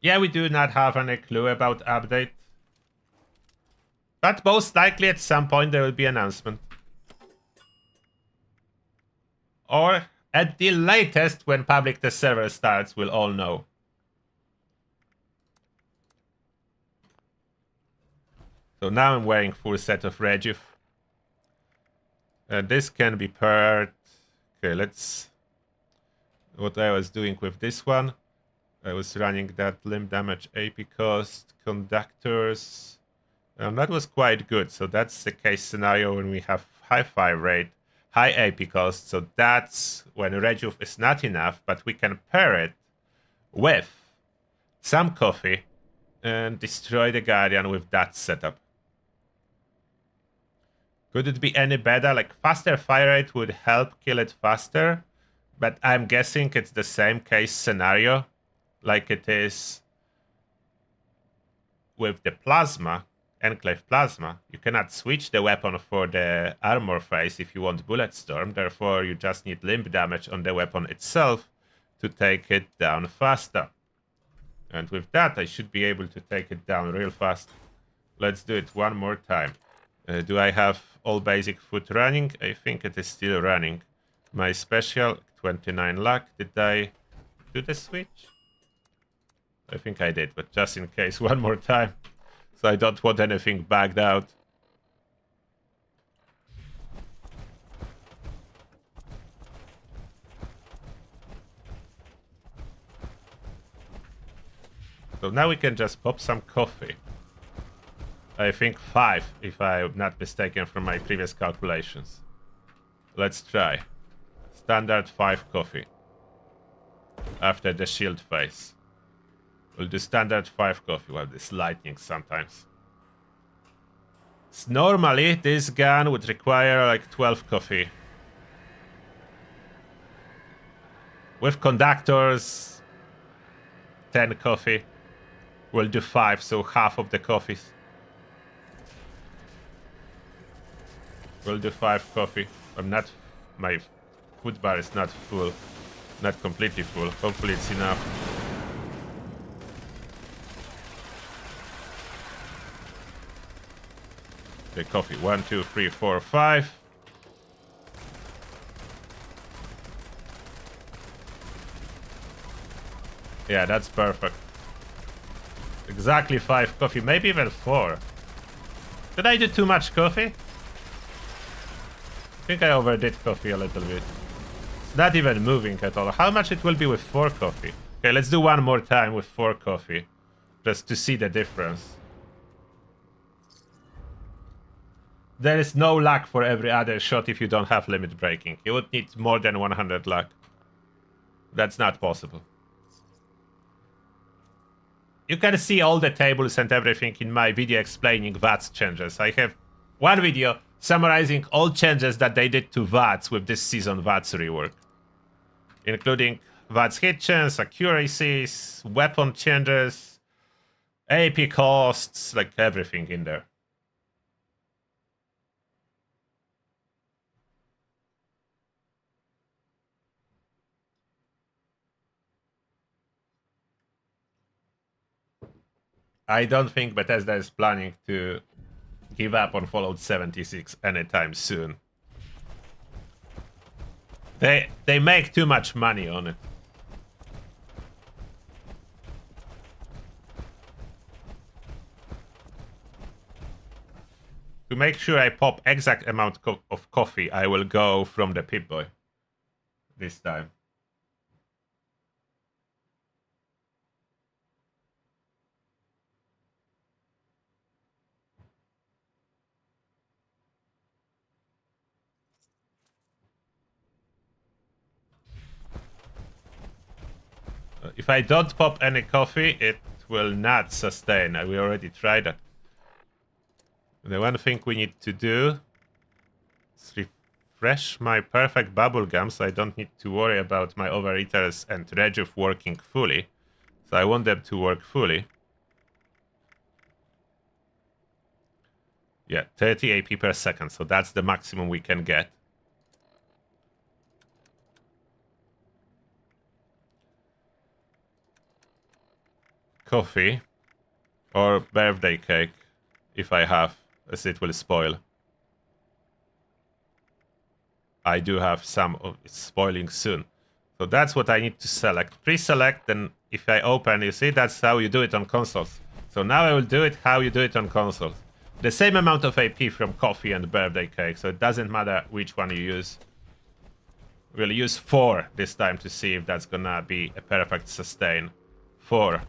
Yeah, we do not have any clue about update. But most likely at some point there will be announcement. Or at the latest when public test server starts, we'll all know. So now I'm wearing full set of rejuve. This can be paired. Okay, let's... What I was doing with this one. I was running that limb damage AP cost, conductors. That was quite good. So that's the case scenario when we have high fire rate, high AP cost. So that's when rejuve is not enough, but we can pair it with some coffee and destroy the Guardian with that setup. Could it be any better? Like faster fire rate would help kill it faster, but I'm guessing it's the same case scenario like it is with the plasma, Enclave plasma. You cannot switch the weapon for the armor phase if you want bullet storm, therefore you just need limb damage on the weapon itself to take it down faster. And with that I should be able to take it down real fast. Let's do it one more time. Do I have all basic foot running? I think it is still running. My special, 29 luck. Did I do the switch? I think I did, but just in case, one more time. So I don't want anything bagged out. So now we can just pop some coffee. I think 5, if I'm not mistaken from my previous calculations. Let's try. Standard 5 coffee. After the shield phase. We'll do standard 5 coffee. Well, this lightning sometimes. Normally, this gun would require like 12 coffee. With conductors, 10 coffee. We'll do 5, so half of the coffees. We'll do 5 coffee. I'm not... My food bar is not full. Not completely full. Hopefully it's enough. Okay, coffee. 1, 2, 3, 4, 5. Yeah, that's perfect. Exactly 5 coffee, maybe even 4. Did I do too much coffee? I think I overdid coffee a little bit. It's not even moving at all. How much it will be with 4 coffee? Okay, let's do one more time with 4 coffee. Just to see the difference. There is no luck for every other shot if you don't have limit breaking. You would need more than 100 luck. That's not possible. You can see all the tables and everything in my video explaining VATS changes. I have one video summarizing all changes that they did to VATS with this season VATS rework. Including VATS hit chance, accuracies, weapon changes, AP costs, like everything in there. I don't think Bethesda is planning to give up on Fallout 76 anytime soon. They make too much money on it. To make sure I pop exact amount of coffee, I will go from the Pip-Boy this time. If I don't pop any coffee, it will not sustain. We already tried that. The one thing we need to do is refresh my perfect bubblegum, so I don't need to worry about my overeaters and rejuve working fully. So I want them to work fully. Yeah, 30 AP per second, so that's the maximum we can get. Coffee or birthday cake, if I have, as it will spoil. I do have some of it spoiling soon. So that's what I need to select. Pre-select, then if I open, you see, that's how you do it on consoles. So now I will do it how you do it on consoles. The same amount of AP from coffee and birthday cake, so it doesn't matter which one you use. We'll use 4 this time to see if that's gonna be a perfect sustain. 4.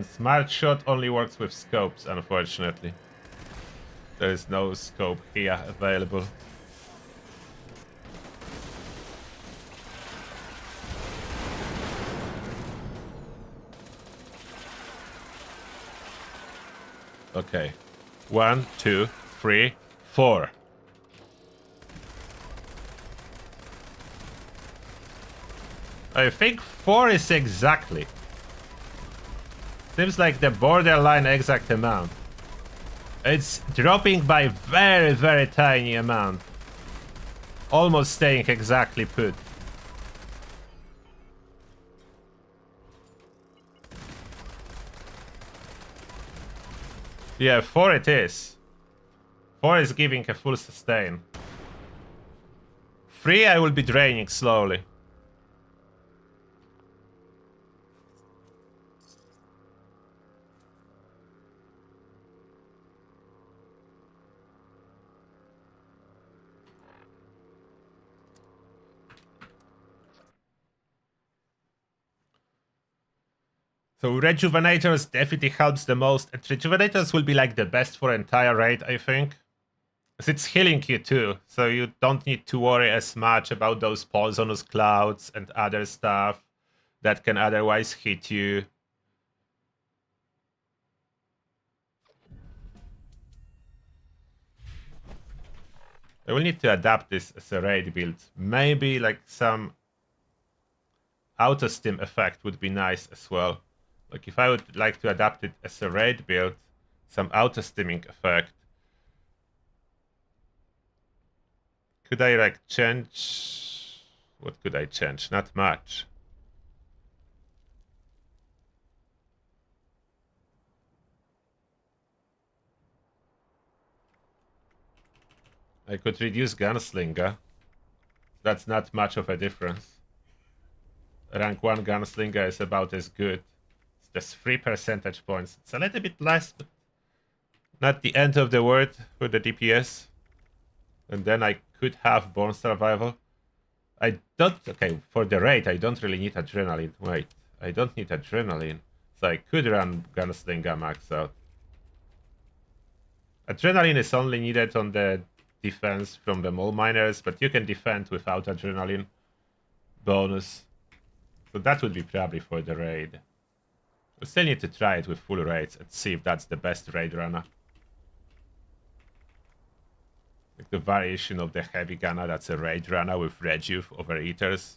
Smart shot only works with scopes, unfortunately. There is no scope here available. Okay. 1, 2, 3, 4. I think 4 is exactly. Seems like the borderline exact amount. It's dropping by very, very tiny amount. Almost staying exactly put. Yeah, 4 it is. 4 is giving a full sustain. 3 I will be draining slowly. So rejuvenators definitely helps the most. And rejuvenators will be like the best for entire raid, I think. It's healing you too, so you don't need to worry as much about those poisonous clouds and other stuff that can otherwise hit you. I will need to adapt this as a raid build. Maybe like some auto stim effect would be nice as well. Like if I would like to adapt it as a raid build, some auto stimming effect. Could I like change? What could I change? Not much. I could reduce Gunslinger. That's not much of a difference. Rank 1 Gunslinger is about as good. It's just 3 percentage points. It's a little bit less, but not the end of the world for the DPS. And then I could have Born Survival. I don't... Okay, for the raid, I don't really need Adrenaline. Wait, I don't need Adrenaline. So I could run Gunslinger max out. Adrenaline is only needed on the defense from the mole miners, but you can defend without Adrenaline bonus. So that would be probably for the raid. We still need to try it with full raids and see if that's the best raid runner. Like the variation of the heavy gunner, that's a raid runner with rejuve overeaters.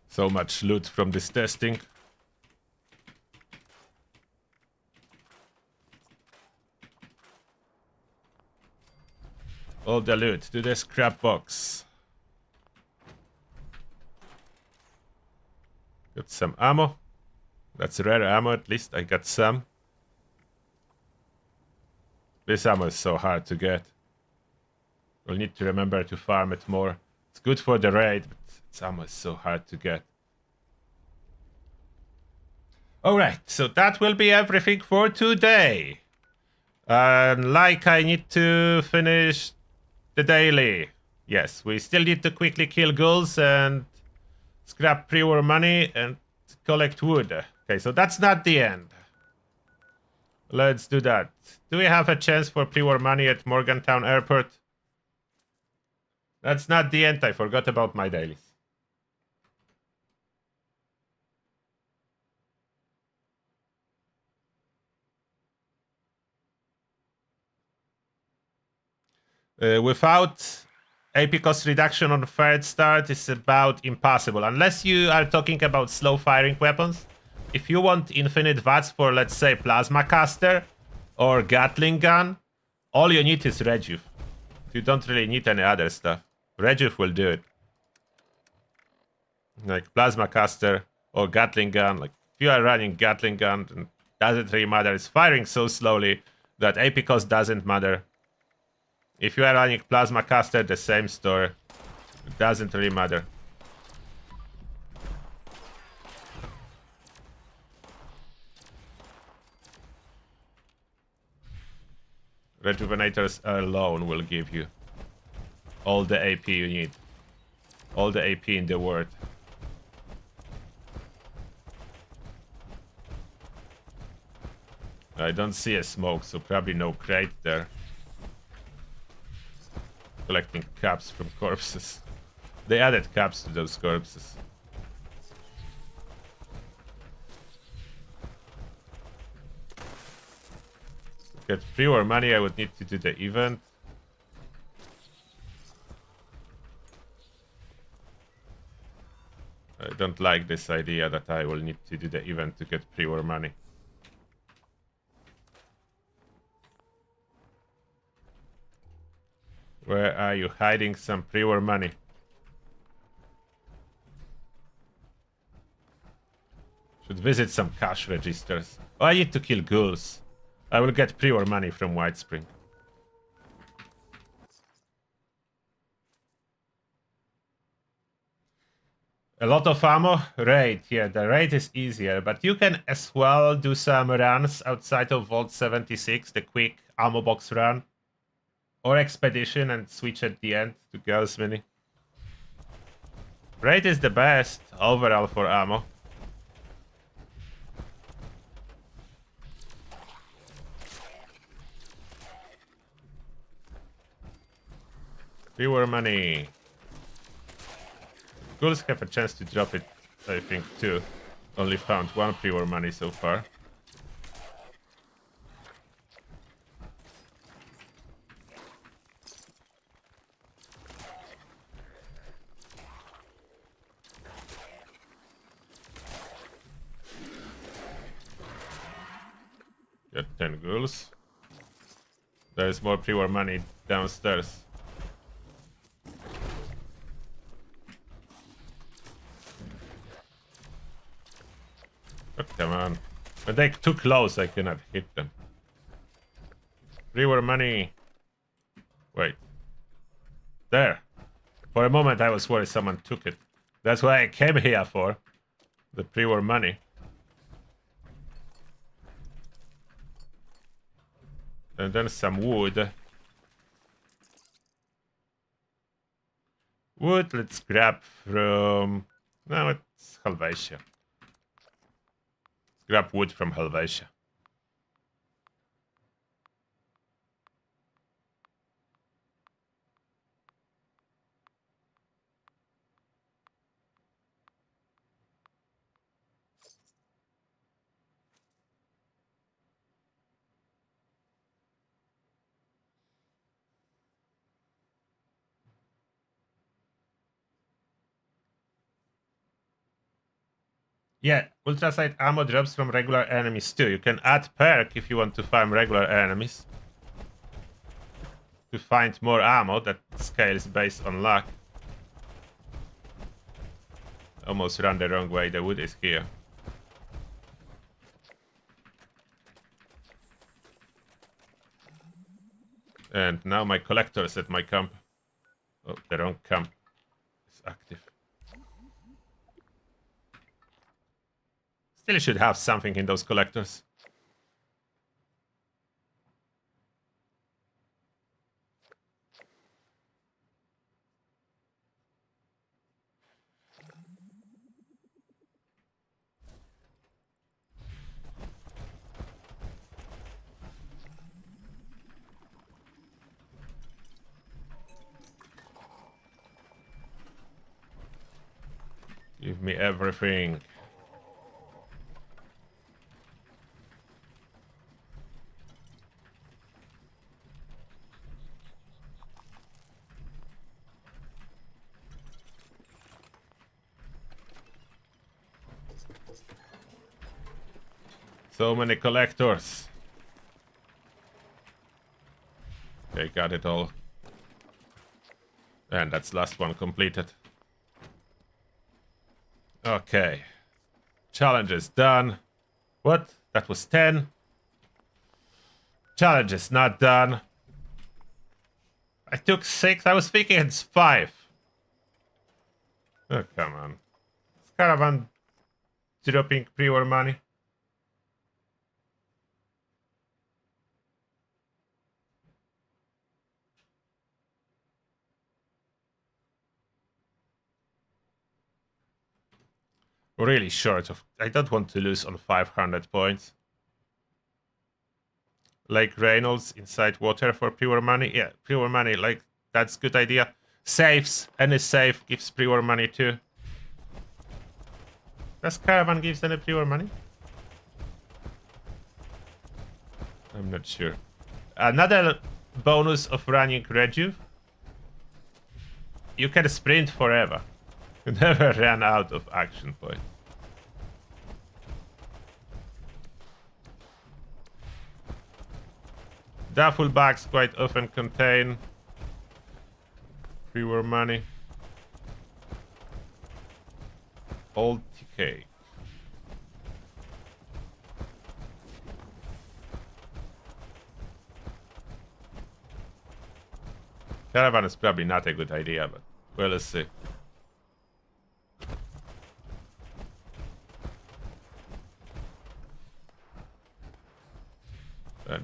So much loot from this testing. All the loot to the scrap box. Got some ammo. That's rare ammo, at least I got some. This ammo is so hard to get. We'll need to remember to farm it more. It's good for the raid, but its ammo is so hard to get. Alright, so that will be everything for today. Like I need to finish the daily. Yes, we still need to quickly kill ghouls and scrap pre-war money and collect wood. Okay, so that's not the end. Let's do that. Do we have a chance for pre-war money at Morgantown Airport? That's not the end. I forgot about my dailies. Without AP cost reduction on third start is about impossible. Unless you are talking about slow firing weapons. If you want infinite VATS for, let's say, Plasma Caster or Gatling Gun, all you need is Rejuve. You don't really need any other stuff. Rejuve will do it. Like Plasma Caster or Gatling Gun. Like if you are running Gatling Gun, it doesn't really matter. It's firing so slowly that AP cost doesn't matter. If you are running Plasma Caster, the same story. It doesn't really matter. Rejuvenators alone will give you all the AP you need. All the AP in the world. I don't see a smoke, so probably no crate there. Collecting caps from corpses. They added caps to those corpses. To get pre-war money, I would need to do the event. I don't like this idea that I will need to do the event to get pre-war money. Where are you hiding some pre-war money? Should visit some cash registers. Oh, I need to kill ghouls. I will get pre-war money from White Spring. A lot of ammo? Raid, yeah, the raid is easier, but you can as well do some runs outside of Vault 76, the quick ammo box run. Or Expedition and switch at the end to Girls Mini. Raid is the best overall for ammo. Reward money. Ghouls have a chance to drop it, I think, too. Only found one pre-war money so far. Got 10 ghouls. There's more pre-war money downstairs. Oh, come on. When they're too close, I cannot hit them. Pre-war money. Wait. There. For a moment, I was worried someone took it. That's what I came here for. The pre-war money. And then some wood. Wood, let's grab from... No, it's Helvetia. Let's grab wood from Helvetia. Yeah, ultrasight ammo drops from regular enemies too. You can add perk if you want to farm regular enemies. To find more ammo that scales based on luck. Almost ran the wrong way, the wood is here. And now my collector's at my camp. Oh, the wrong camp is active. Still should have something in those collectors. Give me everything. So many collectors. Okay, got it all. And that's last one completed. Okay. Challenge is done. What? That was 10. Challenge is not done. I took 6. I was thinking it's 5. Oh, come on. It's caravan dropping pre-war money. Really short of... I don't want to lose on 500 points. Like Reynolds inside water for pre-war money. Yeah, pre-war money, like, that's good idea. Saves. Any save gives pre-war money too. Does caravan gives any pre-war money? I'm not sure. Another bonus of running rejuve. You can sprint forever. You never ran out of action points. Duffel bags quite often contain pre-war money. Old TK. Caravan is probably not a good idea, but well, let's see.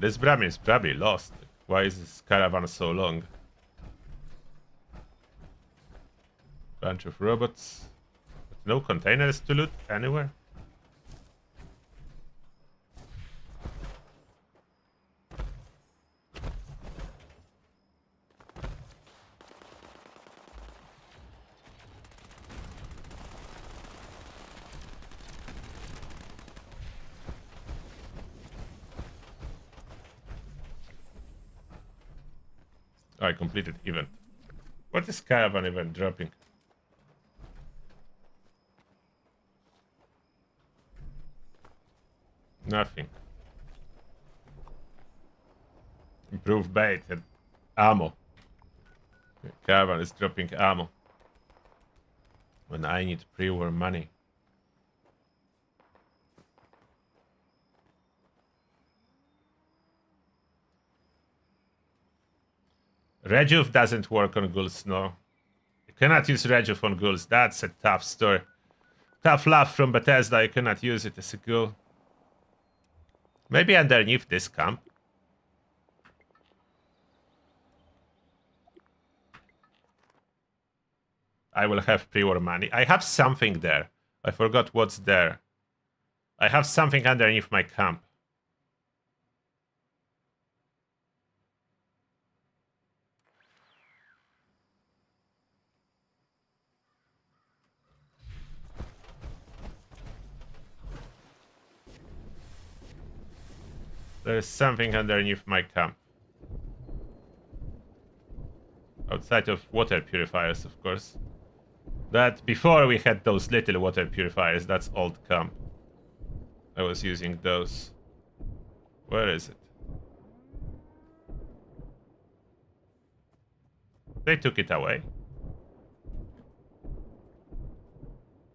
This Brahmin is probably lost. Why is this caravan so long? Bunch of robots. No containers to loot anywhere. Oh, I completed event. What is caravan event dropping? Nothing. Improved bait and ammo. Okay, caravan is dropping ammo. When I need pre-war money. Rejuve doesn't work on ghouls, no. You cannot use Rejuve on ghouls. That's a tough story. Tough love from Bethesda. You cannot use it as a ghoul. Maybe underneath this camp. I will have pre-war money. I have something there. I forgot what's there. I have something underneath my camp. There is something underneath my camp. Outside of water purifiers, of course. That before we had those little water purifiers, that's old camp. I was using those. Where is it? They took it away.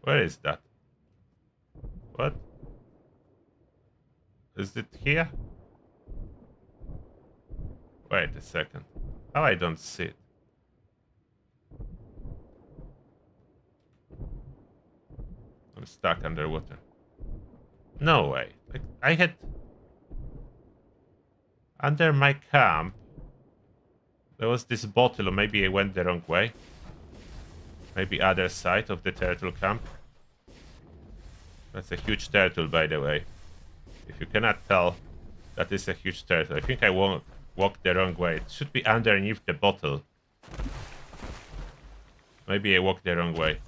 Where is that? What? Is it here? Wait a second. How I don't see it? I'm stuck underwater. No way. Like, I had... Under my camp... There was this bottle, or maybe I went the wrong way. Maybe other side of the turtle camp. That's a huge turtle, by the way. If you cannot tell, that is a huge turtle. I think I won't walk the wrong way. It should be underneath the bottle. Maybe I walked the wrong way.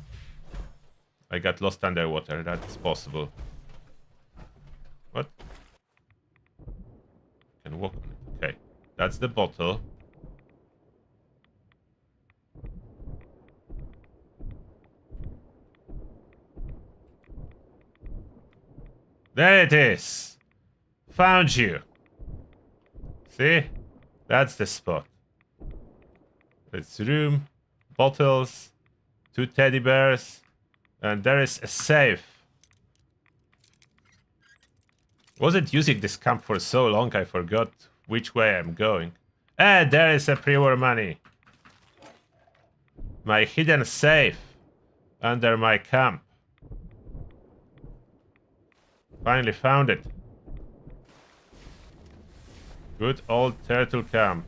I got lost underwater. That is possible. What? I can walk on it. Okay. That's the bottle. There it is. Found you. See? That's the spot. It's room, bottles, 2 teddy bears, and there is a safe. Wasn't using this camp for so long I forgot which way I'm going. And there is a pre-war money. My hidden safe under my camp. Finally found it. Good old turtle camp.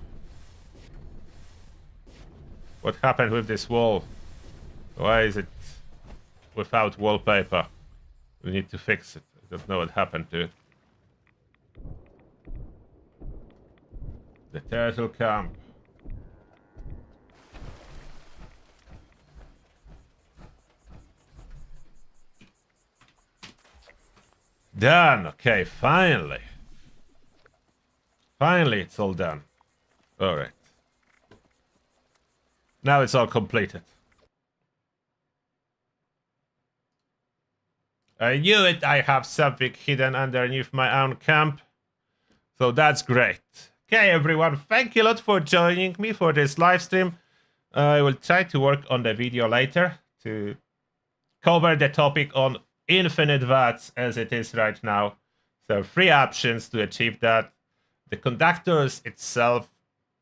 What happened with this wall? Why is it without wallpaper? We need to fix it. I don't know what happened to it. The turtle camp. Done. Okay, finally. Finally, it's all done. All right. Now it's all completed. I knew it. I have something hidden underneath my own camp. So that's great. Okay, everyone. Thank you a lot for joining me for this live stream. I will try to work on the video later to cover the topic on infinite VATS as it is right now. So 3 options to achieve that. The conductors itself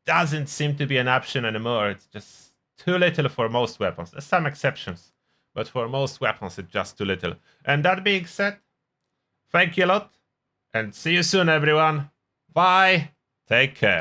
doesn't seem to be an option anymore. It's just too little for most weapons. There's some exceptions, but for most weapons it's just too little. And that being said, thank you a lot, and see you soon, everyone. Bye. Take care.